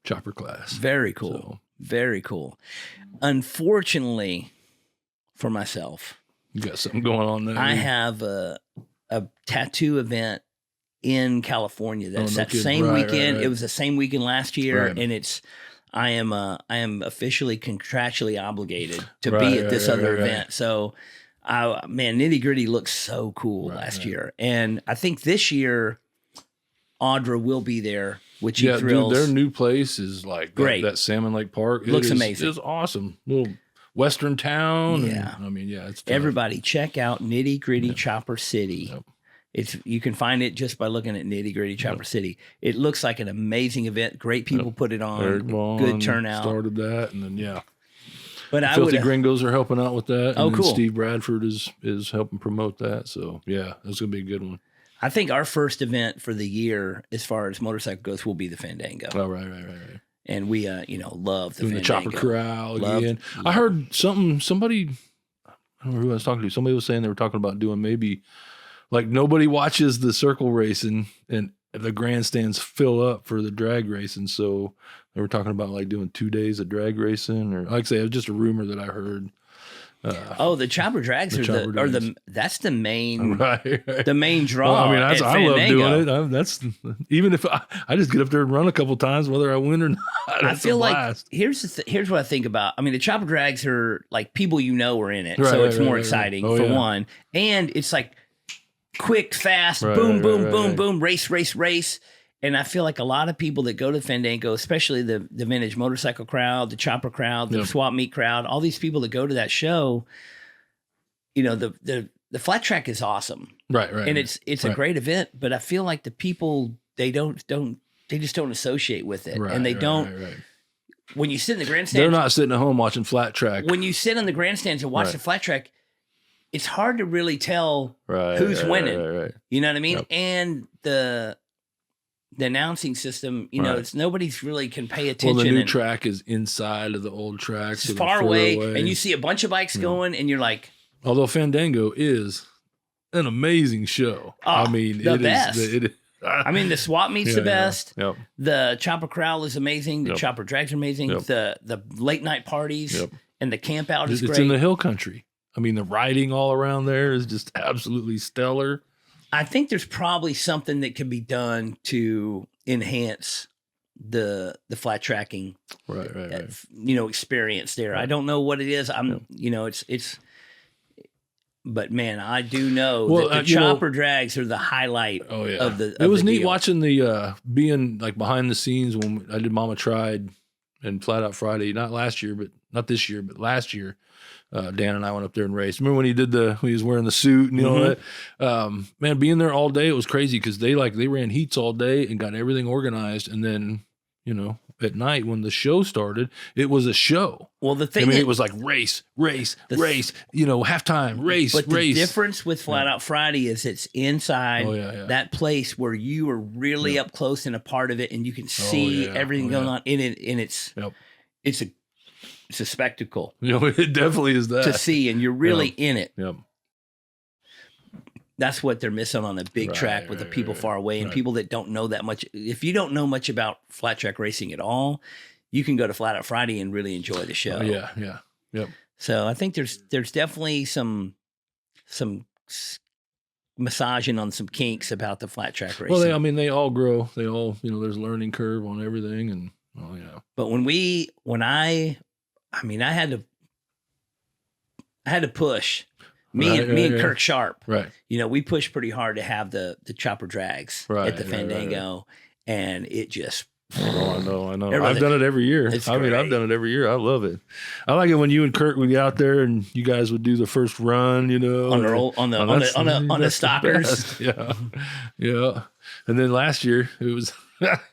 chopper class. Very cool. So, very cool. Unfortunately, for myself, you got something going on there. I have a tattoo event in California. That's that same weekend. Right. It was the same weekend last year, and I am officially contractually obligated to be at this other event. So. Nitty Gritty looks so cool last year. And I think this year, Audra will be there, which thrills. Dude, their new place is like great. That Salmon Lake Park. Looks amazing. It's awesome. Little Western town. Yeah. And, I mean, yeah, it's tough. Everybody check out Nitty Gritty Chopper City. Yep. You can find it just by looking at Nitty Gritty Chopper City. It looks like an amazing event. Great people put it on. Eric Vaughn Good turnout. Started that, and then But I Filthy would. Gringos are helping out with that. Oh, and then cool. Steve Bradford is helping promote that. So yeah, that's gonna be a good one. I think our first event for the year, as far as motorcycle goes, will be the Fandango. Oh, right. And we, love the Doing Fandango. the Chopper Corral again. I heard somebody, I don't know who I was talking to. Somebody was saying they were talking about doing maybe like nobody watches the circle racing and the grandstands fill up for the drag racing. So they were talking about like doing 2 days of drag racing, or like I say, it was just a rumor that I heard. The chopper drags that's the main right. the main draw. Well, I mean, I love Fandango. doing it. That's even if I just get up there and run a couple times, whether I win or not. I feel like here's what I think about. I mean, the chopper drags are like people are in it, so it's more exciting for one, and it's like quick, fast, boom, boom, race. And I feel like a lot of people that go to Fandango, especially the vintage motorcycle crowd, the chopper crowd, the swap meet crowd, all these people that go to that show, the flat track is awesome. Right. And it's a great event, but I feel like the people, they just don't associate with it. Right, and they don't. Right. When you sit in the grandstands, they're not sitting at home watching flat track. When you sit on the grandstands and watch the flat track, it's hard to really tell who's winning. Right. You know what I mean? Yep. And the announcing system, it's nobody's really can pay attention. Well, the new track is inside of the old track. It's far away, and you see a bunch of bikes going, and you're like... Although Fandango is an amazing show. I mean, the best. I mean, the swap meet's the best. Yep. The chopper corral is amazing. The chopper drags are amazing. Yep. The late night parties and the camp out is great. It's in the hill country. I mean, the riding all around there is just absolutely stellar. I think there's probably something that can be done to enhance the flat tracking, right. experience there. I don't know what it is. It's. But man, I do know that the chopper drags are the highlight. Oh yeah, of the. It was neat deal. watching the being like behind the scenes when I did Mama Tried and Flat Out Friday. Not last year, but not this year, but last year. Dan and I went up there and raced. Remember when he was wearing the suit and all that? Man, being there all day, it was crazy because they ran heats all day and got everything organized. And then, at night when the show started, it was a show. Well, the thing it was like race, halftime, race. But the difference with Flat Out Friday is it's inside that place where you are really up close and a part of it, and you can see everything going on in it. And it's a spectacle. It definitely is that to see, and you're really in it. Yep. That's what they're missing on a big track with the people far away and people that don't know that much. If you don't know much about flat track racing at all, you can go to Flat Out Friday and really enjoy the show. Yep. So I think there's definitely some massaging on some kinks about the flat track racing. Well, they all grow. They all, there's a learning curve on everything, and But I had to push. Me and Kirk Sharp. Right. We pushed pretty hard to have the chopper drags at the Fandango, and it just. Oh, I know. I've done it every year. I've done it every year. I love it. I like it when you and Kirk would get out there and you guys would do the first run. On the stockers. Yeah. And then last year it was.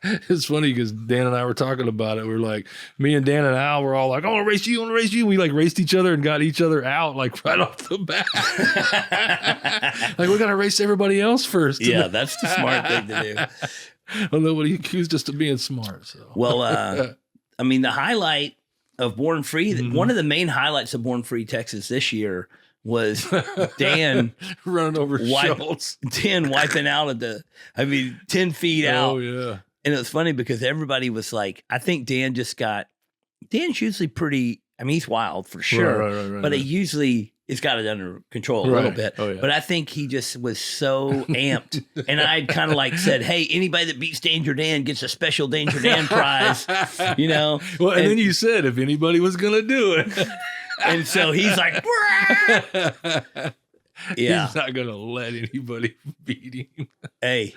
It's funny because Dan and I were talking about it. We're like, me and Dan and Al were all like, I want to race you. We like raced each other and got each other out like right off the bat. Like we got to race everybody else first. Yeah, that's the smart thing to do. Well, nobody accused us of being smart. So. Well, the highlight of Born Free, one of the main highlights of Born Free Texas this year was Dan running over Schultz. Dan wiping out 10 feet out. Oh, yeah. And it was funny because everybody was like, I think Dan's usually pretty, he's wild for sure, right, but he usually has got it under control a little bit. Oh, yeah. But I think he just was so amped. And I'd kind of like said, hey, anybody that beats Danger Dan gets a special Danger Dan prize, Well, and then you said if anybody was going to do it. And so he's like, yeah, he's not gonna let anybody beat him. Hey,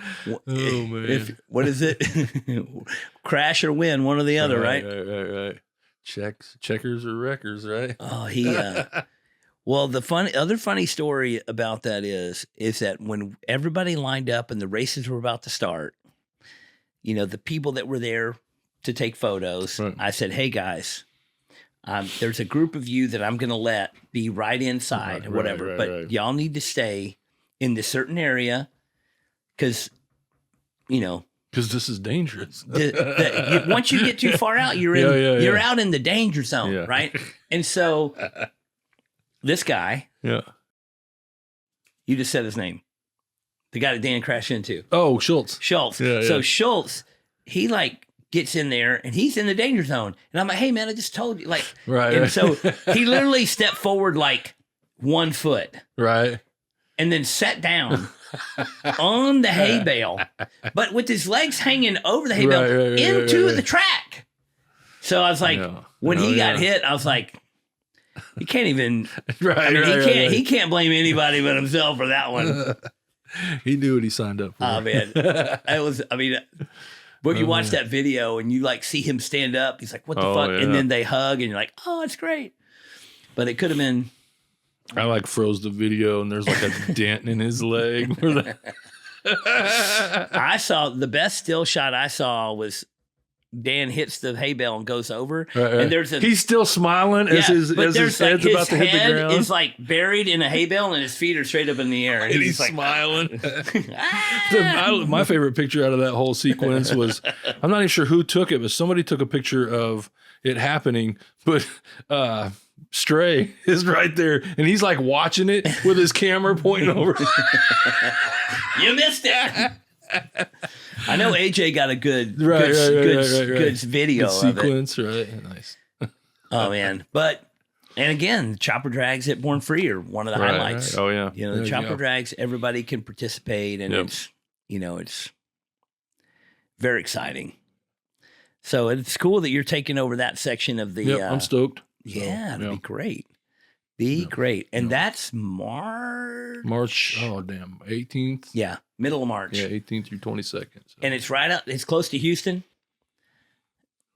man, what is it? Crash or win, one or the other, right? Right. checkers or wreckers, right? Oh, well, the other funny story about that is that when everybody lined up and the races were about to start, the people that were there to take photos, Right. I said, "Hey guys, there's a group of you that I'm going to let be right inside or whatever, but y'all need to stay in this certain area because, because this is dangerous. Once you get too far out, you're out in the danger zone, right?" And so this guy, you just said his name, the guy that Dan crashed into. Oh, Schultz. Yeah, so Schultz, he gets in there and he's in the danger zone. And I'm like, "Hey man, I just told you." And so he literally stepped forward 1 foot. Right. And then sat down on the hay bale, but with his legs hanging over the hay bale into the track. So I was like, when he got hit, I was like, he can't even, he can't blame anybody but himself for that one. He knew what he signed up for. Oh man. When you watch that video and you see him stand up, he's like, "What the fuck?" Yeah. And then they hug and you're like, "Oh, it's great." But it could have been. I froze the video and there's a dent in his leg. I saw the best still shot I saw was Dan hits the hay bale and goes over, and he's still smiling as his head's about to hit the ground. Is buried in a hay bale and his feet are straight up in the air, and he's smiling. My favorite picture out of that whole sequence was, I'm not even sure who took it, but somebody took a picture of it happening, but Stray is right there, and he's watching it with his camera pointing over. You missed it. I know AJ got a good video good sequence, of it. Right? Nice. Oh man, and again, chopper drags at Born Free are one of the highlights. Right. Oh yeah, the chopper drags, everybody can participate, and it's it's very exciting. So it's cool that you're taking over that section of the. I'm stoked. Yeah, it'd be great. Great. And that's March. Oh, damn. 18th? Yeah, middle of March. Yeah, 18th through 22nd. So. And it's right up, it's close to Houston.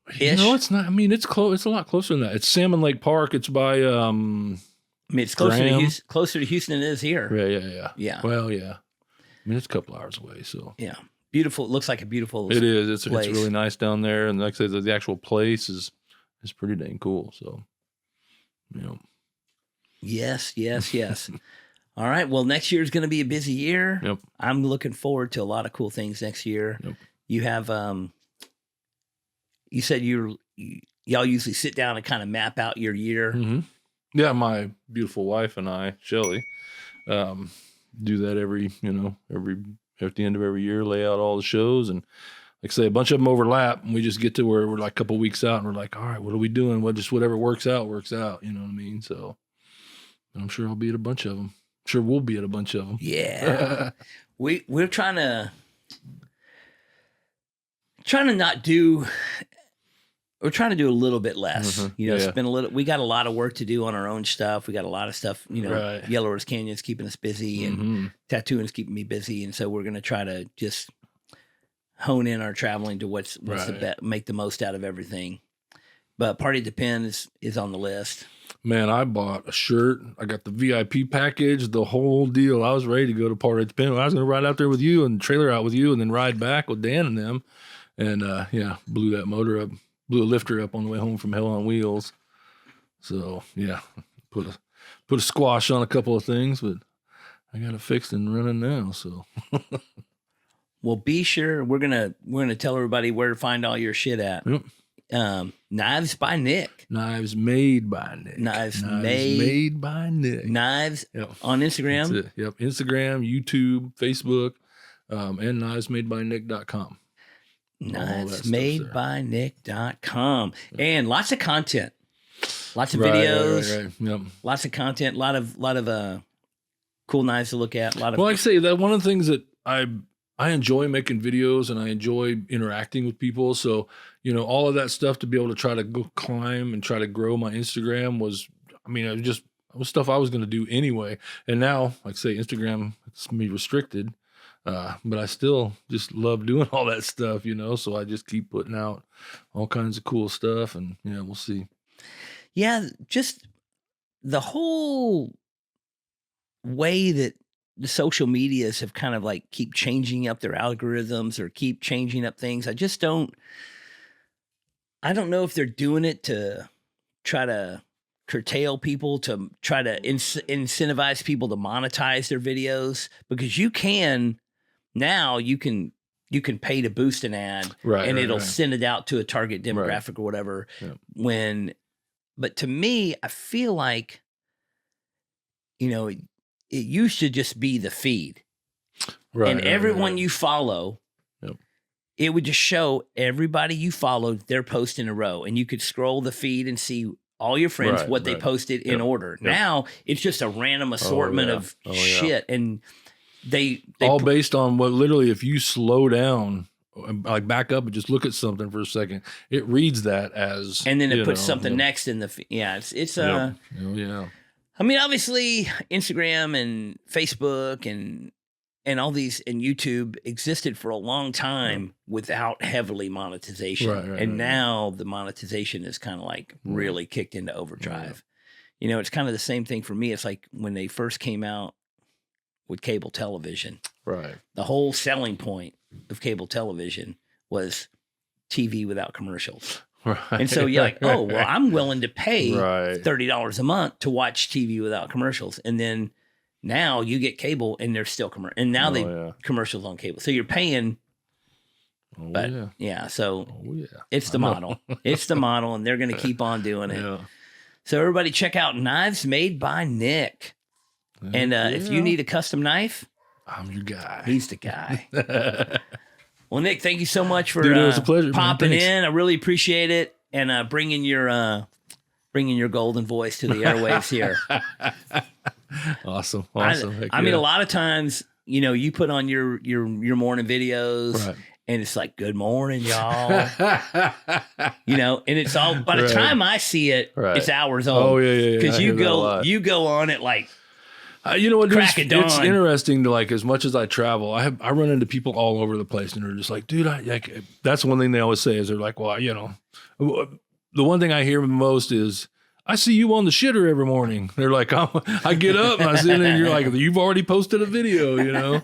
It's not. It's close. It's a lot closer than that. It's Salmon Lake Park. It's by, it's closer to Houston than it is here. Yeah. Well, yeah. It's a couple hours away, so. Yeah. Beautiful. It looks like a beautiful It is. It's really nice down there. And like I said, the actual place is pretty dang cool, so. Yes. All right. Well, next year is going to be a busy year. Yep. I'm looking forward to a lot of cool things next year. Yep. You have, you said y'all usually sit down and kind of map out your year. Mm-hmm. Yeah. My beautiful wife and I, Shelly, do that every at the end of every year, lay out all the shows, and like I say, a bunch of them overlap, and we just get to where we're a couple weeks out, and we're like, all right, what are we doing? Whatever works out. You know what I mean? So I'm sure I'll be at a bunch of them. I'm sure we'll be at a bunch of them. Yeah. We're trying to not do. We're trying to do a little bit less. Mm-hmm. It's been we got a lot of work to do on our own stuff. We got a lot of stuff, Right. Yellow Rose Canyon's keeping us busy, and tattooing's keeping me busy. And so we're going to try to just hone in our traveling to what's the make the most out of everything. But Party at the Pen is on the list. Man, I bought a shirt. I got the VIP package, the whole deal. I was ready to go to Party at the Pen. I was going to ride out there with you and trailer out with you, and then ride back with Dan and them. And blew that motor up. Blew a lifter up on the way home from Hell on Wheels. So yeah, put a squash on a couple of things, but I got it fixed and running now. So, well, be sure we're gonna tell everybody where to find all your shit at. Yep. Knives by Nick. Knives made by Nick. Knives made by Nick. Knives on Instagram. That's it. Yep, Instagram, YouTube, Facebook, and knivesmadebynick.com. knivesmadebynick.com. And lots of content, lots of videos, right. Yep. Lots of content, a lot of cool knives to look at. Well, like I say, that one of the things that I enjoy making videos and I enjoy interacting with people. So, all of that stuff to be able to try to go climb and try to grow my Instagram was stuff I was going to do anyway. And now, like I say, Instagram, it's me restricted. But I still just love doing all that stuff, so I just keep putting out all kinds of cool stuff, and we'll see Yeah, just the whole way that the social medias have kind of like keep changing up their algorithms or keep changing up things. I don't know if they're doing it to try to curtail people, to try to incentivize people to monetize their videos, because you can pay to boost an ad, and it'll send it out to a target demographic or whatever. Yeah. But to me, I feel like, it used to just be the feed, and everyone you follow, it would just show everybody you followed their post in a row, and you could scroll the feed and see all your friends, what they posted in order. Now it's just a random assortment of shit. And they all based on what, literally, if you slow down, like back up and just look at something for a second, it reads that as, and then it puts something next in the, I mean, obviously Instagram and Facebook and all these, and YouTube existed for a long time without heavily monetization. And now the monetization is kind of like really kicked into overdrive. It's kind of the same thing for me. It's like when they first came out with cable television. The whole selling point of cable television was TV without commercials. And so you're like, oh, well, I'm willing to pay $30 a month to watch TV without commercials. And then now you get cable and there's still and now commercials on cable. So you're paying. It's the model. It's the model, and they're going to keep on doing it. So everybody check out Knives Made by Nick. And if you need a custom knife, I'm your guy. He's the guy. Well, Nick, thank you so much for it was a pleasure, popping in. I really appreciate it, and bringing your golden voice to the airwaves here. Awesome. I mean, a lot of times, you put on your morning videos, and it's like, "Good morning, y'all." And it's all, by the time I see it, it's hours old. Oh yeah. Because you go on it like. You know what? It's interesting to, like, as much as I travel, I run into people all over the place, and they're just like, dude, that's one thing they always say is they're like, well, the one thing I hear most is, I see you on the shitter every morning. They're like, I get up and I see it, and you're like, you've already posted a video,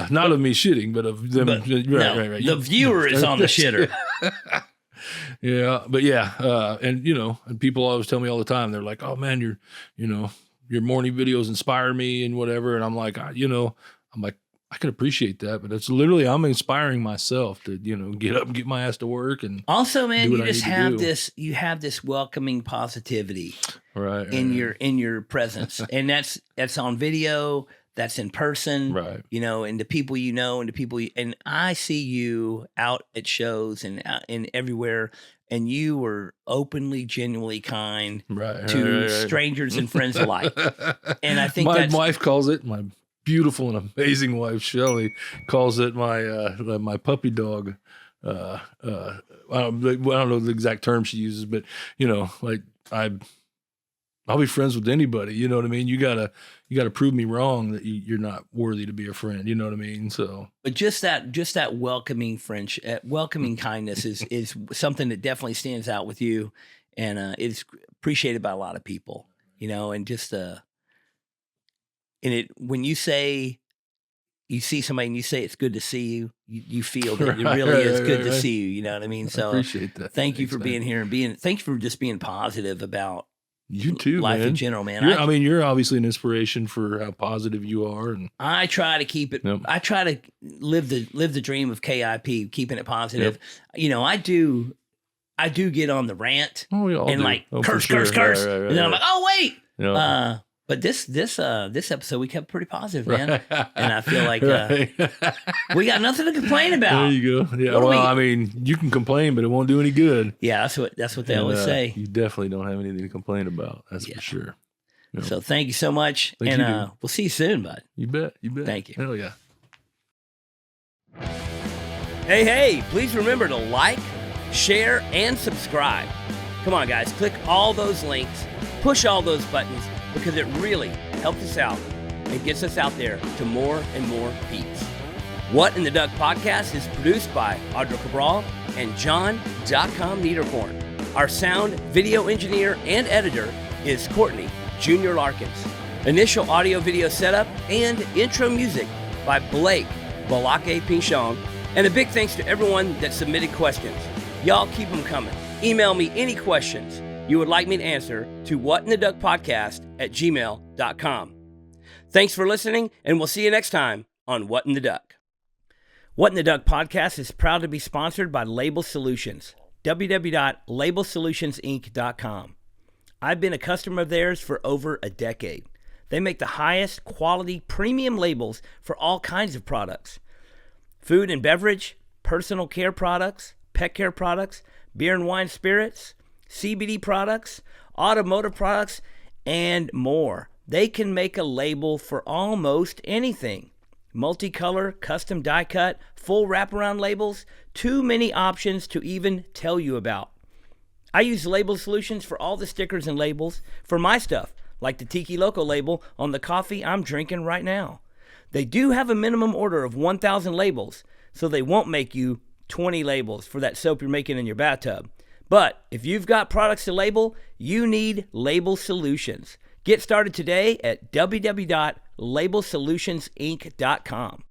not of me shitting, but of them. Right. The viewer is on the shitter. And people always tell me all the time, they're like, oh man, your morning videos inspire me and whatever. And I'm like, I can appreciate that, but it's literally, I'm inspiring myself to, get up and get my ass to work. And also, man, you just have this welcoming positivity in your presence. And that's on video, that's in person, and the people and the people, and I see you out at shows and everywhere. And you were openly, genuinely kind to strangers and friends alike. And I think my wife calls it, my beautiful and amazing wife, Shelley, calls it my puppy dog. I don't know the exact term she uses, but I'll be friends with anybody. You know what I mean? You gotta prove me wrong that you're not worthy to be a friend. You know what I mean? So, but just that welcoming welcoming kindness is something that definitely stands out with you, and it's appreciated by a lot of people. And just when you say you see somebody and you say it's good to see you, you feel that it really is good to see you. You know what I mean? So I appreciate that. Thank you for being here and thank you for just being positive about. You too, life man. In general, man. You're obviously an inspiration for how positive you are, and I try to keep it. Yep. I try to live the dream of KIP, keeping it positive. Yep. I do get on the rant and curse, curse, and then I'm like, oh wait. Yep. But this episode we kept pretty positive, man, and I feel like we got nothing to complain about. There you go. Yeah. I mean, you can complain, but it won't do any good. Yeah, that's what they always say. You definitely don't have anything to complain about. That's for sure. Yep. So thank you so much, and we'll see you soon, bud. You bet. Thank you. Hell yeah. Hey! Please remember to like, share, and subscribe. Come on, guys. Click all those links. Push all those buttons. Because it really helps us out and gets us out there to more and more peeps. What in the Duck podcast is produced by Audra Cabral and John.com Niederkorn. Our sound, video engineer, and editor is Courtney, Junior Larkins. Initial audio-video setup and intro music by Blake Balake Pinchon. And a big thanks to everyone that submitted questions. Y'all keep them coming. Email me any questions you would like me to answer to whatintheduckpodcast@gmail.com. Thanks for listening, and we'll see you next time on What in the Duck. What in the Duck podcast is proud to be sponsored by Label Solutions, www.labelsolutionsinc.com. I've been a customer of theirs for over a decade. They make the highest quality premium labels for all kinds of products. Food and beverage, personal care products, pet care products, beer and wine spirits, CBD products, automotive products, and more. They can make a label for almost anything. Multicolor, custom die cut, full wraparound labels, too many options to even tell you about. I use Label Solutions for all the stickers and labels for my stuff, like the Tiki Loco label on the coffee I'm drinking right now. They do have a minimum order of 1,000 labels, so they won't make you 20 labels for that soap you're making in your bathtub. But if you've got products to label, you need Label Solutions. Get started today at www.labelsolutionsinc.com.